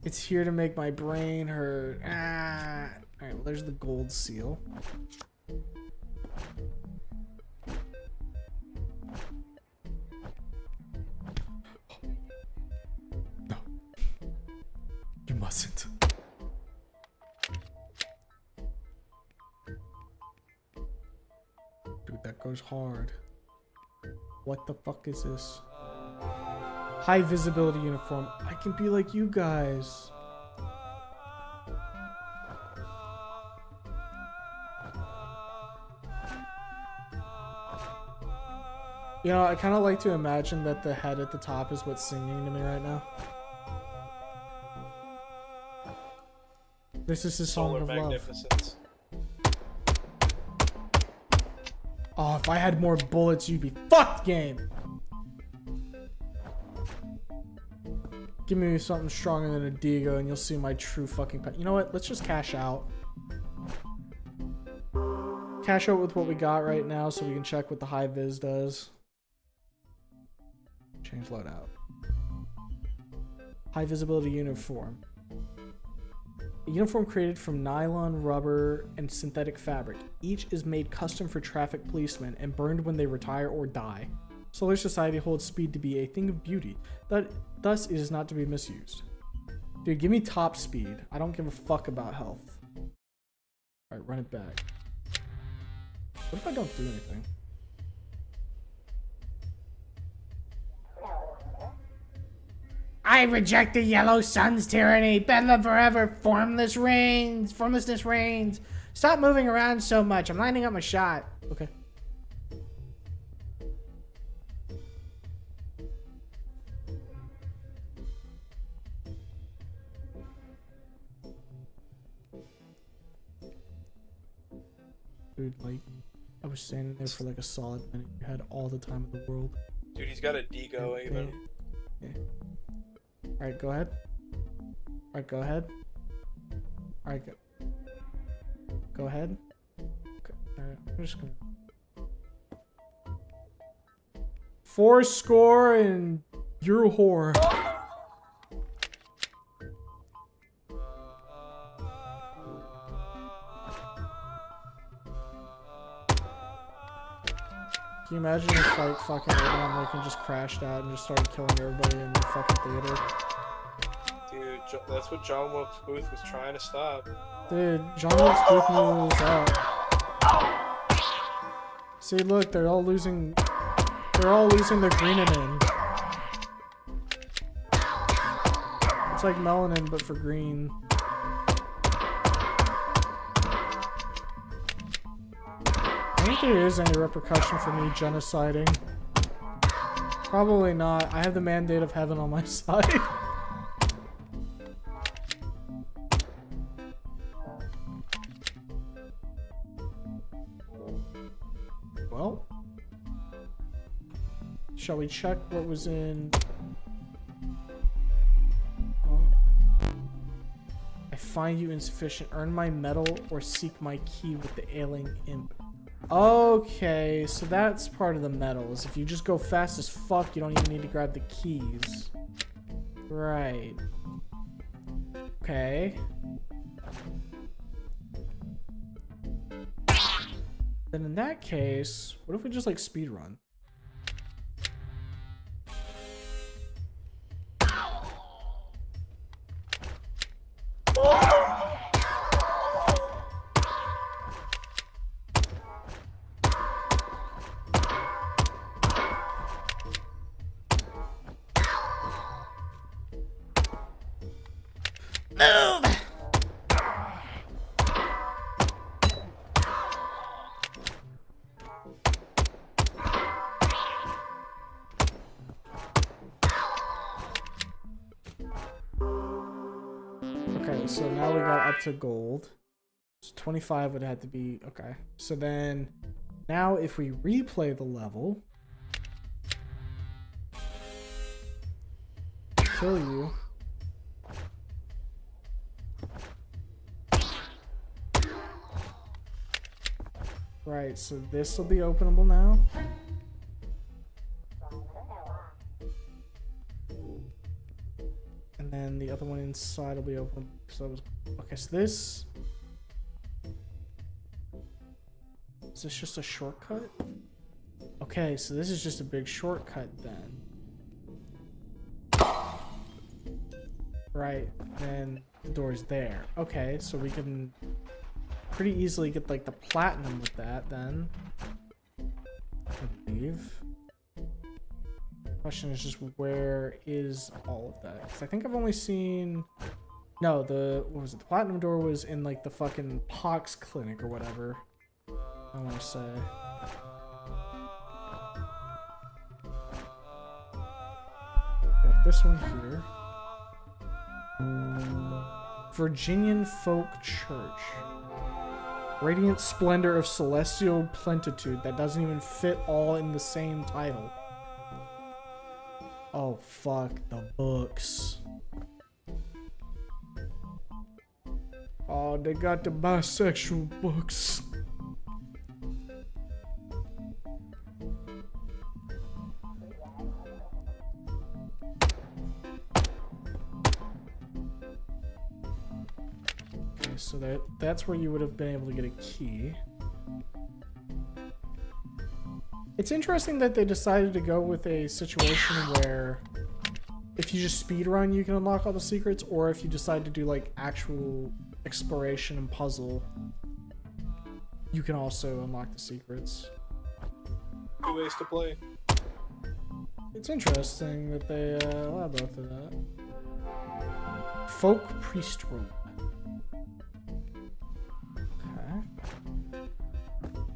It's here to make my brain hurt. Ah. Alright, well, there's the gold seal. mustn't. Dude, that goes hard. What the fuck is this? High visibility uniform. I can be like you guys. You know, I kind of like to imagine that the head at the top is what's singing to me right now. This is his song Solar of love. magnificence. Oh, if I had more bullets, you'd be fucked, game. Give me something stronger than a Diego and you'll see my true fucking pet. You know what? Let's just cash out. Cash out with what we got right now so we can check what the high vis does. Change loadout. High visibility uniform. A uniform created from nylon, rubber, and synthetic fabric. Each is made custom for traffic policemen and burned when they retire or die. Solar Society holds speed to be a thing of beauty. Thus, it is not to be misused. Dude, give me top speed. I don't give a fuck about health. Alright, run it back. What if I don't do anything? I reject the yellow sun's tyranny. Bedlam forever. Formlessness reigns. Stop moving around so much. I'm lining up my shot. Okay. Dude, like, I was standing there for like a solid minute. You had all the time in the world. Dude, he's got a Digo even. Okay. Alright, go ahead. Alright, go ahead. Alright, go. Go ahead. Okay. Alright, I'm just gonna. 4 score and you're a whore. Can you imagine if like fucking Abraham Lincoln just crashed out and just started killing everybody in the fucking theater? Dude, that's what John Wilkes Booth was trying to stop. Dude, John Wilkes Booth moves up. See, look, they're all losing their greenanin. It's like melanin, but for green. I don't think there is any repercussion for me genociding. Probably not. I have the mandate of heaven on my side. Well, shall we check what was in? Oh. I find you insufficient. Earn my medal or seek my key with the ailing imp. Okay, so that's part of the medals. If you just go fast as fuck, you don't even need to grab the keys. Right. Okay. Then in that case, what if we just like speed run? Okay, so now we got up to gold. So 25 would have to be, okay. So then, now if we replay the level, kill you. Right, so this will be openable now. And then the other one inside will be open. So that was okay. So this is this just a shortcut? Okay, so this is just a big shortcut then. Right, then The door's there. Okay, so we can pretty easily get like the platinum with that then. I believe. Question is just where is all of that? Because I think I've only seen. No, what was it? The platinum door was in like the fucking pox clinic or whatever. I want to say. Got this one here. Virginian Folk Church. Radiant Splendor of Celestial Plentitude. That doesn't even fit all in the same title. Oh, fuck. The books. Oh, they got the bisexual books. Okay, so that's where you would have been able to get a key. It's interesting that they decided to go with a situation where if you just speedrun, you can unlock all the secrets, or if you decide to do like actual exploration and puzzle, you can also unlock the secrets. 2 ways to play. It's interesting that they allow both of that. Folk Priest Robe. Okay.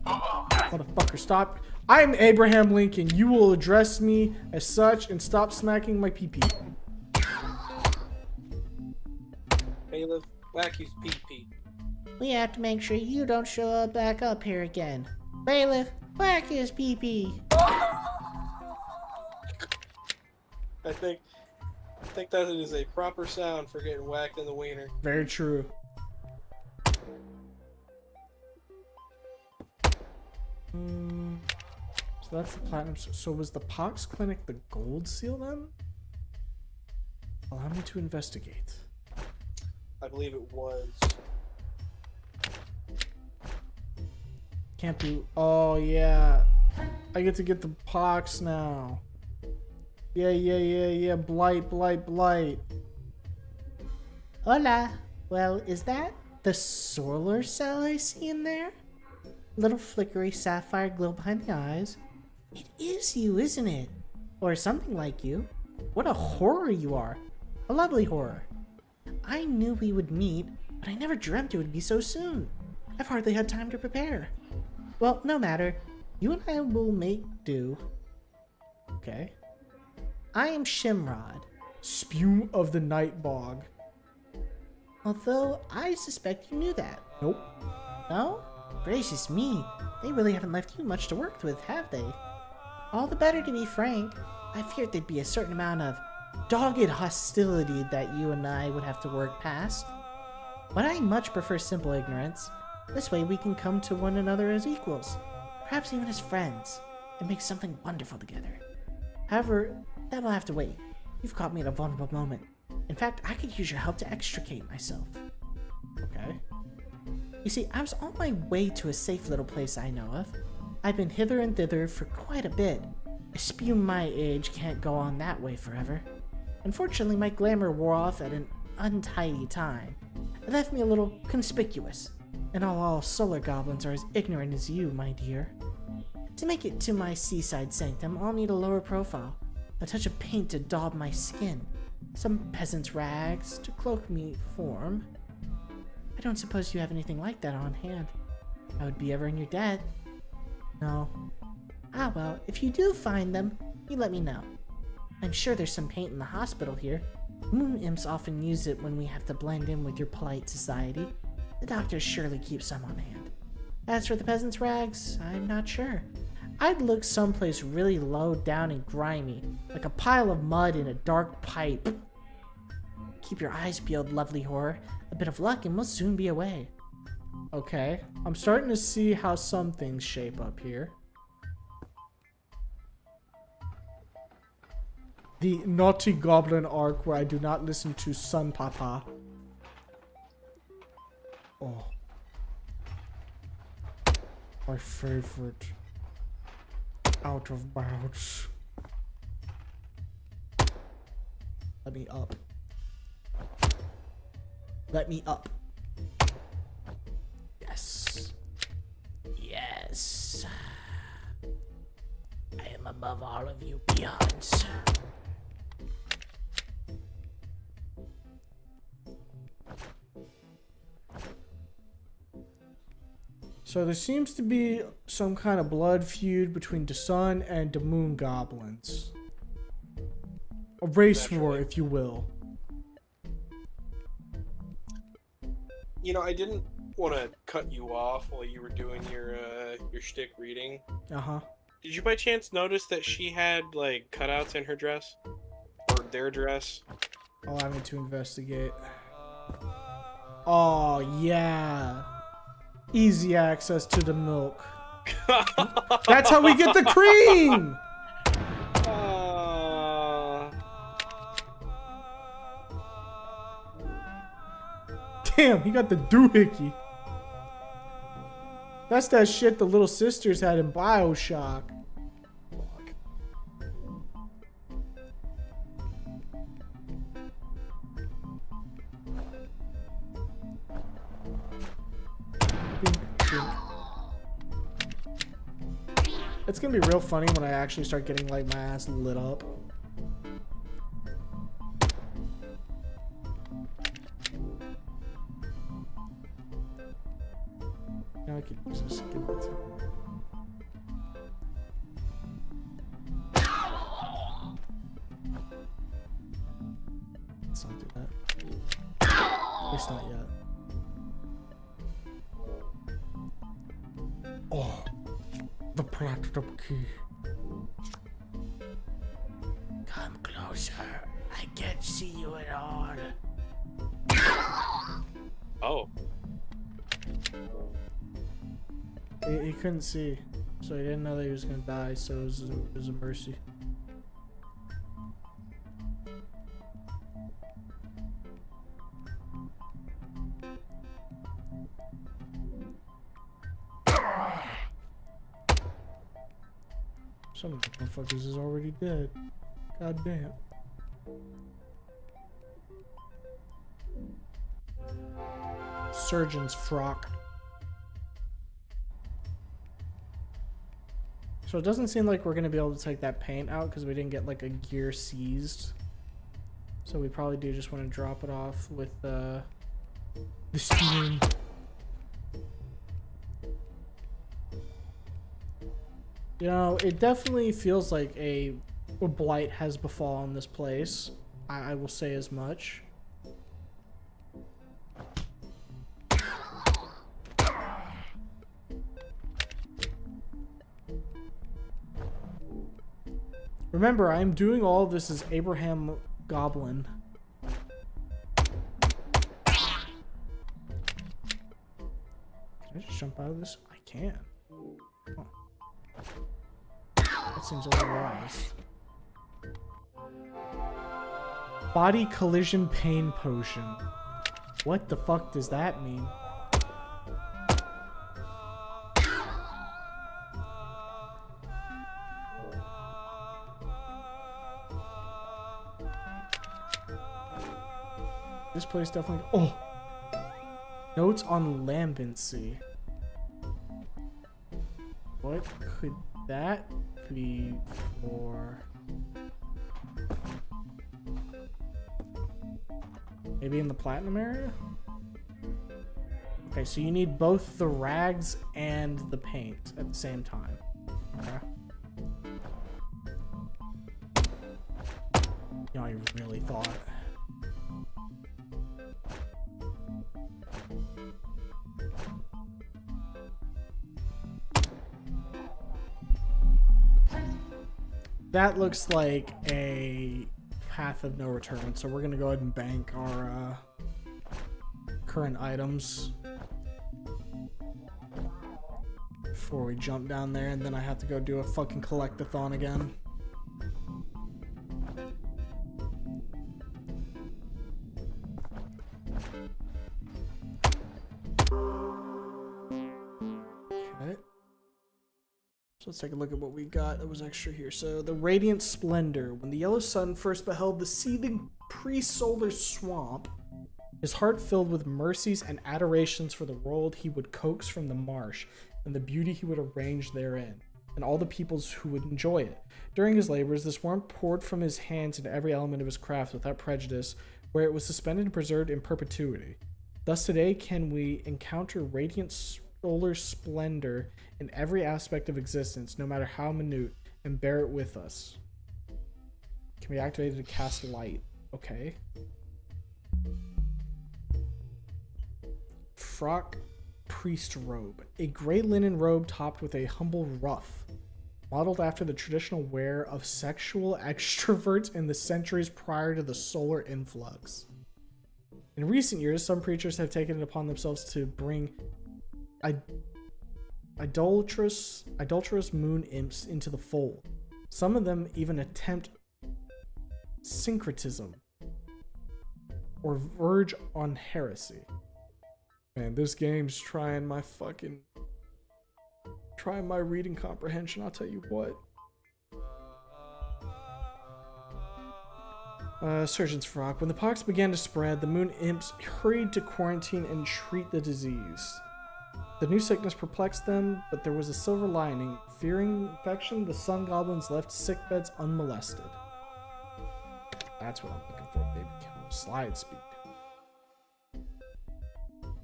Motherfucker, stop. I'm Abraham Lincoln. You will address me as such and stop smacking my pee-pee. Bailiff, whack his pee-pee. We have to make sure you don't show up back up here again. Bailiff, whack his pee-pee. I think that is a proper sound for getting whacked in the wiener. Very true. So that's the platinum. So was the Pox Clinic the gold seal then? Allow me to investigate. I believe it was. Can't be. Oh yeah, I get to get the Pox now. Yeah. Blight. Hola. Well, is that the solar cell I see in there? Little flickery sapphire glow behind the eyes. It is you, isn't it? Or something like you. What a horror you are. A lovely horror. I knew we would meet, but I never dreamt it would be so soon. I've hardly had time to prepare. Well, no matter. You and I will make do. Okay. I am Shimrod. Spume of the Night Bog. Although I suspect you knew that. Nope. No? Gracious me, they really haven't left you much to work with, have they? All the better, to be frank. I feared there'd be a certain amount of dogged hostility that you and I would have to work past. But I much prefer simple ignorance. This way we can come to one another as equals, perhaps even as friends, and make something wonderful together. However, that will have to wait. You've caught me at a vulnerable moment. In fact, I could use your help to extricate myself. Okay. You see, I was on my way to a safe little place I know of. I've been hither and thither for quite a bit. A spume my age can't go on that way forever. Unfortunately, my glamour wore off at an untidy time. It left me a little conspicuous. And all solar goblins are as ignorant as you, my dear. To make it to my seaside sanctum, I'll need a lower profile, a touch of paint to daub my skin, some peasant's rags to cloak me form. I don't suppose you have anything like that on hand. I would be ever in your debt. No. Ah well, if you do find them, you let me know. I'm sure there's some paint in the hospital here. Moon imps often use it when we have to blend in with your polite society. The doctors surely keep some on hand. As for the peasant's rags, I'm not sure. I'd look someplace really low down and grimy, like a pile of mud in a dark pipe. Keep your eyes peeled, lovely horror. A bit of luck and we'll soon be away. Okay. I'm starting to see how some things shape up here. The naughty goblin arc where I do not listen to Sun Papa. Oh. My favorite. Out of bounds. Let me up. Let me up. Yes. Yes. I am above all of you peons. So there seems to be some kind of blood feud between the sun and the moon goblins. A race war, Naturally. if you will. You know, I didn't want to cut you off while you were doing your shtick reading. Uh-huh. Did you by chance notice that she had like cutouts in her dress? Or their dress? Allow me to investigate. Oh, yeah. Easy access to the milk. That's how we get the cream! Damn, he got the doohickey. That's that shit the little sisters had in BioShock. Fuck. Bink, bink. It's gonna be real funny when I actually start getting like my ass lit up. Now I can just give it to let's not do that. At least not yet. Oh, the platinum key. Come closer. I can't see you at all. Oh. He couldn't see, so he didn't know that he was gonna die, so it was a mercy. Some of the motherfuckers is already dead. God damn. Surgeon's frock. So it doesn't seem like we're gonna be able to take that paint out because we didn't get like a gear seized. So we probably do just want to drop it off with the steam. You know, it definitely feels like a blight has befallen this place. I will say as much. Remember, I am doing all of this as Abraham Goblin. Can I just jump out of this? I can. Oh. That seems a little wise. Body collision pain potion. What the fuck does that mean? This place definitely. Oh! Notes on lambency. What could that be for? Maybe in the platinum area? Okay, so you need both the rags and the paint at the same time. Okay. You know, I really thought. That looks like a path of no return, so we're gonna go ahead and bank our current items before we jump down there, and then I have to go do a fucking collectathon again. Okay. So let's take a look at what we got that was extra here. So the Radiant Splendor. When the yellow sun first beheld the seething pre-solar swamp, his heart filled with mercies and adorations for the world he would coax from the marsh, and the beauty he would arrange therein, and all the peoples who would enjoy it. During his labors, this worm poured from his hands into every element of his craft without prejudice, where it was suspended and preserved in perpetuity. Thus today can we encounter radiant solar splendor in every aspect of existence, no matter how minute, and bear it with us. Can be activated to cast light. Okay. Frock priest robe. A gray linen robe topped with a humble ruff, modeled after the traditional wear of sexual extroverts in the centuries prior to the solar influx. In recent years, some preachers have taken it upon themselves to bring idolatrous moon imps into the fold. Some of them even attempt syncretism or verge on heresy. Man, this game's trying my reading comprehension, I'll tell you what. Surgeon's Frock. When the pox began to spread, the moon imps hurried to quarantine and treat the disease. The new sickness perplexed them, but there was a silver lining. Fearing infection, the sun goblins left sickbeds unmolested. That's what I'm looking for, baby. Slide speed.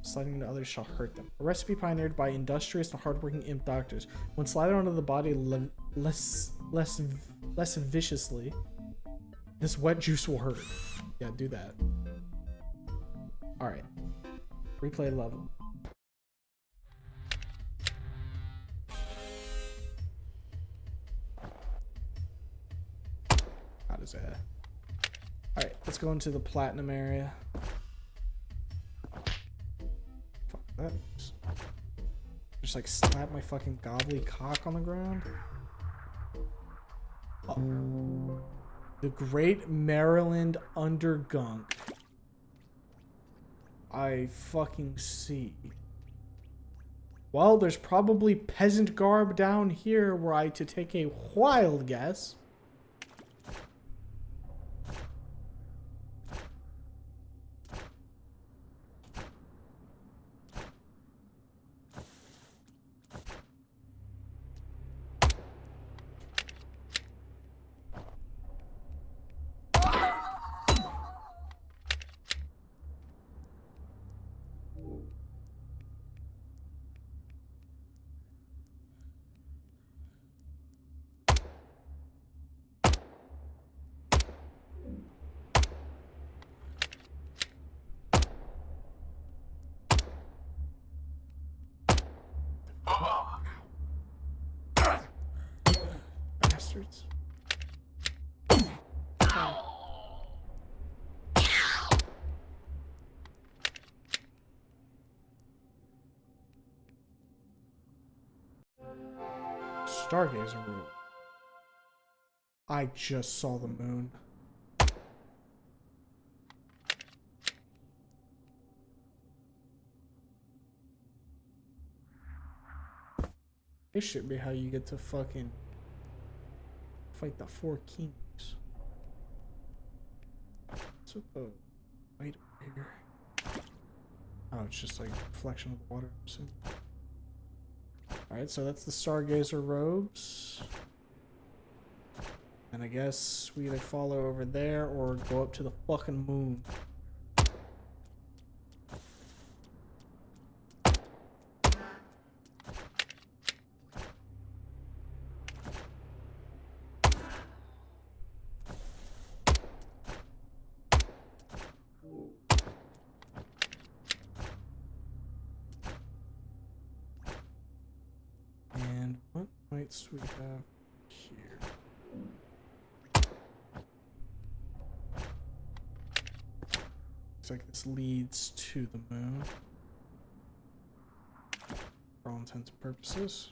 Sliding into others shall hurt them. A recipe pioneered by industrious and hardworking imp doctors. When slided onto the body less viciously, this wet juice will hurt. Yeah, do that. Alright. Replay level. How does that? Alright, let's go into the platinum area. Fuck that. Just like slap my fucking gobbly cock on the ground. Oh. The Great Maryland Undergunk. I fucking see. Well, there's probably peasant garb down here were I to take a wild guess. Bastards. Stargazer room. I just saw the moon. This should be how you get to fucking fight the four kings. What's with the light over here? Oh, it's just like reflection of the water. Alright, so that's the Stargazer robes. And I guess we either follow over there or go up to the fucking moon. And what lights we have here? Looks like this leads to the moon. For all intents and purposes.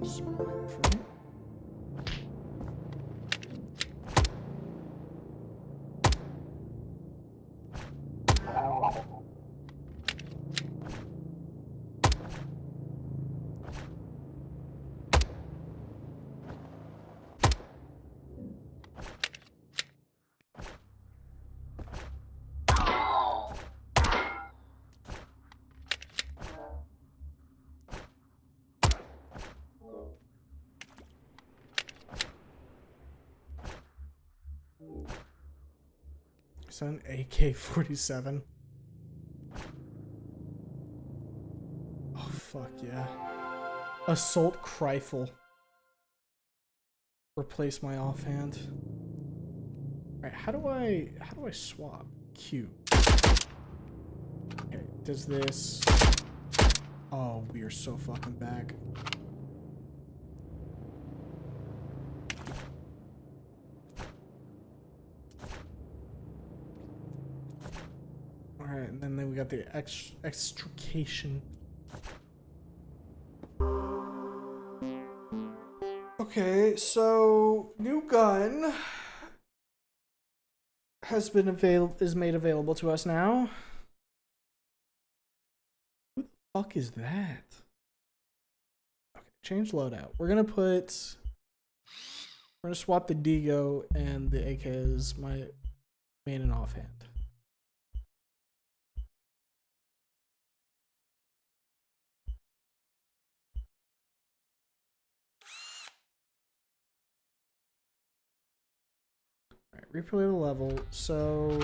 Smart for me. Is that an AK-47? Oh, fuck yeah. Assault rifle. Replace my offhand. Alright, how do I swap? Q. Okay, does this... Oh, we are so fucking back. Alright, and then we got the extrication. Okay, so new gun has been made available to us now. Who the fuck is that? Okay, change loadout. We're gonna swap the Digo and the AK as my main and offhand. Alright, replay the level. So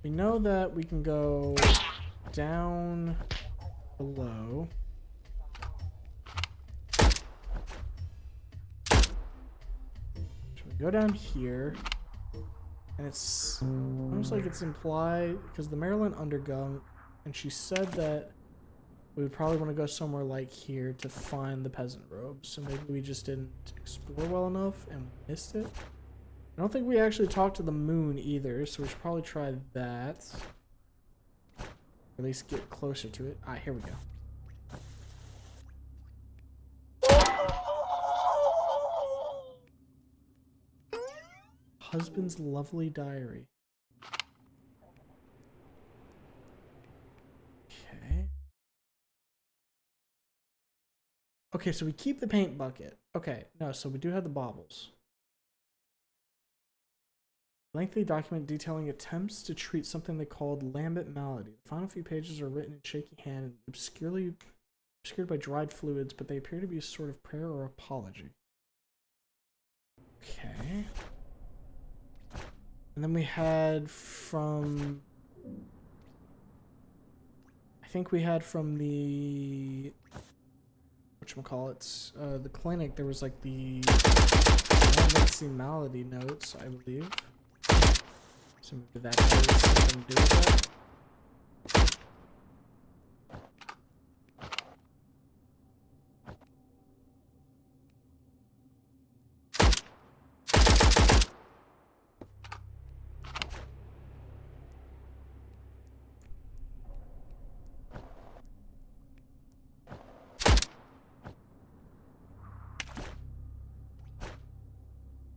we know that we can go down below. So we go down here, and it's almost like it's implied because the Maryland undergunk, and she said that we would probably want to go somewhere like here to find the peasant robes. So maybe we just didn't explore well enough and missed it. I don't think we actually talked to the moon either, so we should probably try that. Or at least get closer to it. Ah, here we go. Husband's lovely diary. Okay. Okay, so we keep the paint bucket. Okay, no, so we do have the baubles. Lengthy document detailing attempts to treat something they called Lambent malady. The final few pages are written in shaky hand and obscured by dried fluids, but they appear to be a sort of prayer or apology. Okay. And then we had from... I think we had from the... whatchamacallit, the clinic, there was like the Lambency malady notes, I believe. So maybe that has something to do with that.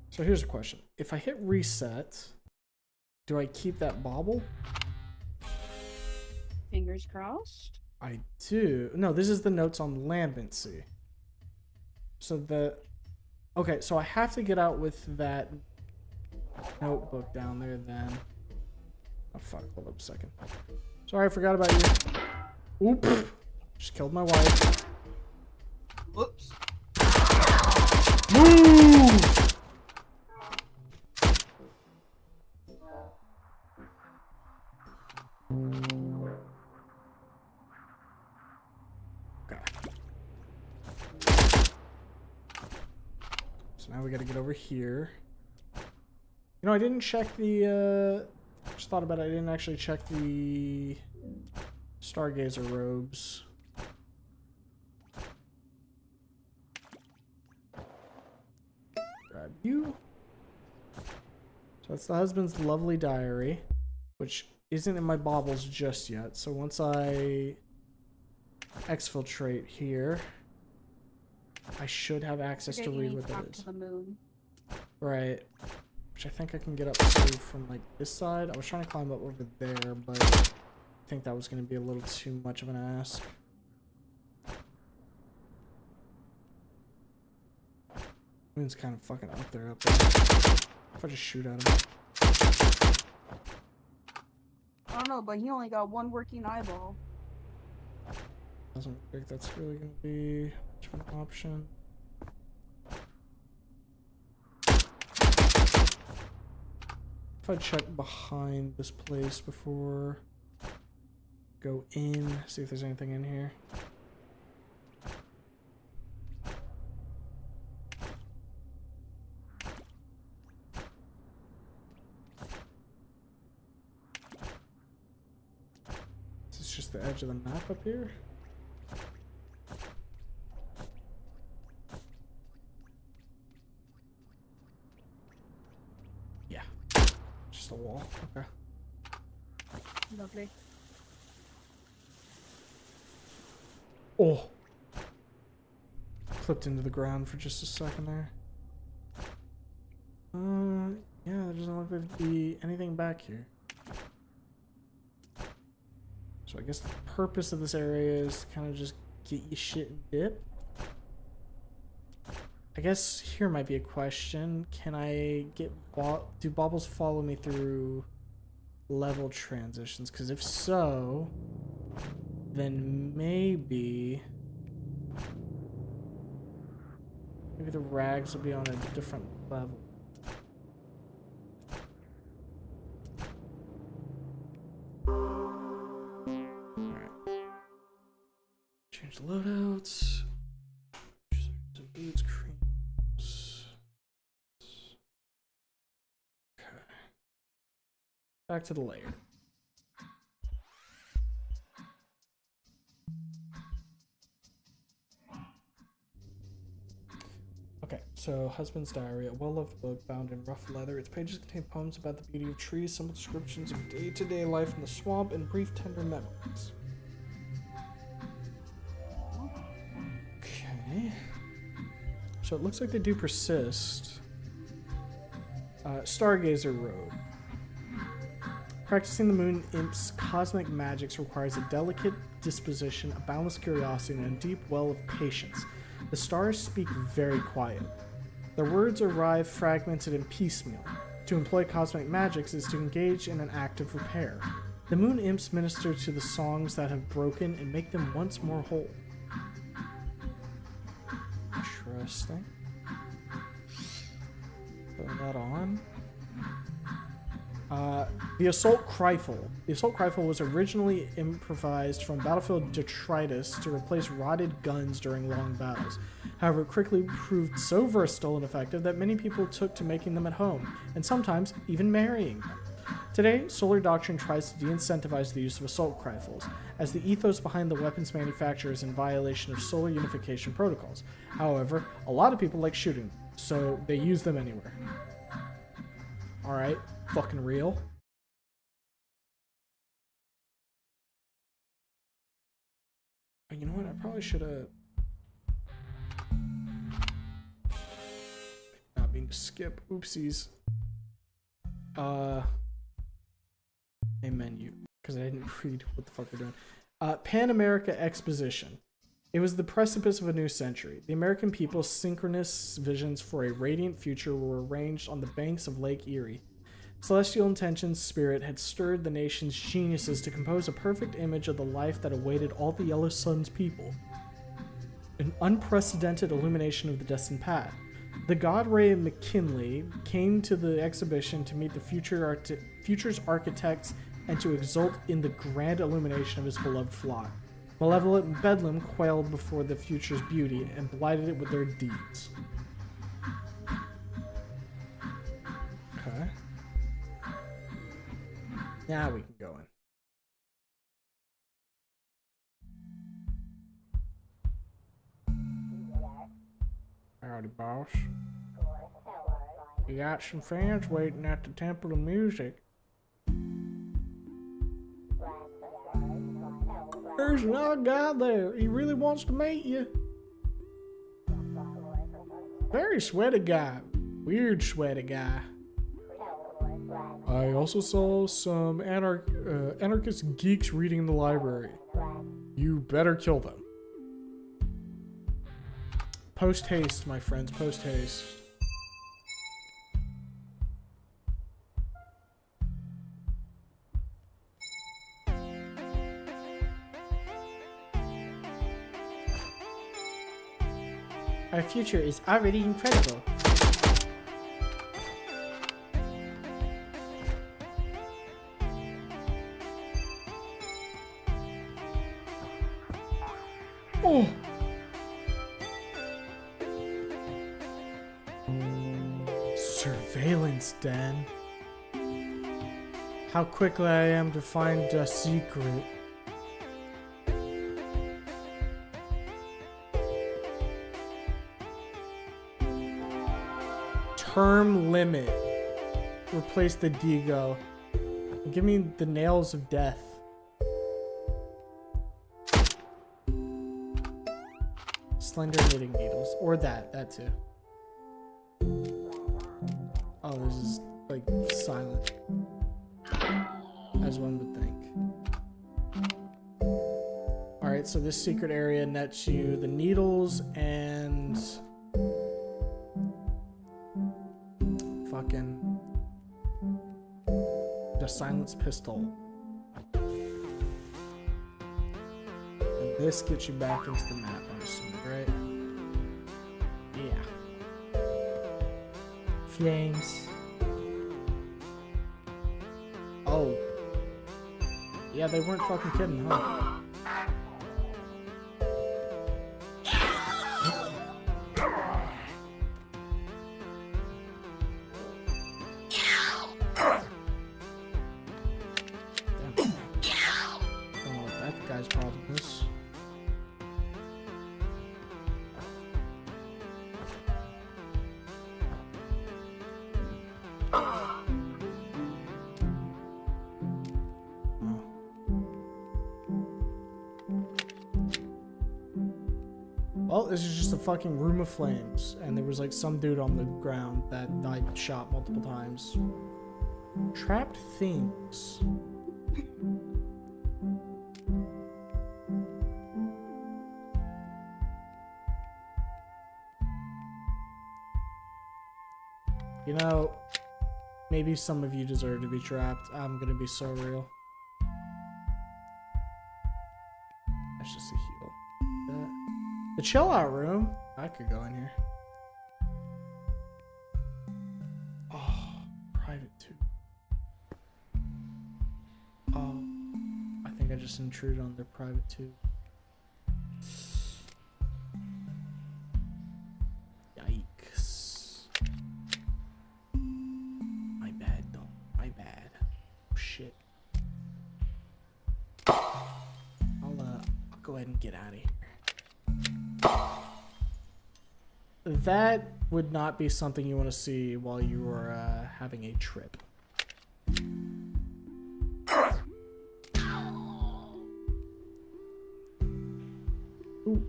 So here's a question. If I hit reset, do I keep that bauble? Fingers crossed. I do. No, this is the notes on Lambency. So okay, so I have to get out with that notebook down there then. Oh fuck, hold up a second. Sorry, I forgot about you. Oop. Just killed my wife. Whoops. Move! Okay. So now we gotta get over here. You know, I didn't check the, just thought about it, I didn't actually check the Stargazer robes. Grab you. So that's the husband's lovely diary, which isn't in my baubles just yet. So once I exfiltrate here, I should have access to read what that is. To the moon. Right. Which I think I can get up to from like this side. I was trying to climb up over there, but I think that was going to be a little too much of an ask. Moon's kind of fucking up there. If I just shoot at him. I don't know, but he only got one working eyeball. Doesn't think that's really going to be much of an option. if I check behind this place before go in, see if there's anything in here. Is this just the edge of the map up here? Yeah, just a wall. Okay. Lovely. Oh, clipped into the ground for just a second there. Yeah, there doesn't look like there'd be anything back here. So I guess the purpose of this area is to kind of just get you shit and dip. I guess here might be a question. Can I get do baubles follow me through level transitions? Because if so, then maybe the rags will be on a different level. Alright. Change the loadouts. Some boots, creams. Okay. Back to the lair. Okay, so Husband's Diary, a well-loved book bound in rough leather. Its pages contain poems about the beauty of trees, simple descriptions of day-to-day life in the swamp, and brief tender memories. Okay. So it looks like they do persist. Stargazer Road. Practicing the moon imp's cosmic magics requires a delicate disposition, a boundless curiosity, and a deep well of patience. The stars speak very quiet. Their words arrive fragmented and piecemeal. To employ cosmic magics is to engage in an act of repair. The moon imps minister to the songs that have broken and make them once more whole. Interesting. Throw that on. The Assault Rifle. The Assault Rifle was originally improvised from battlefield detritus to replace rotted guns during long battles. However, it quickly proved so versatile and effective that many people took to making them at home, and sometimes even marrying them. Today, Solar Doctrine tries to de-incentivize the use of assault rifles, as the ethos behind the weapons manufacturer is in violation of solar unification protocols. However, a lot of people like shooting, so they use them anywhere. Alright, fucking real. You know what? I probably should have. Not mean to skip. Oopsies. A menu. Because I didn't read what the fuck they're doing. Pan America Exposition. It was the precipice of a new century. The American people's synchronous visions for a radiant future were arranged on the banks of Lake Erie. Celestial Intention's spirit had stirred the nation's geniuses to compose a perfect image of the life that awaited all the Yellow Sun's people. An unprecedented illumination of the destined path. The god Ray McKinley came to the exhibition to meet the future's architects and to exult in the grand illumination of his beloved flock. Malevolent Bedlam quailed before the future's beauty and blighted it with their deeds. Okay. Now we can go in. Howdy, boss. You got some fans waiting at the Temple of Music. There's an odd guy there. He really wants to meet you. Very sweaty guy. Weird sweaty guy. I also saw some anarchist geeks reading in the library. You better kill them. Post haste, my friends. Post haste. Our future is already incredible. Surveillance den. How quickly I am to find a secret. Term limit. Replace the Digo. Give me the nails of death. Slender knitting needles. Or that too. Oh, this is like silent. As one would think. Alright, so this secret area nets you the needles and fucking the silenced pistol. And this gets you back into the map, I'm assuming, right? Yeah. Flames. Oh. Yeah, they weren't fucking kidding, huh? Well, this is just a fucking room of flames, and there was like some dude on the ground that I shot multiple times. Trapped things. You know, maybe some of you deserve to be trapped. I'm gonna be so real. That's just a heal. The chill out room. I could go in here. Oh, private tube. Oh, I think I just intruded on their private tube. Yikes. My bad, though. My bad. Oh, shit. I'll go ahead and get out of here. That would not be something you want to see while you are having a trip. Ooh.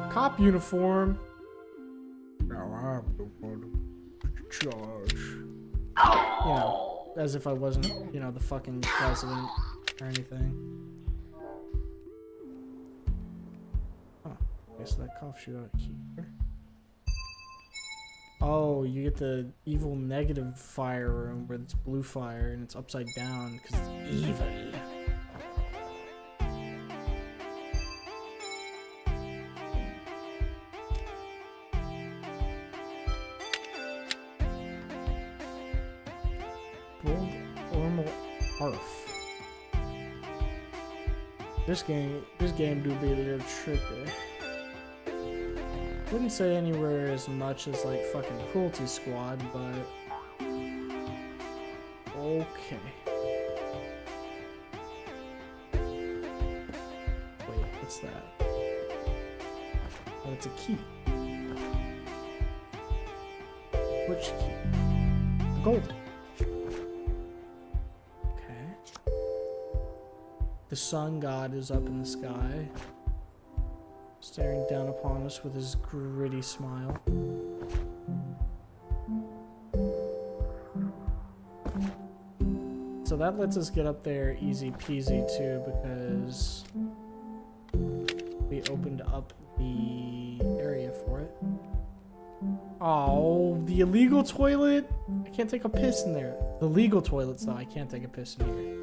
Cop uniform. Charge. You know, as if I wasn't, you know, the fucking president or anything. So that coughs you out here. Oh, you get the evil negative fire room where it's blue fire and it's upside down because it's evil. Gold normal Arf. This game do be a little tricky. Wouldn't say anywhere as much as like fucking Cruelty Squad, but okay. Wait, what's that? Oh, it's a key. Which key? The golden. Okay. The sun god is up in the sky, staring down upon us with his gritty smile. So that lets us get up there easy peasy too, because we opened up the area for it. Oh, the illegal toilet? I can't take a piss in there. The legal toilets though, I can't take a piss in here.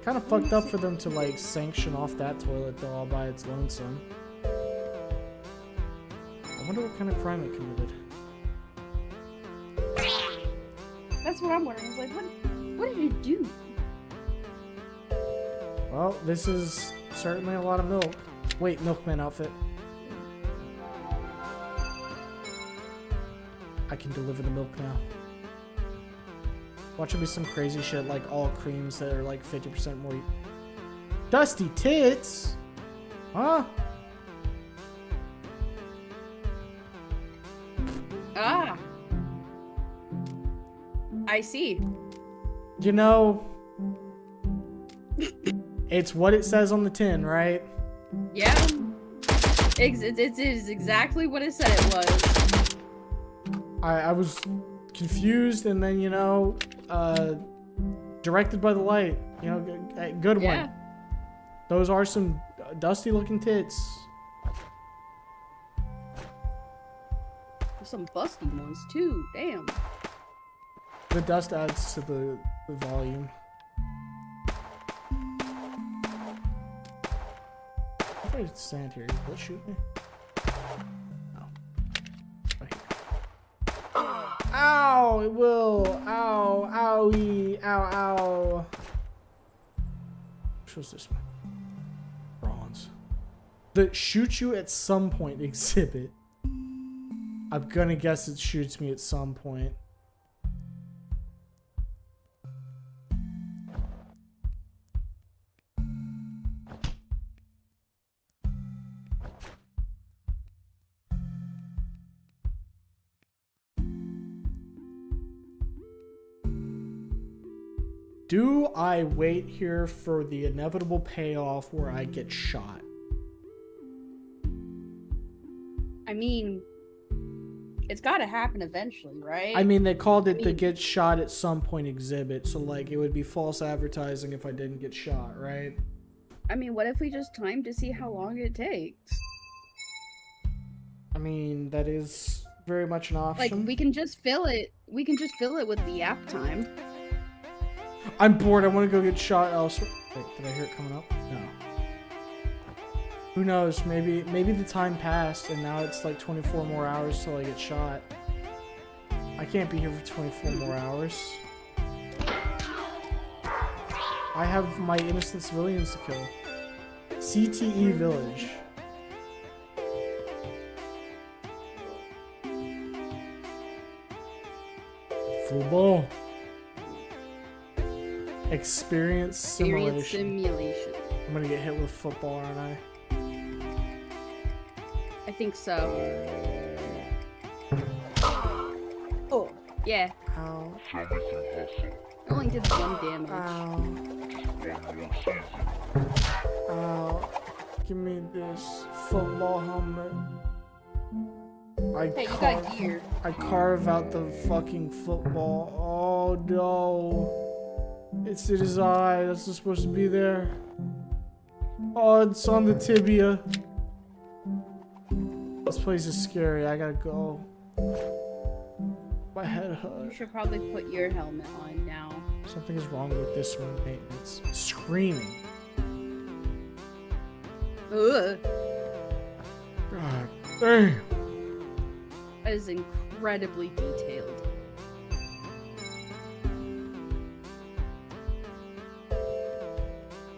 Kind of fucked up for them to like sanction off that toilet though all by its lonesome. I wonder what kind of crime it committed. That's what I'm wondering. It's like, what did it do? Well, this is certainly a lot of milk. Wait, milkman outfit. I can deliver the milk now. Watch it be some crazy shit like all creams that are like 50% more. Dusty tits? Huh? Ah. I see. You know, it's what it says on the tin, right? Yeah. It is exactly what it said it was. I was confused, and then, you know, directed by the light. You know, good Yeah. one. Those are some dusty looking tits. There's some busty ones too. Damn. The dust adds to the volume. If I stand here, will it shoot me? No. Right here. Ow! It will! Ow! Owie! Ow! Ow! Which was this one? Bronze. The shoot you at some point exhibit. I'm gonna guess it shoots me at some point. Do I wait here for the inevitable payoff where I get shot? I mean, it's got to happen eventually, right? I mean, they called it the get shot at some point exhibit, so like it would be false advertising if I didn't get shot, right? I mean, what if we just time to see how long it takes? I mean, that is very much an option. Like, we can just fill it. We can just fill it with the app time. I'm bored. I want to go get shot elsewhere. Wait, did I hear it coming up? No. Who knows? Maybe the time passed and now it's like 24 more hours till I get shot. I can't be here for 24 more hours. I have my innocent civilians to kill. CTE Village. Football. Experience simulation. I'm gonna get hit with football, aren't I? I think so. Oh, yeah. Ow. I only did 1 damage. Ow. Ow. Give me this football helmet. Hey, you got gear. I carve out the fucking football. Oh no. It's in his eye. That's not supposed to be there. Oh, it's on the tibia. This place is scary. I gotta go. My head You hurts. should probably put your helmet on now. Something is wrong with this one. Maintenance. Screaming. Ugh. God damn. That is incredibly detailed.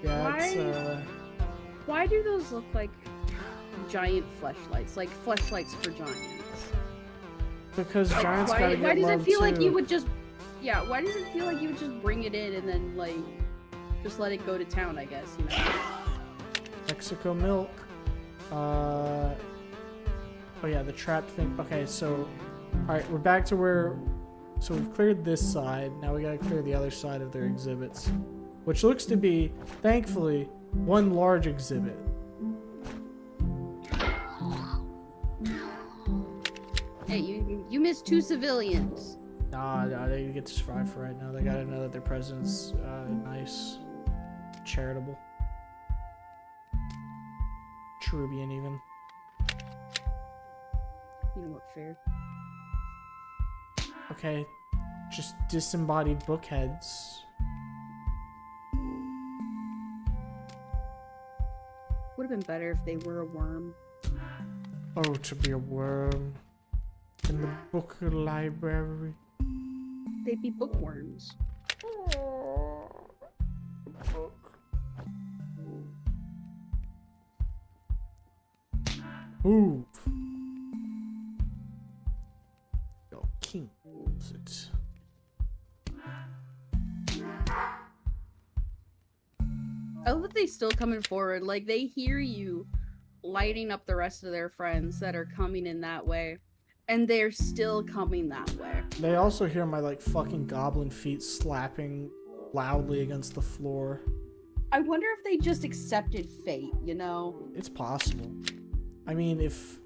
Yeah, it's Why do those look like giant fleshlights? Like fleshlights for giants? because giants gotta get Why does it love feel like too. you would just... Yeah, why does it feel like you would just bring it in and then, like, just let it go to town, I guess, you know? Mexico milk. Oh yeah, the trapped thing. Okay, so alright, we're back to where, so we've cleared this side. Now we gotta clear the other side of their exhibits, which looks to be, thankfully, one large exhibit. Hey, you missed 2 civilians. Nah, they get to survive for right now. They gotta know that their president's nice, charitable, Cherubian even. You know what, fair. Okay, just disembodied bookheads. Would have been better if they were a worm. Oh, to be a worm in the book library. They'd be bookworms. Move. Yo, still coming forward. Like, they hear you lighting up the rest of their friends that are coming in that way, and they're still coming that way. They also hear my, like, fucking goblin feet slapping loudly against the floor. I wonder if they just accepted fate, you know? It's possible. I mean, if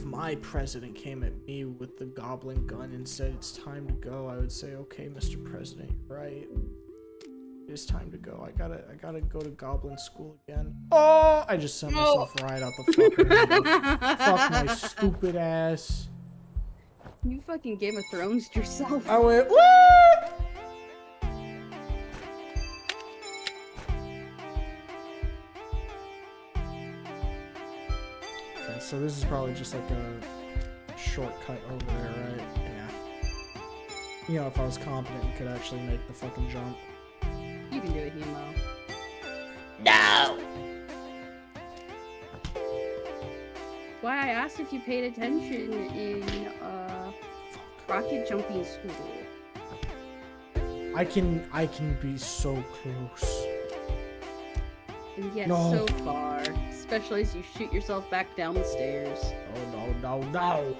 my president came at me with the goblin gun and said it's time to go, I would say, okay, Mr. President, you're right. It's time to go. I gotta go to goblin school again. Oh, I just sent myself right out the fucking window. Fuck my stupid ass. You fucking Game of Thrones yourself. I went, what? Okay, so this is probably just like a shortcut over there, right? Yeah. You know, if I was competent, you could actually make the fucking jump. You can do it, Hemo. No! Why I asked if you paid attention in rocket jumping school. I can be so close. And yet No. so far. Especially as you shoot yourself back down the stairs. Oh no, no, no.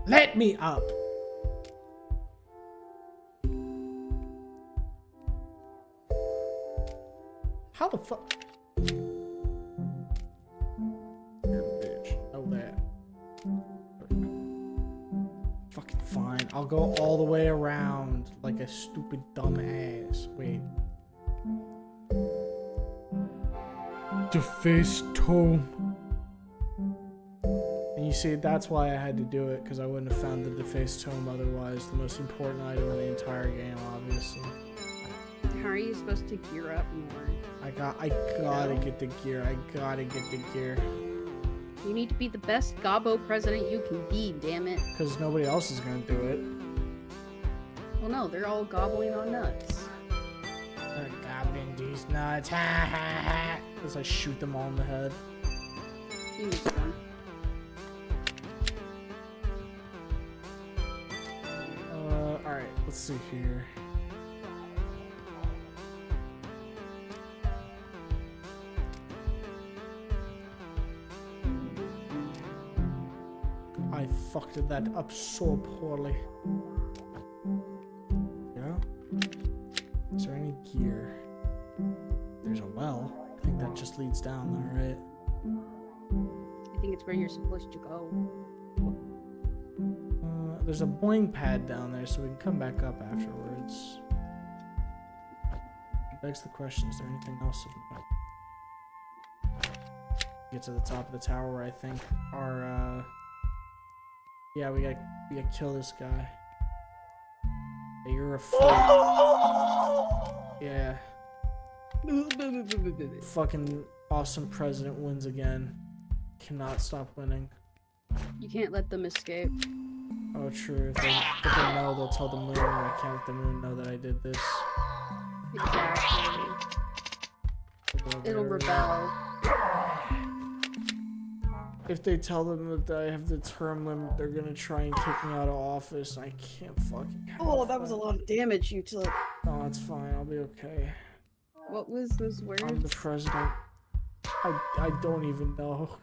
Let me up. How the fuck? You're a bitch. Know that. Fucking fine. I'll go all the way around like a stupid dumb ass. Wait. The face tome. And you see, that's why I had to do it, because I wouldn't have found the defaced tome otherwise. The most important item in the entire game, obviously. How are you supposed to gear up more? I gotta get the gear. I gotta get the gear. You need to be the best Gobbo president you can be, damn it. Because nobody else is gonna do it. Well, no, they're all gobbling on nuts. They're gobbling these nuts. Ha ha ha. As I shoot them all in the head. You missed one. Alright, let's see here. I fucked that up so poorly. Yeah? Is there any gear? There's a well. I think that just leads down there, right? I think it's where you're supposed to go. There's a boing pad down there, so we can come back up afterwards. Begs the question, is there anything else? Get to the top of the tower where I think our, yeah, we gotta kill this guy. Hey, you're a fool. Yeah. Fucking awesome president wins again. Cannot stop winning. You can't let them escape. Oh, true. If they know, they'll tell the moon. I can't let the moon know that I did this. Exactly. It'll rebel. If they tell them that I have the term limit, they're gonna try and kick me out of office. I can't fucking. Oh, that was a lot of damage you took. No, it's fine. I'll be okay. What was those words? I'm the president. I don't even know.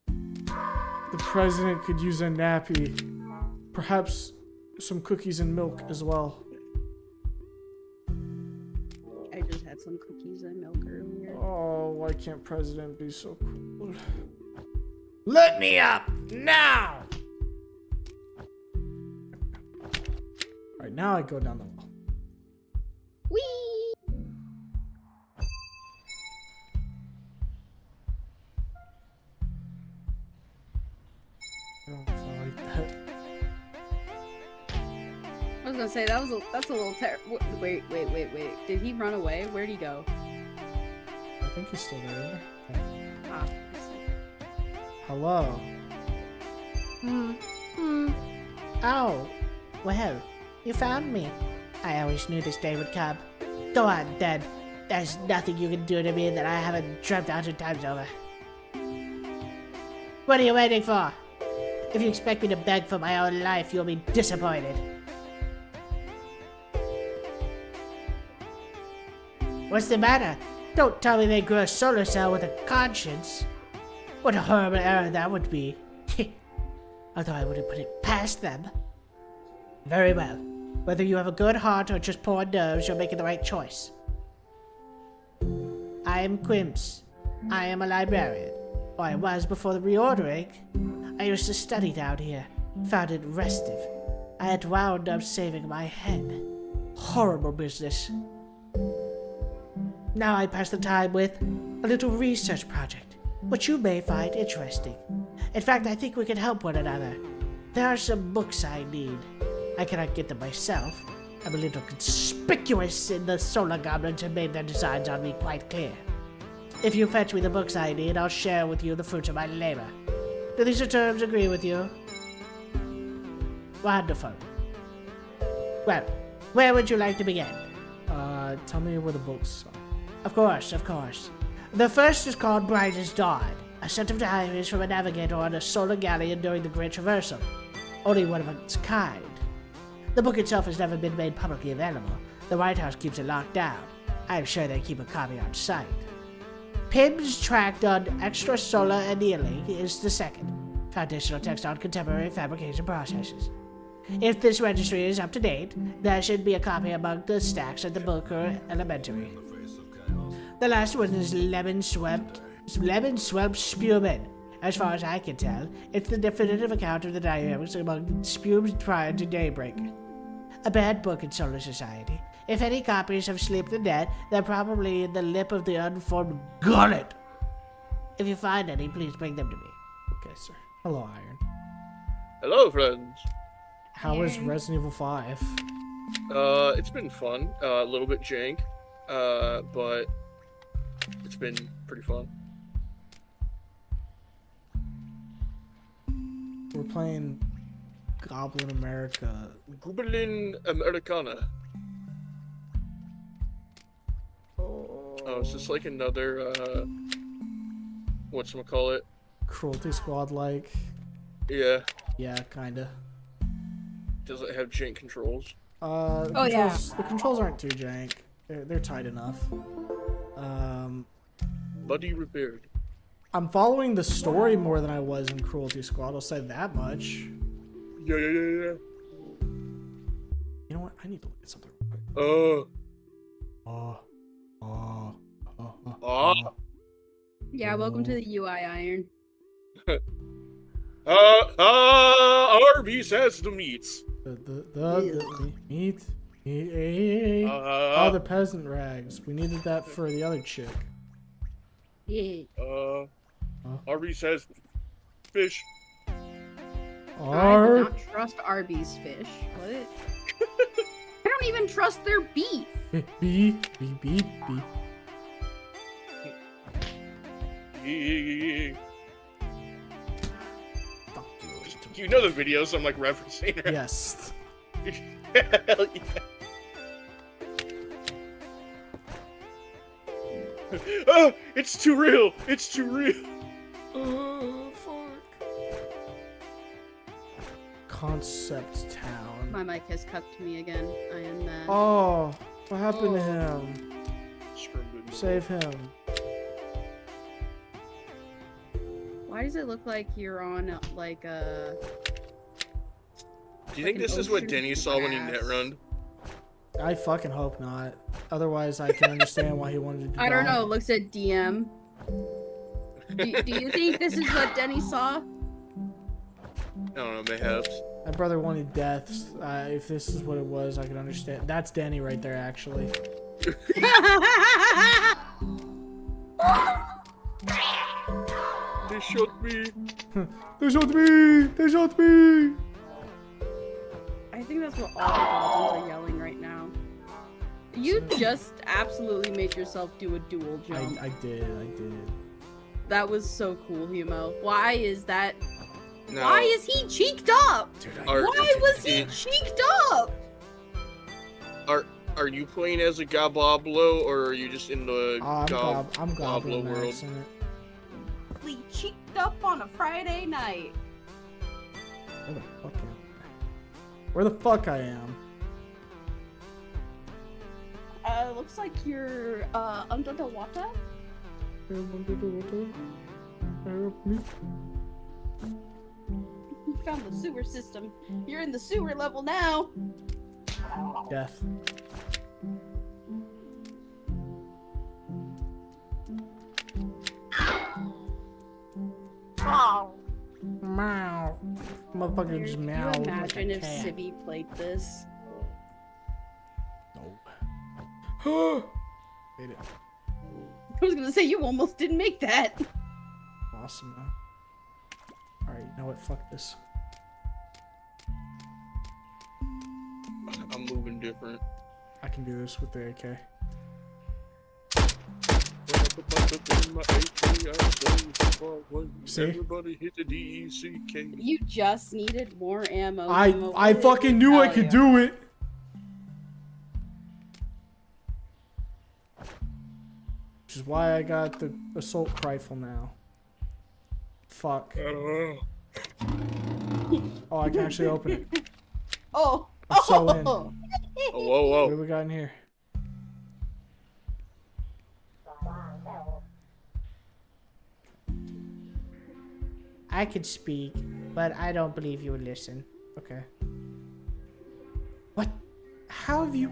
The president could use a nappy. Perhaps some cookies and milk as well. I just had some cookies and milk earlier. Oh, why can't president be so cool? Let me up now! Alright, now I go down the wall. Whee! I don't feel like that. I was gonna say that's a little wait. Did he run away? Where'd he go? I think he's still there. Ah, I see. Hello. Oh, well, you found me. I always knew this day would come. Go on, then. There's nothing you can do to me that I haven't dreamt 100 times over. What are you waiting for? If you expect me to beg for my own life, you'll be disappointed. What's the matter? Don't tell me they grew a solar cell with a conscience. What a horrible error that would be. Although I wouldn't put it past them. Very well. Whether you have a good heart or just poor nerves, you're making the right choice. I am Quimps. I am a librarian. Or I was before the reordering. I used to study down here. Found it restive. I had wound up saving my head. Horrible business. Now I pass the time with a little research project, which you may find interesting. In fact, I think we can help one another. There are some books I need. I cannot get them myself. I'm a little conspicuous, and the solar goblins have made their designs on me quite clear. If you fetch me the books I need, I'll share with you the fruits of my labor. Do these terms agree with you? Wonderful. Well, where would you like to begin? Tell me where the books are. Of course, of course. The first is called Bright as Dawn, a set of diaries from a navigator on a solar galleon during the Great Traversal. Only one of its kind. The book itself has never been made publicly available. The White House keeps it locked down. I'm sure they keep a copy on site. Pym's tract on extrasolar annealing is the second. Foundational text on contemporary fabrication processes. If this registry is up to date, there should be a copy among the stacks at the Booker Elementary. The last one is Lemon Swept Spumen. As far as I can tell, it's the definitive account of the dynamics among spumes prior to daybreak. A bad book in Solar Society. If any copies have slipped the net, they're probably in the lip of the unformed gullet. If you find any, please bring them to me. Okay, sir. Hello, Iron. Hello, friends. How is Resident Evil 5? It's been fun. A little bit jank, but it's been pretty fun. We're playing goblinAmerica. goblinAmericana. Oh, is this like another, whatchamacallit? Cruelty Squad-like. Yeah. Yeah, kinda. Does it have jank controls? The controls aren't too jank. They're tight enough. Buddy repaired. I'm following the story more than I was in Cruelty Squad, I'll say that much. Yeah. You know what? I need to look at something real quick. Yeah, welcome to the UI, Iron. Arby says the meats. The meat. Hey. Oh, the peasant rags. We needed that for the other chick. Yeah. Arby says fish. I do not trust Arby's fish. What? I don't even trust their beef. Beef. You know the videos I'm like referencing. Right? Yes. Hell yeah. Oh, it's too real. It's too real. Oh, fuck. Concept Town. My mic has cut to me again. I am mad. Oh, what happened to him? Save him. Why does it look like you're on like a? Do you think this is what ocean Denny saw when he grass? net run? I fucking hope not. Otherwise, I can understand why he wanted to. I don't know. It looks at DM. Do you think this is what Denny saw? I don't know, mayhaps. My brother wanted deaths. If this is what it was, I can understand. That's Danny right there, actually. They shot me. They shot me! They shot me! I think that's what all the goblins are yelling right now. You just absolutely made yourself do a dual jump. I did. That was so cool, Humo. Why is that? No. Why is he cheeked up? Dude, Are- Why was he cheeked up? Are you playing as a Goboblo, or are you just in the I'm Goblo Goblin world? maxing it. We cheeked up on a Friday night. Where the fuck I am? Looks like you're under the water. Help me. You found the sewer system. You're in the sewer level now. Death. Meow. Motherfucker just Could you meowed like imagine a if cat. Civvy played this? No. Made it. I was gonna say you almost didn't make that. Awesome, man. Alright, you know what? Fuck this. I'm moving different. I can do this with the AK. See? Everybody hit the DECK. You just needed more ammo. I fucking knew I could do it! Which is why I got the assault rifle now. Fuck. Oh, Oh, I can actually open it. Oh. I'm so in. whoa, What do whoa. we got in here? I could speak, but I don't believe you would listen. Okay. What? How have you...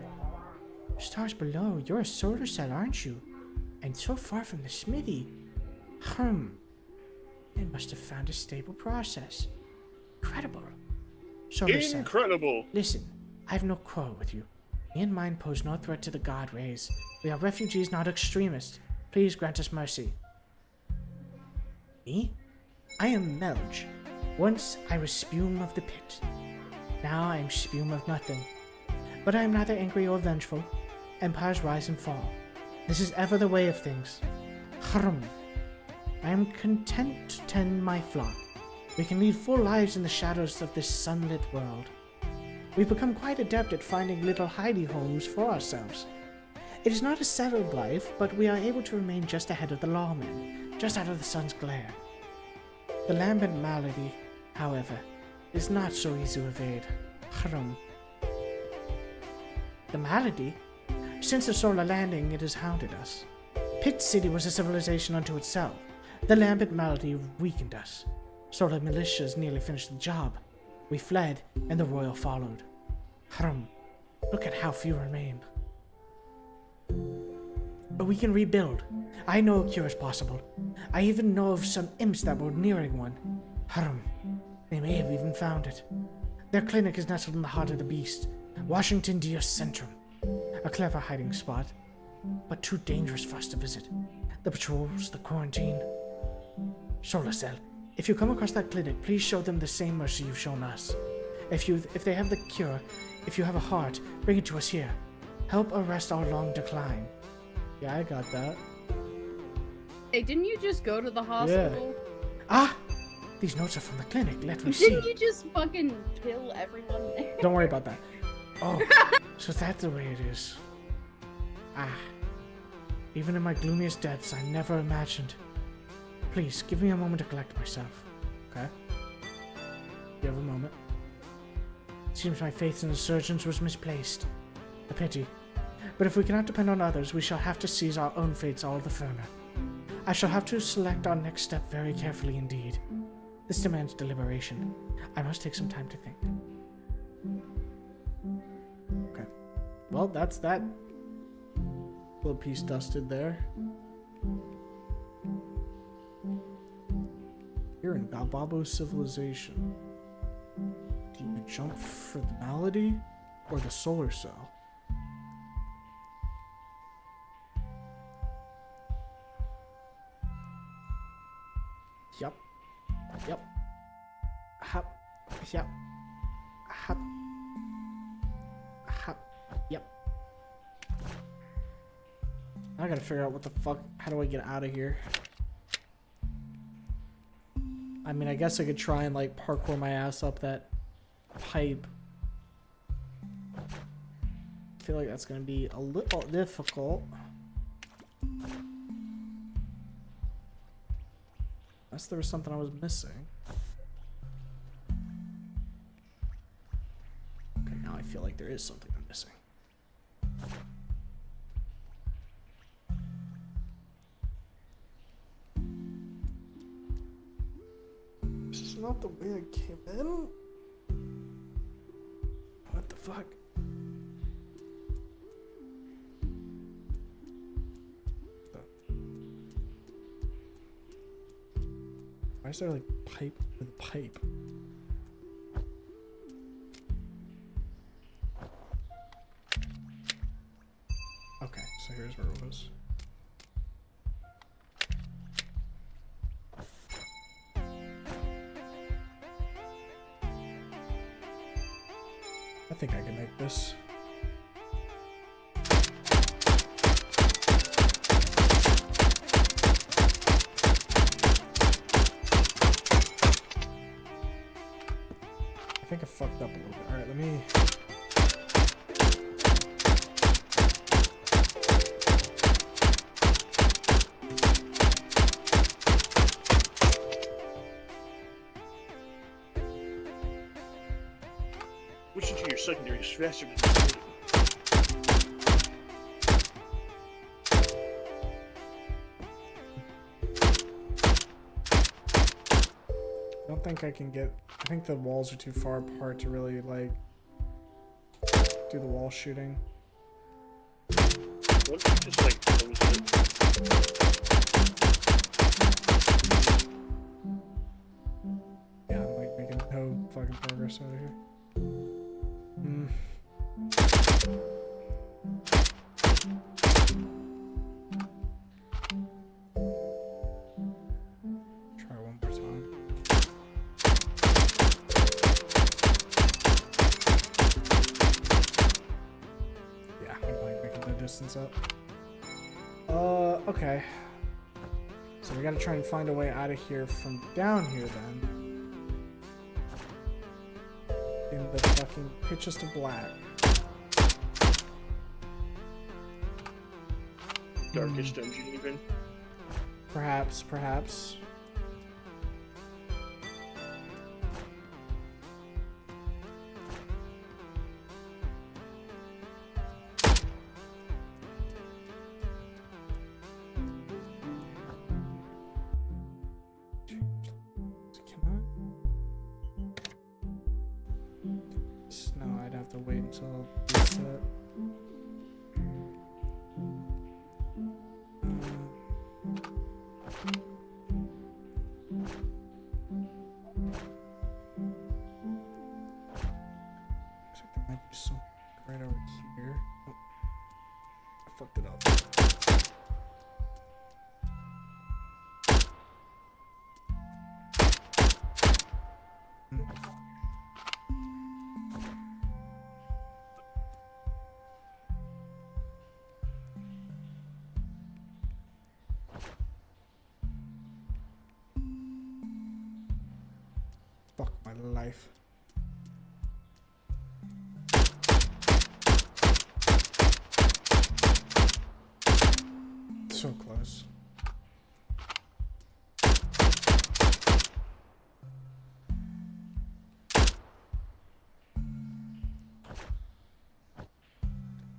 Stars below, you're a solar cell, aren't you? And so far from the smithy. It must have found a stable process. Incredible. Solar cell. Incredible. Listen, I have no quarrel with you. Me and mine pose no threat to the god rays. We are refugees, not extremists. Please grant us mercy. Me? I am Melch. Once I was spume of the pit. Now I am spume of nothing. But I am neither angry or vengeful. Empires rise and fall. This is ever the way of things. I am content to tend my flock. We can lead full lives in the shadows of this sunlit world. We've become quite adept at finding little hidey homes for ourselves. It is not a settled life, but we are able to remain just ahead of the lawmen, just out of the sun's glare. The lambent malady, however, is not so easy to evade. The malady? Since the solar landing, it has hounded us. Pit City was a civilization unto itself. The lambent malady weakened us. Solar militias nearly finished the job. We fled, and the royal followed. Look at how few remain. But we can rebuild. I know a cure is possible. I even know of some imps that were nearing one. They may have even found it. Their clinic is nestled in the heart of the beast, Washington Dios Centrum. A clever hiding spot, but too dangerous for us to visit. The patrols, the quarantine. Solarcelet, if you come across that clinic, please show them the same mercy you've shown us. If they have the cure, if you have a heart, bring it to us here. Help arrest our long decline. Yeah, I got that. Hey, didn't you just go to the hospital? Ah! These notes are from the clinic. Let me see. Didn't you just fucking kill everyone there? Don't worry about that. Oh, so that's the way it is. Ah. Even in my gloomiest depths, I never imagined. Please, give me a moment to collect myself. Okay? You have a moment. It seems my faith in the surgeons was misplaced. A pity. But if we cannot depend on others, we shall have to seize our own fates all the firmer. I shall have to select our next step very carefully indeed. This demands deliberation. I must take some time to think. Okay. Well, that's that little piece dusted there. You're in Gababo civilization. Do you jump for the malady or the solar cell? Yep. Yep. Hop. Yep. Hop. Hop. Yep. I gotta figure out what the fuck. How do I get out of here? I mean, I guess I could try and like parkour my ass up that pipe. I feel like that's gonna be a little difficult. Unless there was something I was missing. Okay, now I feel like there is something I'm missing. not the way I came in. What the fuck? Why is there like pipe with a pipe? Okay, so here's where it was. I think I can make this. I think I fucked up a little bit. Alright, let me... Switching to your secondary is faster than the I don't think I can get... I think the walls are too far apart to really, like, do the wall shooting. What if you just, like, close it? Yeah, I'm, like, making no fucking progress out of here. Try one more time. Yeah, I'm like making the distance up. Okay. So we gotta try and find a way out of here from down here then. In the fucking pitchest of black. Darkest dungeon, even. Perhaps, perhaps. No, I'd have to wait until it's set. Looks like there might be something right over here. Oh, I fucked it up. Fuck my life. So close.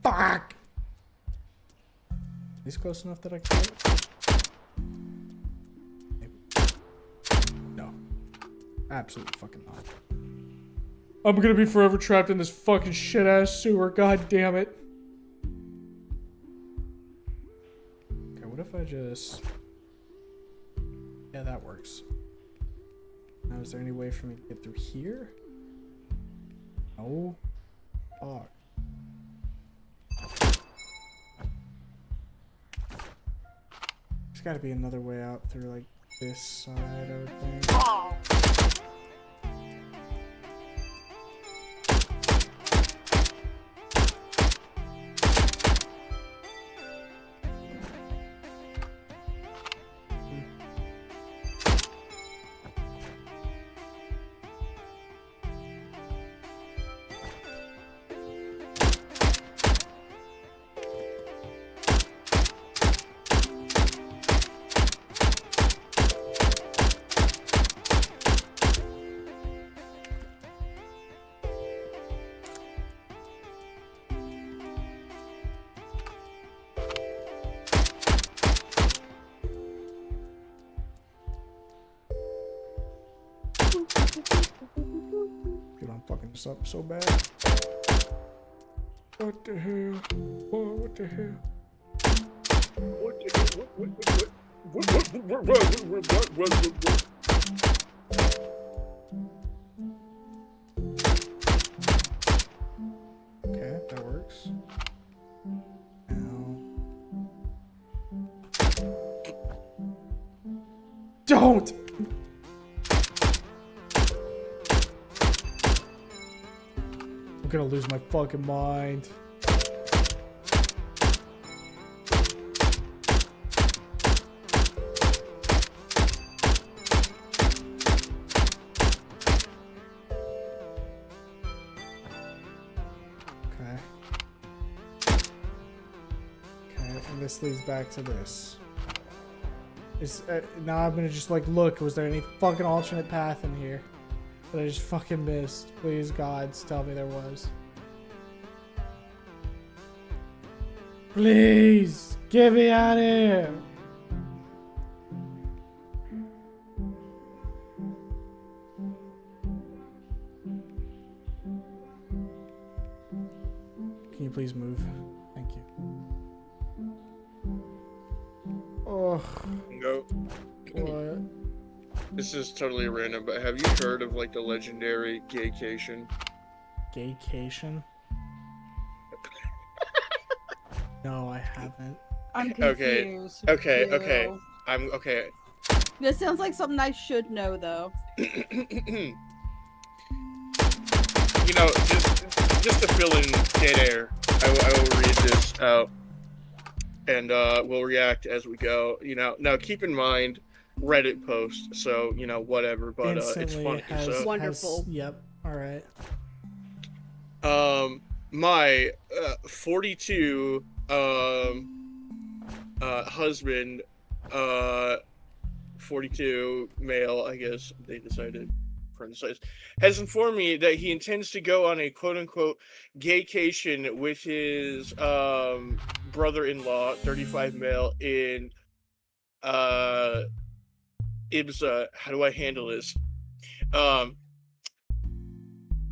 Fuck! Is close enough that I can get it? Maybe. No. Absolutely fucking not. I'm gonna be forever trapped in this fucking shit ass sewer, god damn it. Okay, what if I just... Yeah, that works. Now, is there any way for me to get through here? No. Fuck. There's gotta be another way out through, like, this side, I would think. Dude, I'm fucking this up so bad. What the hell? What the hell? Okay, that works. Now. Don't! I'm gonna lose my fucking mind. Okay. Okay, and this leads back to this. Is now I'm gonna just like look. Was there any fucking alternate path in here that I just fucking missed? Please, gods, tell me there was. Please, get me out of here. Can you please move? Thank you. Oh, No. what? This is totally random, but have you heard of like the legendary gaycation? Gaycation? No, I haven't. I'm Okay, confused. okay, Ew. okay. I'm okay. This sounds like something I should know, though. You know, just to fill in dead air, I will read this out, and we'll react as we go. You know, now keep in mind, Reddit post, so you know whatever, but it's Instantly funny. So Wonderful. Yep. All right. my 42 husband, 42 male, I guess they decided, parentheses, has informed me that he intends to go on a quote-unquote gaycation with his brother-in-law, 35 male, in Ibza. How do I handle this?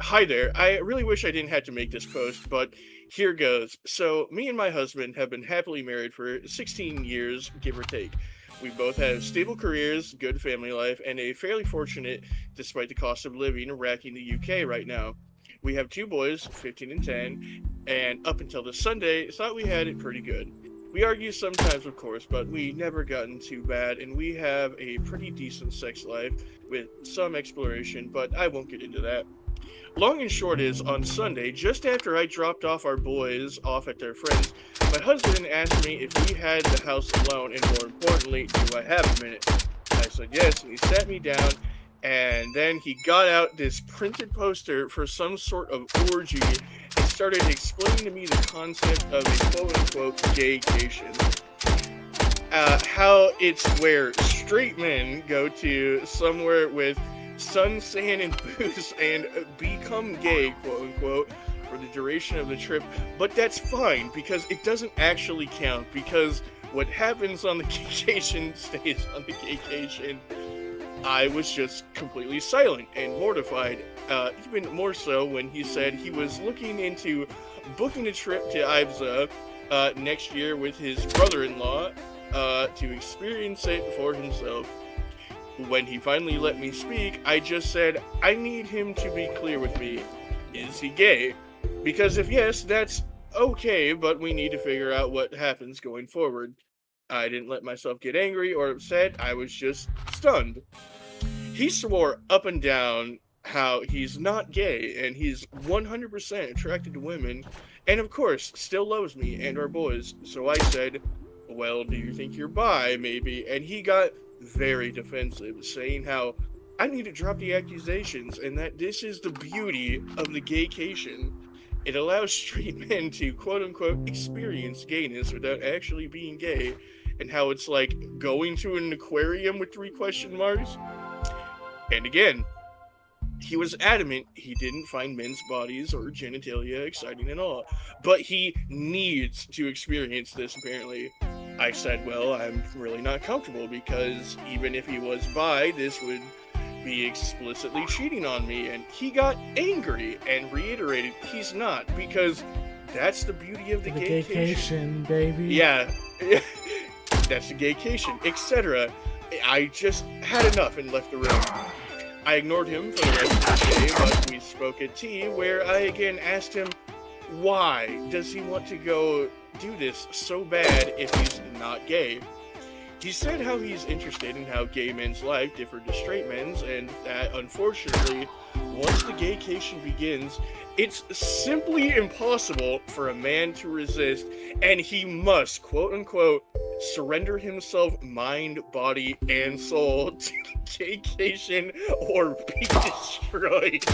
Hi there. I really wish I didn't have to make this post, but here goes. So, me and my husband have been happily married for 16 years, give or take. We both have stable careers, good family life, and a fairly fortunate, despite the cost of living, racking the UK right now. We have 2 boys, 15 and 10, and up until this Sunday, thought we had it pretty good. We argue sometimes, of course, but we never gotten too bad, and we have a pretty decent sex life with some exploration, but I won't get into that. Long and short is, on Sunday, just after I dropped off our boys off at their friends, my husband asked me if we had the house alone, and more importantly, do I have a minute? I said yes, and he sat me down, and then he got out this printed poster for some sort of orgy and started explaining to me the concept of a quote-unquote gaycation. How it's where straight men go to somewhere with sun, sand, and booze and become gay, quote-unquote, for the duration of the trip. But that's fine, because it doesn't actually count, because what happens on the gaycation stays on the gaycation. I was just completely silent and mortified, even more so when he said he was looking into booking a trip to Ibiza next year with his brother-in-law to experience it for himself. When he finally let me speak, I just said, I need him to be clear with me. Is he gay? Because if yes, that's okay, but we need to figure out what happens going forward. I didn't let myself get angry or upset, I was just stunned. He swore up and down how he's not gay and he's 100% attracted to women, and of course, still loves me and our boys. So I said, well, do you think you're bi, maybe? And he got very defensive, saying how I need to drop the accusations and that this is the beauty of the gaycation. It allows straight men to quote-unquote experience gayness without actually being gay, and how it's like going to an aquarium with 3 question marks. And again, he was adamant he didn't find men's bodies or genitalia exciting at all, but he needs to experience this apparently. I said, well, I'm really not comfortable, because even if he was bi, this would be explicitly cheating on me, and he got angry and reiterated he's not, because that's the beauty of the gaycation. gaycation, baby. Yeah, that's the gaycation, etc. I just had enough and left the room. I ignored him for the rest of the day, but we spoke at tea, where I again asked him, why does he want to go do this so bad if he's not gay? He said how he's interested in how gay men's life differ to straight men's, and that, unfortunately, once the gaycation begins, it's simply impossible for a man to resist, and he must, quote-unquote, surrender himself mind, body, and soul to the gaycation or be destroyed.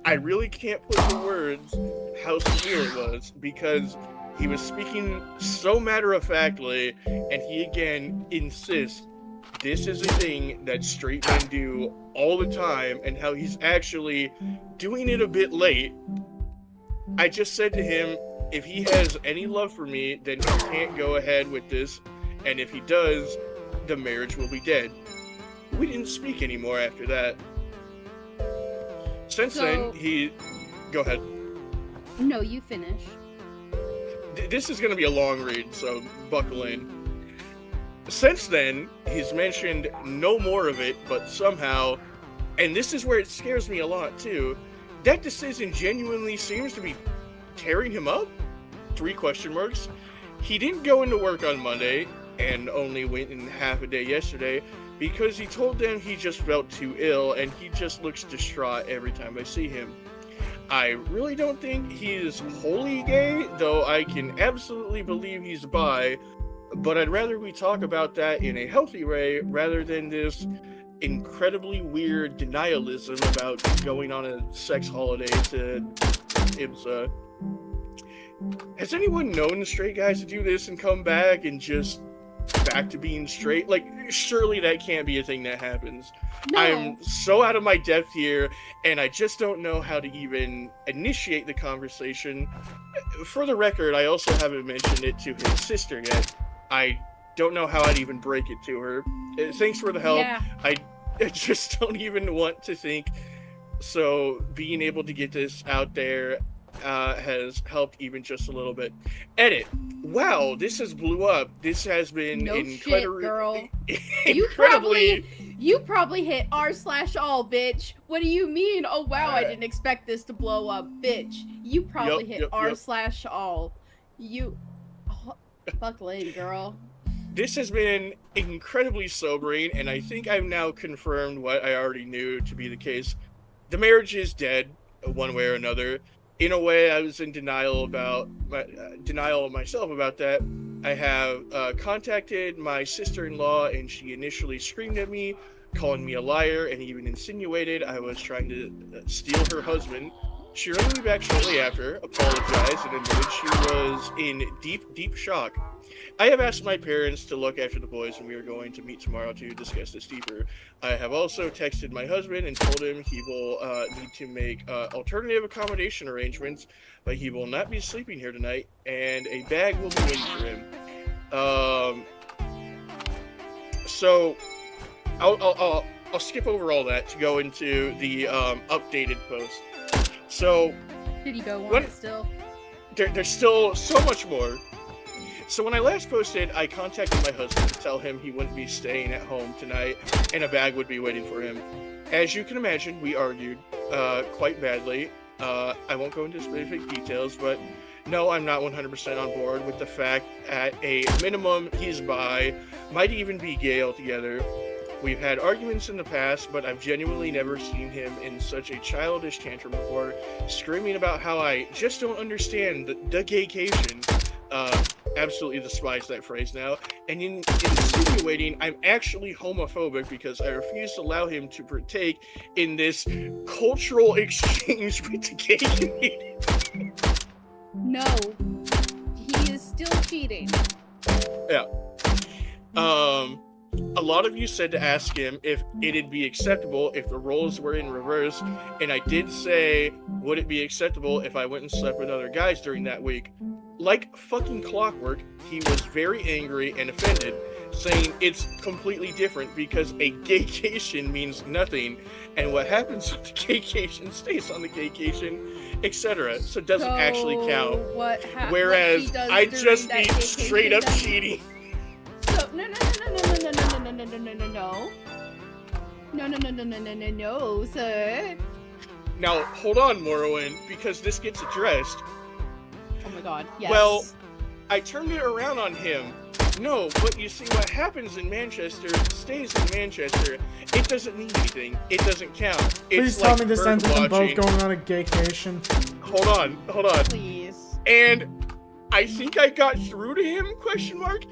I really can't put into words how severe it was, because he was speaking so matter-of-factly, and he again insists this is a thing that straight men do all the time, and how he's actually doing it a bit late. I just said to him, if he has any love for me, then he can't go ahead with this, and if he does, the marriage will be dead. We didn't speak anymore after that. Since then, he... Go ahead. No, you finish. This is going to be a long read, so buckle in. Since then, he's mentioned no more of it, but somehow, and this is where it scares me a lot too, that decision genuinely seems to be tearing him up? 3 question marks. He didn't go into work on Monday, and only went in half a day yesterday, because he told them he just felt too ill, and he just looks distraught every time I see him. I really don't think he is wholly gay, though I can absolutely believe he's bi, but I'd rather we talk about that in a healthy way rather than this incredibly weird denialism about going on a sex holiday to IBSA. Has anyone known straight guys to do this and come back and just back to being straight? Like, surely that can't be a thing that happens. No. I'm so out of my depth here, and I just don't know how to even initiate the conversation. For the record, I also haven't mentioned it to his sister yet. I don't know how I'd even break it to her. Thanks for the help. Yeah. I just don't even want to think. So being able to get this out there has helped even just a little bit. Edit. Wow, this has blew up. This has been No shit, girl. incredibly... You probably hit r/all, bitch. What do you mean? Oh wow, I didn't expect this to blow up, bitch. You probably hit r/all. You buckle in, girl. This has been incredibly sobering, and I think I've now confirmed what I already knew to be the case. The marriage is dead, one way or another. In a way, I was in denial of myself about that. I have contacted my sister-in-law, and she initially screamed at me, calling me a liar, and even insinuated I was trying to steal her husband. She wrote me back shortly after, apologized, and admitted she was in deep, deep shock. I have asked my parents to look after the boys, and we are going to meet tomorrow to discuss this deeper. I have also texted my husband and told him he will need to make alternative accommodation arrangements, but he will not be sleeping here tonight, and a bag will be waiting for him. So I'll skip over all that to go into the updated post. So Did he go on it still? There's still so much more. So when I last posted, I contacted my husband to tell him he wouldn't be staying at home tonight and a bag would be waiting for him. As you can imagine, we argued quite badly. I won't go into specific details, but no, I'm not 100% on board with the fact at a minimum he's bi, might even be gay altogether. We've had arguments in the past, but I've genuinely never seen him in such a childish tantrum before, screaming about how I just don't understand the gaycation. Absolutely despise that phrase now, and insinuating I'm actually homophobic because I refuse to allow him to partake in this cultural exchange with the gay community. No, he is still cheating. Yeah. A lot of you said to ask him if it'd be acceptable if the roles were in reverse, and I did say, would it be acceptable if I went and slept with other guys during that week? Like fucking clockwork, he was very angry and offended, saying it's completely different because a gaycation means nothing, and what happens with the gaycation stays on the gaycation, etc. So it doesn't actually count. Whereas I just be straight up cheating. So no, sir. Now hold on, Morrowind, because this gets addressed. Oh my god, yes. Well, I turned it around on him. No, but you see, what happens in Manchester stays in Manchester. It doesn't mean anything. It doesn't count. It's Please tell like me this ends with them both watching. going on a gaycation. Hold on. Please. And I think I got through to him, question mark.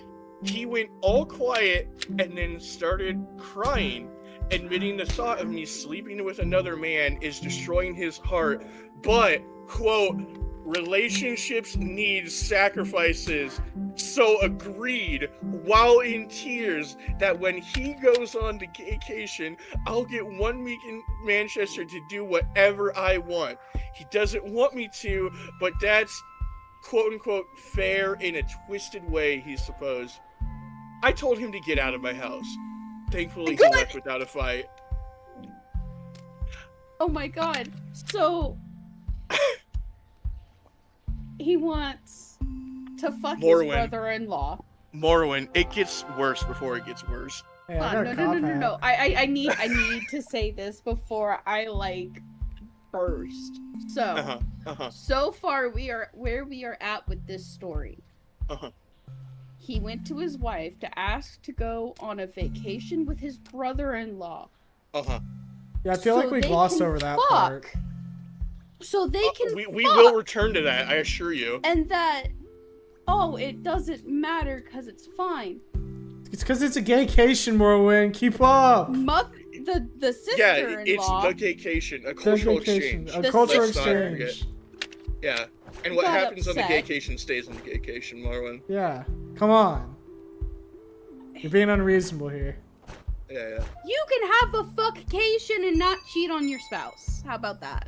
He went all quiet and then started crying, admitting the thought of me sleeping with another man is destroying his heart, but, quote, relationships need sacrifices, so agreed, while in tears, that when he goes on to gaycation, I'll get 1 week in Manchester to do whatever I want. He doesn't want me to, but that's quote-unquote fair in a twisted way, he supposed. I told him to get out of my house. Thankfully, he left without a fight. Oh my god. So he wants to fuck Morrowind. his brother-in-law. Morrowind, it gets worse before it gets worse. Hey, I got a No. cop hat. I need to say this before I burst. So so far we are where we are at with this story. He went to his wife to ask to go on a vacation with his brother-in-law. Yeah, I feel like we glossed over that part. So they can we will return to that, I assure you. And that, oh, it doesn't matter because it's fine. It's because it's a gaycation, Morrowind. Keep up. The sister-in-law. Yeah, it's the gaycation, a cultural exchange. A cultural sister- exchange. Yeah, and what got happens on the upset. gaycation stays on the gaycation, Morrowind. Yeah, come on. You're being unreasonable here. Yeah. You can have a fuckcation and not cheat on your spouse. How about that?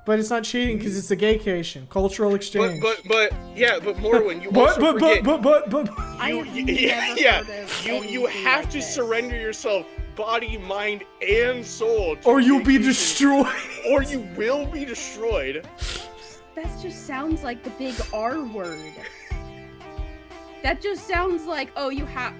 But it's not cheating because it's a gaycation, cultural exchange. But Morrowind, you also forget. I have never heard of You anything have like to this. surrender yourself, body, mind, and soul. To Or you'll be gaycation, destroyed. Or you will be destroyed. That just sounds like the big R word. That just sounds like, oh, you have,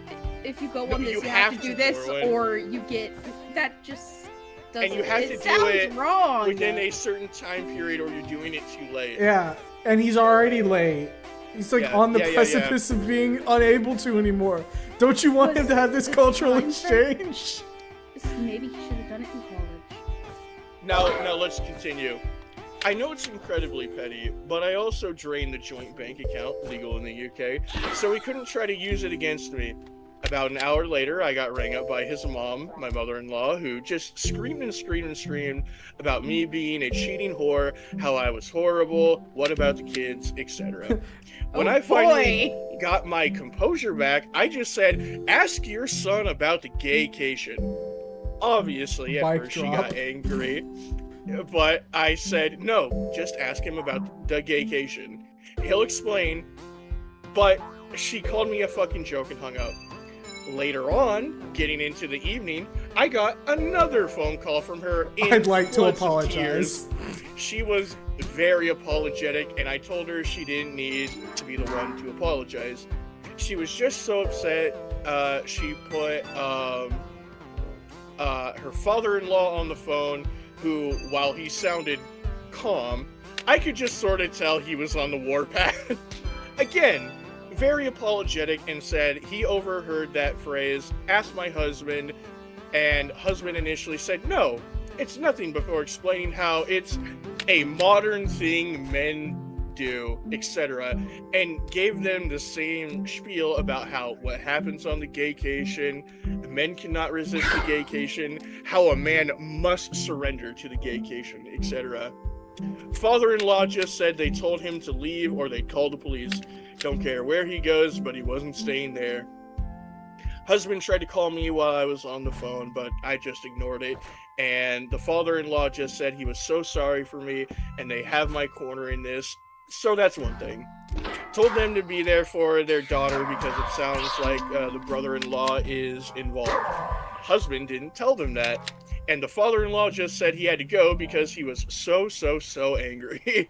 if you go on this, you have to do this, Morrowind. or you get, that just doesn't, And you have to do sounds it wrong. within a certain time period, or you're doing it too late. Yeah, and he's already late. He's like on the precipice of being unable to anymore. Don't you want him to have this cultural exchange? Maybe he should have done it in college. Now let's continue. I know it's incredibly petty, but I also drained the joint bank account, legal in the UK, so he couldn't try to use it against me. About an hour later, I got rang up by his mom, my mother-in-law, who just screamed about me being a cheating whore, how I was horrible, what about the kids, etc. When I finally got my composure back, I just said, ask your son about the gaycation. Obviously, at first she got angry, but I said, no, just ask him about the gaycation. He'll explain, but she called me a fucking joke and hung up. Later on, getting into the evening, I got another phone call from her in I'd like to floods of apologize. tears. She was very apologetic, and I told her she didn't need to be the one to apologize. She was just so upset, she put her father-in-law on the phone, who, while he sounded calm, I could just sort of tell he was on the warpath. Again, very apologetic, and said he overheard that phrase, asked my husband, and husband initially said no, it's nothing, before explaining how it's a modern thing men do, etc., and gave them the same spiel about how what happens on the gaycation, men cannot resist the gaycation, how a man must surrender to the gaycation, etc. Father-in-law just said they told him to leave or they'd call the police. Don't care where he goes, but he wasn't staying there. Husband tried to call me while I was on the phone, but I just ignored it. And the father-in-law just said he was so sorry for me, and they have my corner in this. So that's one thing. Told them to be there for their daughter because it sounds like the brother-in-law is involved. Husband didn't tell them that, and the father-in-law just said he had to go because he was so angry.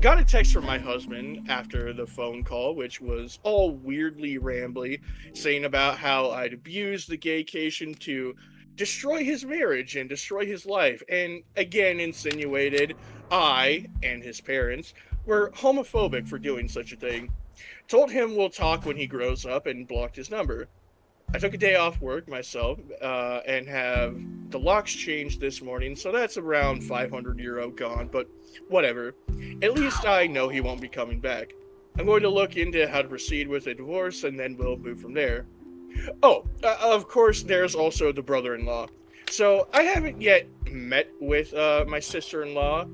Got a text from my husband after the phone call, which was all weirdly rambly, saying about how I'd abused the gaycation to destroy his marriage and destroy his life, and again insinuated I and his parents were homophobic for doing such a thing. Told him we'll talk when he grows up and blocked his number. I took a day off work myself and have the locks changed this morning, so that's around €500 gone, but whatever. At least I know he won't be coming back. I'm going to look into how to proceed with a divorce, and then we'll move from there. Oh, of course, there's also the brother-in-law. So I haven't yet met with my sister-in-law.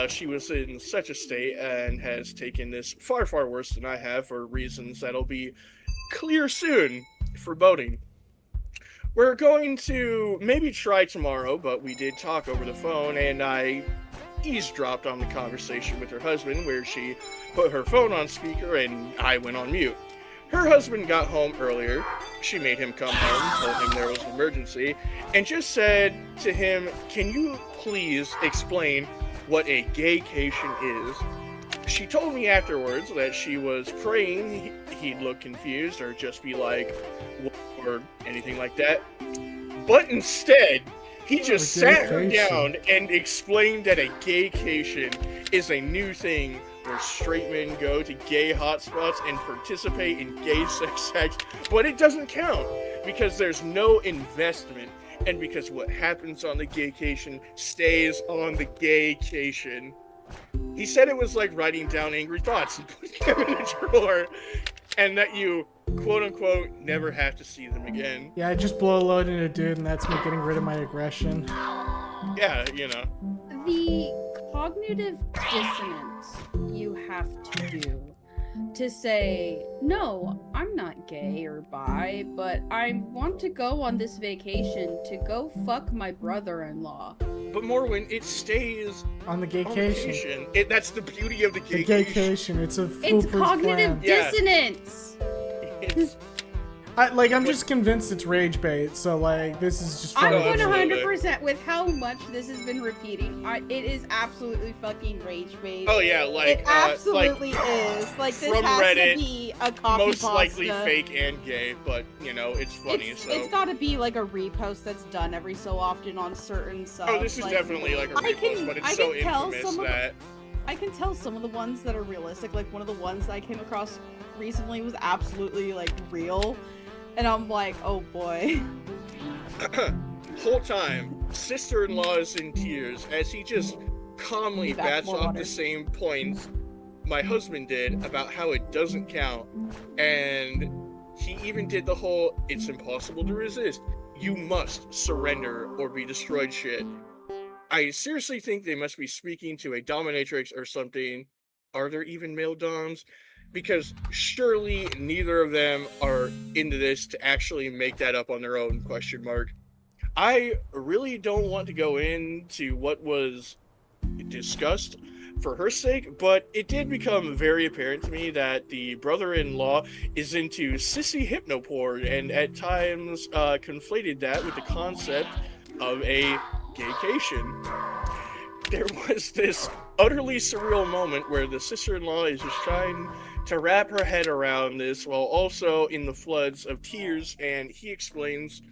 She was in such a state and has taken this far worse than I have for reasons that'll be clear soon. Foreboding. We're going to maybe try tomorrow, but we did talk over the phone, and I eavesdropped on the conversation with her husband where she put her phone on speaker and I went on mute. Her husband got home earlier. She made him come home, told him there was an emergency, and just said to him, "Can you please explain what a gaycation is?" She told me afterwards that she was praying he'd look confused or just be like, "What?" or anything like that. But instead, he just sat her down and explained that a gaycation is a new thing where straight men go to gay hotspots and participate in gay sex acts, but it doesn't count because there's no investment, and because what happens on the gaycation stays on the gaycation. He said it was like writing down angry thoughts and putting them in a drawer, and that you, quote-unquote, never have to see them again. Yeah, I just blow a load in a dude, and that's me getting rid of my aggression. Yeah, you know. The cognitive dissonance you have to do to say, no, I'm not gay or bi, but I want to go on this vacation to go fuck my brother-in-law. But Morwin, it stays on the gaycation. That's the beauty of the gaycation. The gaycation, it's a It's cognitive dissonance. It's... I'm just convinced it's rage bait, so this is just funny. I'm 100% with how much this has been repeating. It is absolutely fucking rage bait. Oh yeah, it absolutely is. Like, this from has Reddit, to be a copy most pasta. likely fake and gay, but it's funny. It's got to be like a repost that's done every so often on certain subs. Oh, this is definitely like a repost, but it's so infamous that I can tell some of the ones that are realistic. Like, one of the ones that I came across recently was absolutely real. And I'm like, oh boy. Whole time, sister-in-law is in tears as he just calmly bats off the same points my husband did about how it doesn't count. And he even did the whole, it's impossible to resist, you must surrender or be destroyed shit. I seriously think they must be speaking to a dominatrix or something. Are there even male doms? Because surely neither of them are into this to actually make that up on their own, ? I really don't want to go into what was discussed for her sake, but it did become very apparent to me that the brother-in-law is into sissy hypnopore, and at times conflated that with the concept of a gaycation. There was this utterly surreal moment where the sister-in-law is just trying to wrap her head around this while also in the floods of tears, and he explains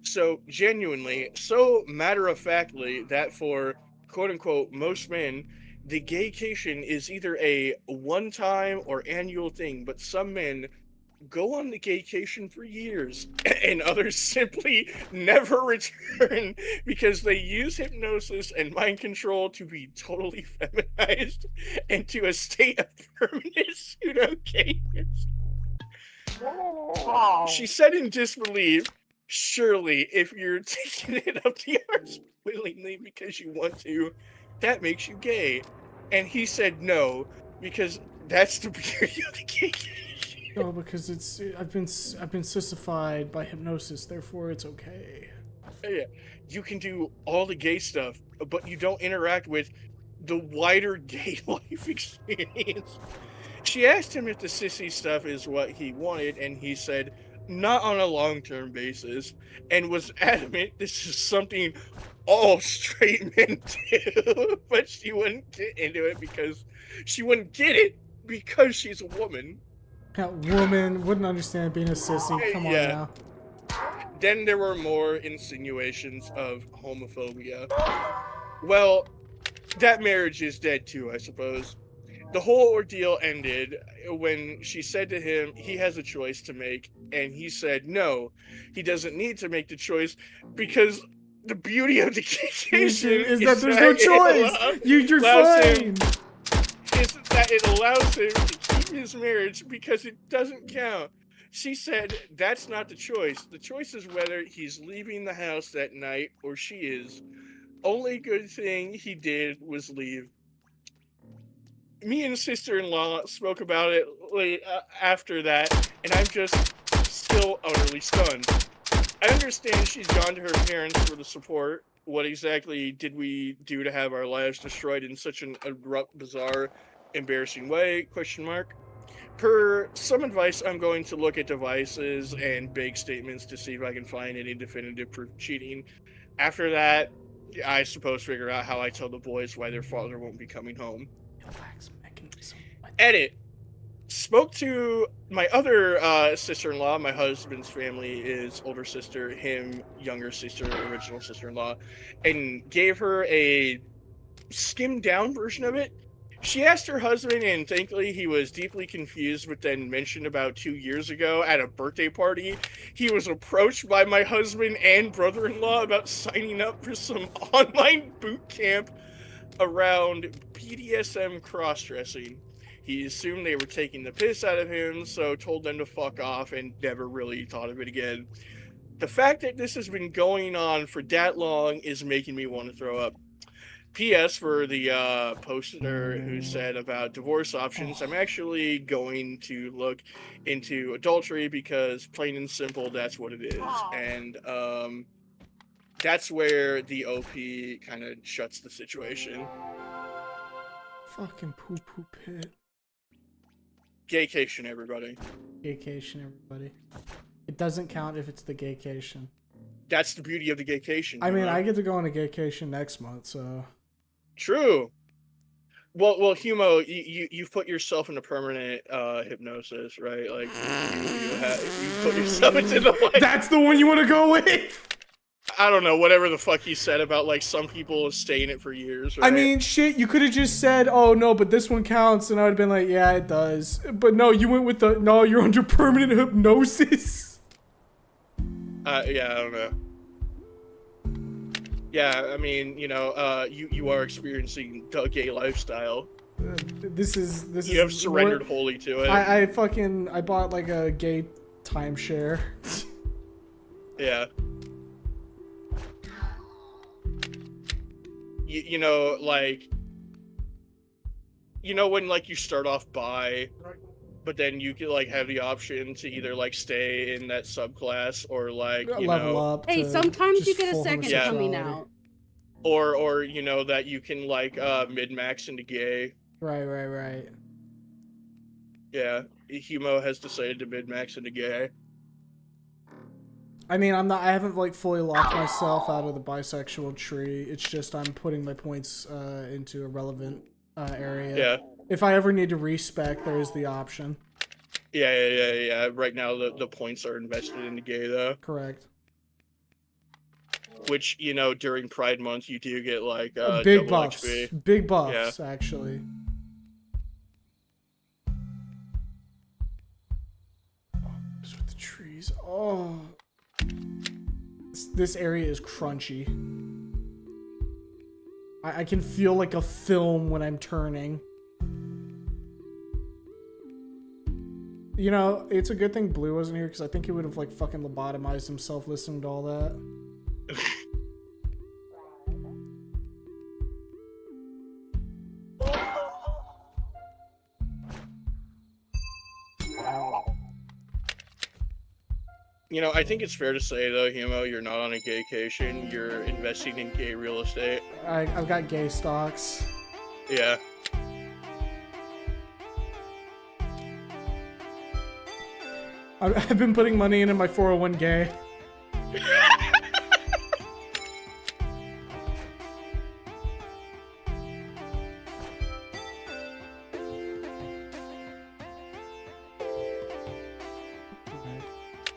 so genuinely, so matter-of-factly, that for quote-unquote most men, the gaycation is either a one-time or annual thing, but some men go on the gaycation for years, and others simply never return because they use hypnosis and mind control to be totally feminized into a state of permanent pseudo-gayness. She said in disbelief, surely if you're taking it up the arse willingly because you want to, that makes you gay. And he said no, because that's the beauty of the gaycation. No, because I've been sissified by hypnosis, therefore it's okay. Yeah, you can do all the gay stuff, but you don't interact with the wider gay life experience. She asked him if the sissy stuff is what he wanted, and he said, not on a long-term basis, and was adamant this is something all straight men do, but she wouldn't get into it because she wouldn't get it because she's a woman. That woman wouldn't understand being a sissy. Come on Yeah. now. Then there were more insinuations of homophobia. Well, that marriage is dead too, I suppose. The whole ordeal ended when she said to him he has a choice to make, and he said no, he doesn't need to make the choice because the beauty of the vacation Is that there's no choice. You're fine. Is that it allows him to keep his marriage because it doesn't count. She said that's not the choice. The choice is whether he's leaving the house that night or she is. Only good thing he did was leave. Me and sister-in-law spoke about it after that, and I'm just still utterly stunned. I understand she's gone to her parents for the support. What exactly did we do to have our lives destroyed in such an abrupt, bizarre, embarrassing way? Question mark. Per some advice, I'm going to look at devices and bank statements to see if I can find any definitive proof of cheating. After that, I suppose figure out how I tell the boys why their father won't be coming home. Edit. Spoke to my other sister-in-law. My husband's family is older sister, him younger sister, original sister-in-law, and gave her a skimmed down version of it. She asked her husband, and thankfully he was deeply confused, but then mentioned about 2 years ago at a birthday party, he was approached by my husband and brother-in-law about signing up for some online boot camp around BDSM cross-dressing. He assumed they were taking the piss out of him, so told them to fuck off and never really thought of it again. The fact that this has been going on for that long is making me want to throw up. P.S. for the poster who said about divorce options, I'm actually going to look into adultery because plain and simple, that's what it is. And that's where the OP kind of shuts the situation. Fucking poo-poo pit. Gaycation, everybody. Gaycation, everybody. It doesn't count if it's the gaycation. That's the beauty of the gaycation. I mean, I get to go on a gaycation next month, so... True. Well, Humo, you've put yourself into permanent hypnosis, right? Like, you put yourself into the... Like, that's the one you want to go with? I don't know, whatever the fuck he said about, like, some people stay in it for years, right? I mean, shit, you could have just said, oh, no, but this one counts, and I would have been like, yeah, it does. But no, you went with the, no, you're under permanent hypnosis. Yeah, I don't know. Yeah, I mean, you know, you are experiencing the gay lifestyle. This is you have surrendered wholly to it. I bought, like, a gay timeshare. Yeah. You know, like, you know when, like, you start off bi, but then you can, like, have the option to either, like, stay in that subclass or, like, you level know... up. Hey, sometimes you get a full second coming out. Or, you know, that you can, like, mid-max into gay. Right. Yeah, Humo has decided to mid-max into gay. I mean, I haven't, like, fully locked myself out of the bisexual tree. It's just I'm putting my points into a relevant area. Yeah. If I ever need to respec, there is the option. Yeah. Right now, the points are invested into gay, though. Correct. Which, you know, during Pride Month, you do get, like, big double buffs. XP. Big buffs, actually. Just with the trees. Oh. This area is crunchy. I can feel like a film when I'm turning. You know, it's a good thing Blue wasn't here, because I think he would have, like, fucking lobotomized himself listening to all that. You know, I think it's fair to say, though, Humo, you're not on a gaycation. You're investing in gay real estate. I've got gay stocks. Yeah. I've been putting money in my 401k.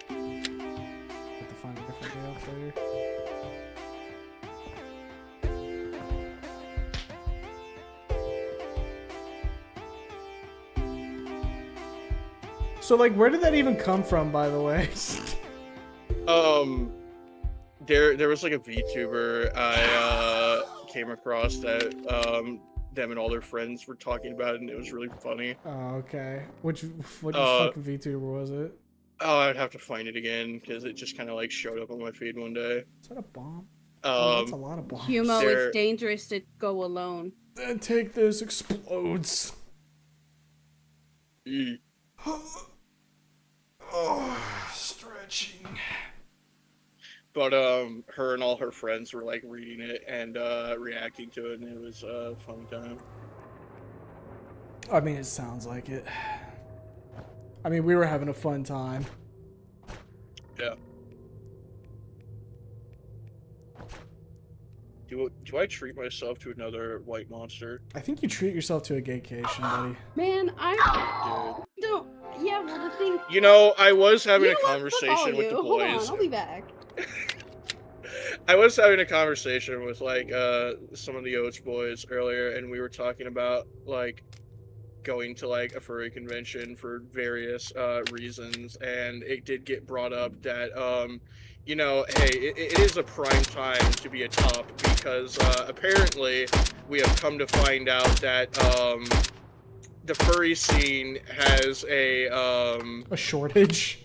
Have to find a different day off later. So, like, where did that even come from, by the way? There was like a VTuber I came across that them and all their friends were talking about it, and it was really funny. Oh, okay. What fucking VTuber was it? Oh, I'd have to find it again because it just kind of like showed up on my feed one day. Is that a bomb? Oh, that's a Um, lot of bombs. Humo, There- it's dangerous to go alone. Then take this, explodes. e- Oh, stretching. but her and all her friends were like reading it and reacting to it, and it was a fun time. I mean, it sounds like it. I mean, we were having a fun time. Yeah. Do I treat myself to another white monster? I think you treat yourself to a gaycation, buddy. Man, I Dude. don't. Yeah, well, the thing. You know, I was having You a know what? Fuck all conversation with you. the Hold on, boys. I'll be back. I was having a conversation with like some of the Oats boys earlier, and we were talking about like going to like a furry convention for various reasons, and it did get brought up that you know, hey, it is a prime time to be a top because apparently we have come to find out that the furry scene has a shortage.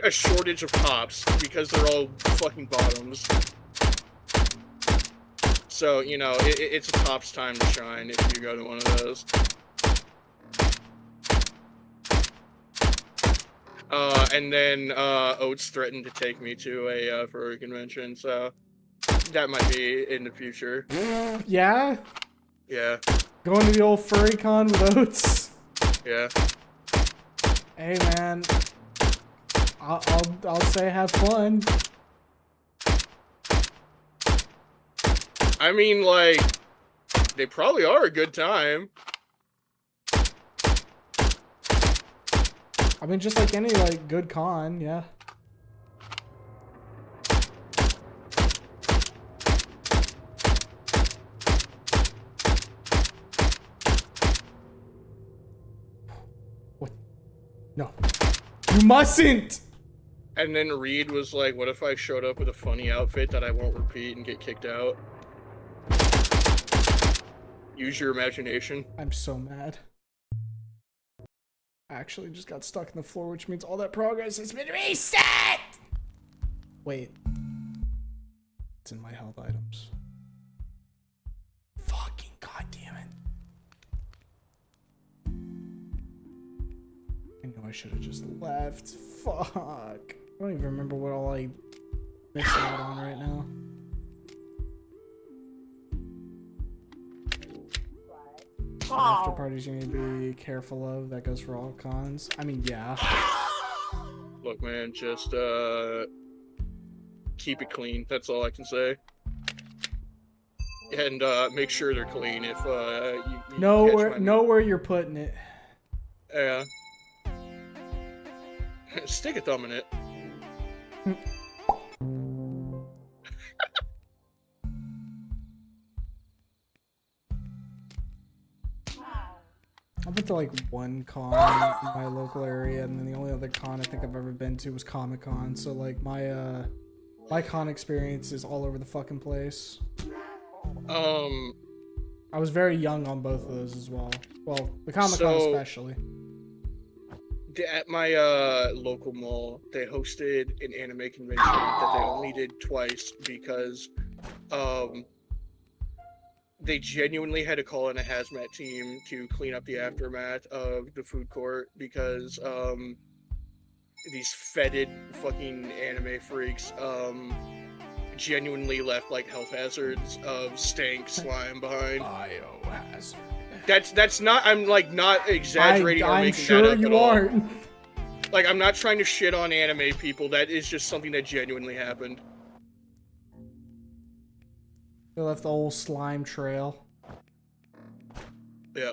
a shortage of tops because they're all fucking bottoms. So, you know, it's a tops time to shine if you go to one of those. And then Oates threatened to take me to a furry convention, so that might be in the future. Yeah? Yeah, Going to the old furry con with Oats? yeah. Hey, man. I'll say have fun. I mean, like, they probably are a good time. I mean, just like any, like, good con, yeah. What? No. You mustn't! And then Reed was like, what if I showed up with a funny outfit that I won't repeat and get kicked out? Use your imagination. I'm so mad. I actually just got stuck in the floor, which means all that progress has been reset! Wait. It's in my health items. Fucking goddamn it. I know I should have just left. Fuck. I don't even remember what all I missed out on right now. After parties you need to be careful of. That goes for all cons. I mean, yeah. Look, man, just keep it clean. That's all I can say. And make sure they're clean if you Know where you're putting it. Yeah. Stick a thumb in it. I've been to like one con in my local area, and then the only other con I think I've ever been to was Comic-Con. So like my con experience is all over the fucking place. I was very young on both of those as well. Well, the Comic-Con especially. At my local mall, they hosted an anime convention that they only did twice because they genuinely had to call in a hazmat team to clean up the aftermath of the food court because these fetid fucking anime freaks genuinely left like health hazards of stank slime behind. Biohazard. That's not, I'm like not exaggerating or I'm making sure that up you at all. aren't. Like, I'm not trying to shit on anime people. That is just something that genuinely happened. They left the whole slime trail. Yeah.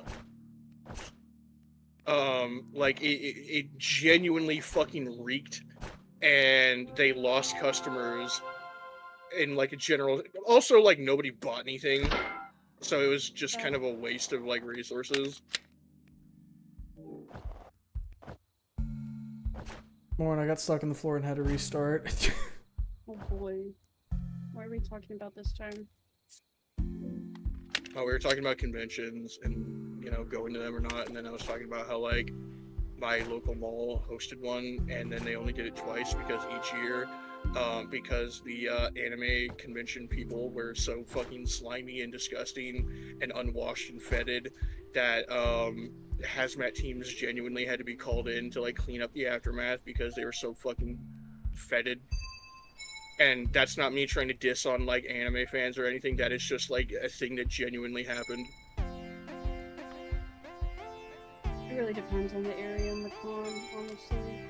Like, it genuinely fucking reeked. And they lost customers in, like, a general... Also, like, nobody bought anything. So it was just kind of a waste of, like, resources. More, and I got stuck on the floor and had to restart. Oh boy. Why are we talking about this time? We were talking about conventions and, you know, going to them or not, and then I was talking about how, like, my local mall hosted one, and then they only did it twice because each year, because the anime convention people were so fucking slimy and disgusting and unwashed and fetid that hazmat teams genuinely had to be called in to, like, clean up the aftermath because they were so fucking fetid. And that's not me trying to diss on, like, anime fans or anything. That is just, like, a thing that genuinely happened. It really depends on the area and the con, honestly.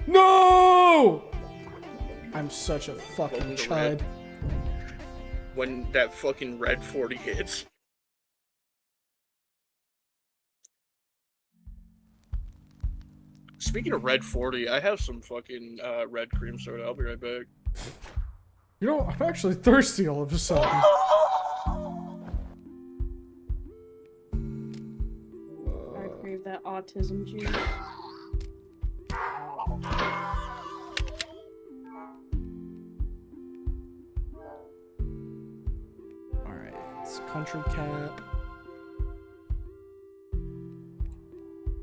No! I'm such a fucking Welcome to chud. Red. When that fucking red 40 hits. Speaking of red 40, I have some fucking red cream soda. I'll be right back. You know, I'm actually thirsty all of a sudden. I crave that autism juice. Alright, it's country cap.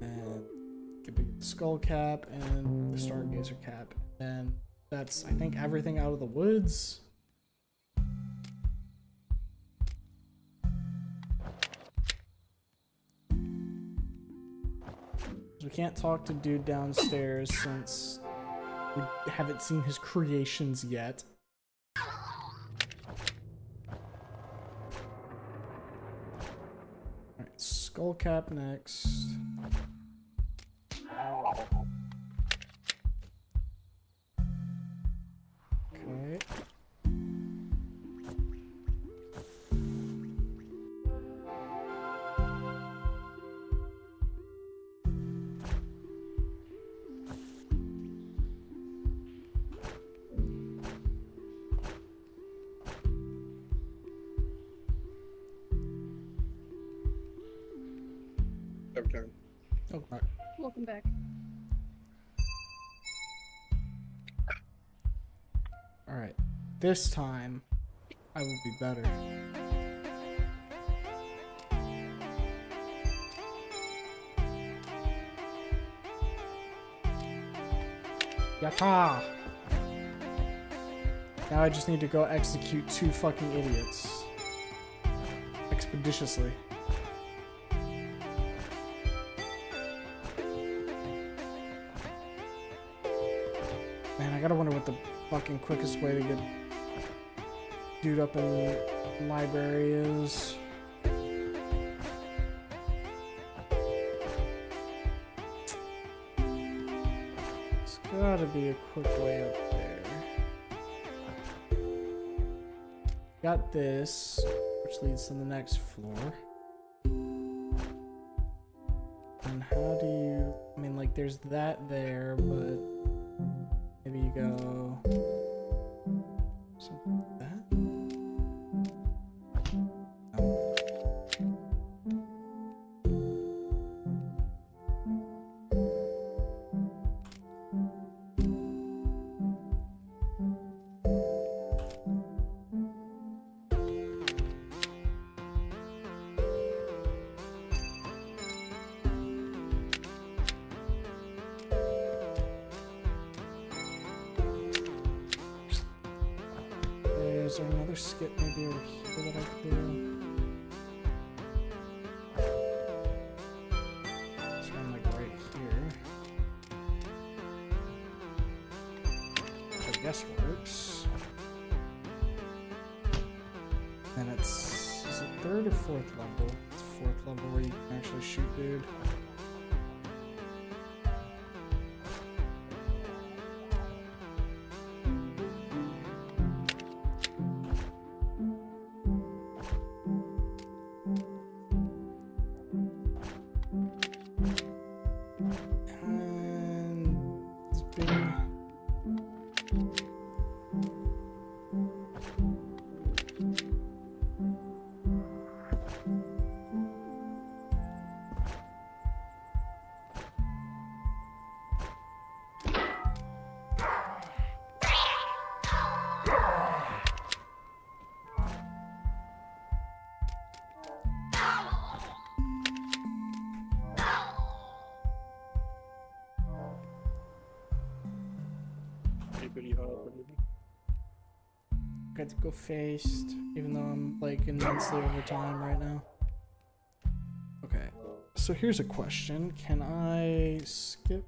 And get the skull cap and the stargazer cap. And that's, I think, everything out of the woods. We can't talk to dude downstairs since we haven't seen his creations yet. Alright, skull cap next. Okay. Every turn. Okay. Welcome back. Alright. This time, I will be better. Yatta! Now I just need to go execute 2 fucking idiots. Expeditiously. Man, I gotta wonder what the fucking quickest way to get dude up in the library is. There's gotta be a quick way up there. Got this, which leads to the next floor. And how do you... I mean, like, there's that there, but... Maybe you go... something like that? No. Is there another skip maybe over here that I could do? This one like right here. Which I guess works. And it's... is it 3rd or 4th level? It's 4th level where you can actually shoot dude. got to go fast, even though I'm like immensely over time right now. Okay, so here's a question. Can I skip?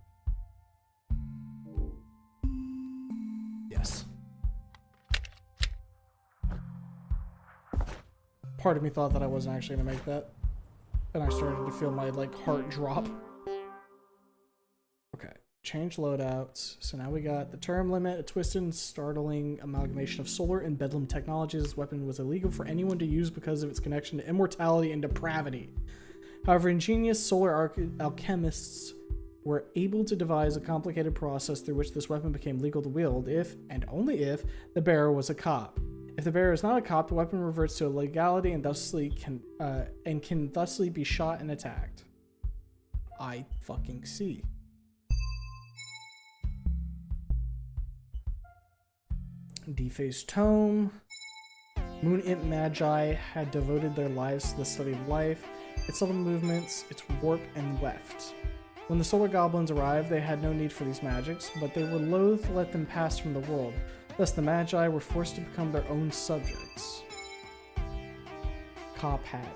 Yes. Part of me thought that I wasn't actually gonna make that. And I started to feel my like heart drop. Okay, change loadouts. So now we got the term limit, a twisted and startling amalgamation of solar and bedlam technologies. This weapon was illegal for anyone to use because of its connection to immortality and depravity. However, ingenious solar alchemists were able to devise a complicated process through which this weapon became legal to wield if, and only if, the bearer was a cop. If the bearer is not a cop, the weapon reverts to illegality and can thusly be shot and attacked. I fucking see. Defaced Tome. Moon Imp Magi had devoted their lives to the study of life, its subtle movements, its warp and weft. When the solar goblins arrived, they had no need for these magics, but they were loath to let them pass from the world. Thus, the Magi were forced to become their own subjects. Cop hat.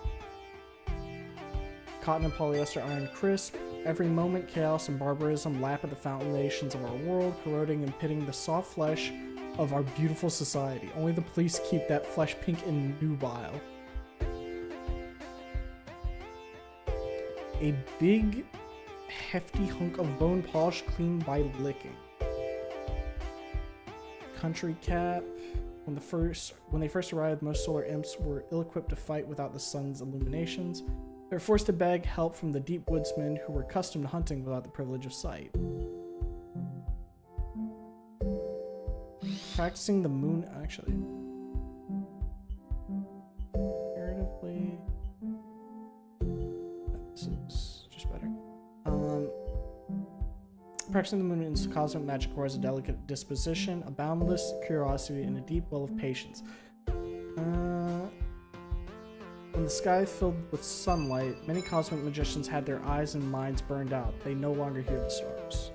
Cotton and polyester iron crisp. Every moment, chaos and barbarism lap at the foundations of our world, corroding and pitting the soft flesh of our beautiful society. Only the police keep that flesh pink and nubile. A big, hefty hunk of bone polish cleaned by licking. Country cap. When they first arrived, most solar imps were ill-equipped to fight without the sun's illuminations. They were forced to beg help from the deep woodsmen who were accustomed to hunting without the privilege of sight. Practicing the moon, actually. Comparatively, this is just better. Practicing the moon in cosmic magic requires a delicate disposition, a boundless curiosity, and a deep well of patience. When the sky filled with sunlight, many cosmic magicians had their eyes and minds burned out. They no longer hear the stars.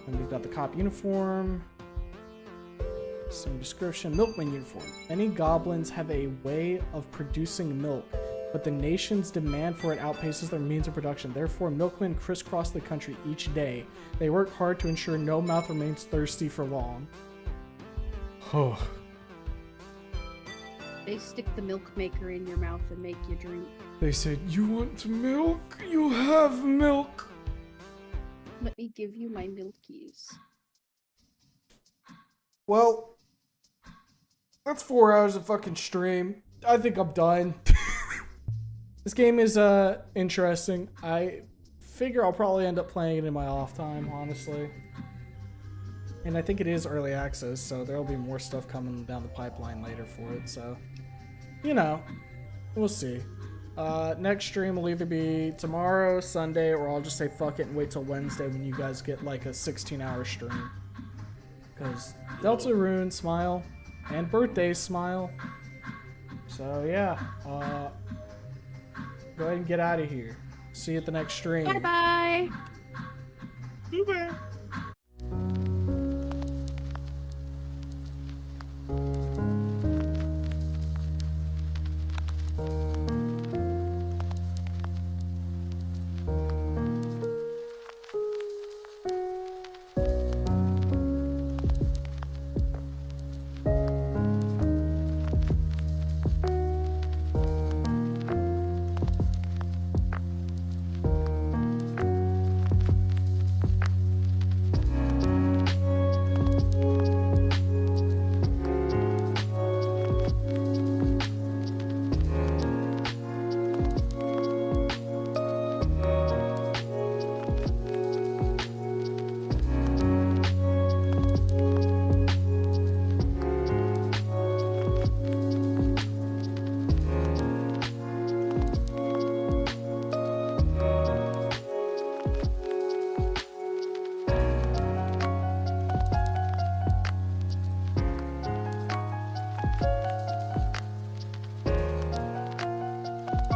And we've got the cop uniform. Same description. Milkman uniform. Many goblins have a way of producing milk, but the nation's demand for it outpaces their means of production. Therefore, milkmen crisscross the country each day. They work hard to ensure no mouth remains thirsty for long. Oh. They stick the milk maker in your mouth and make you drink. They said, "You want milk? You have milk." Let me give you my milkies. Well, that's 4 hours of fucking stream. I think I'm done. This game is interesting. I figure I'll probably end up playing it in my off time, honestly. And I think it is early access, so there'll be more stuff coming down the pipeline later for it, so you know, we'll see. Next stream will either be tomorrow, Sunday, or I'll just say fuck it and wait till Wednesday when you guys get like a 16-hour stream. Because Delta Rune, smile, and birthdays, smile. So yeah, go ahead and get out of here. See you at the next stream. Bye-bye. Bye-bye.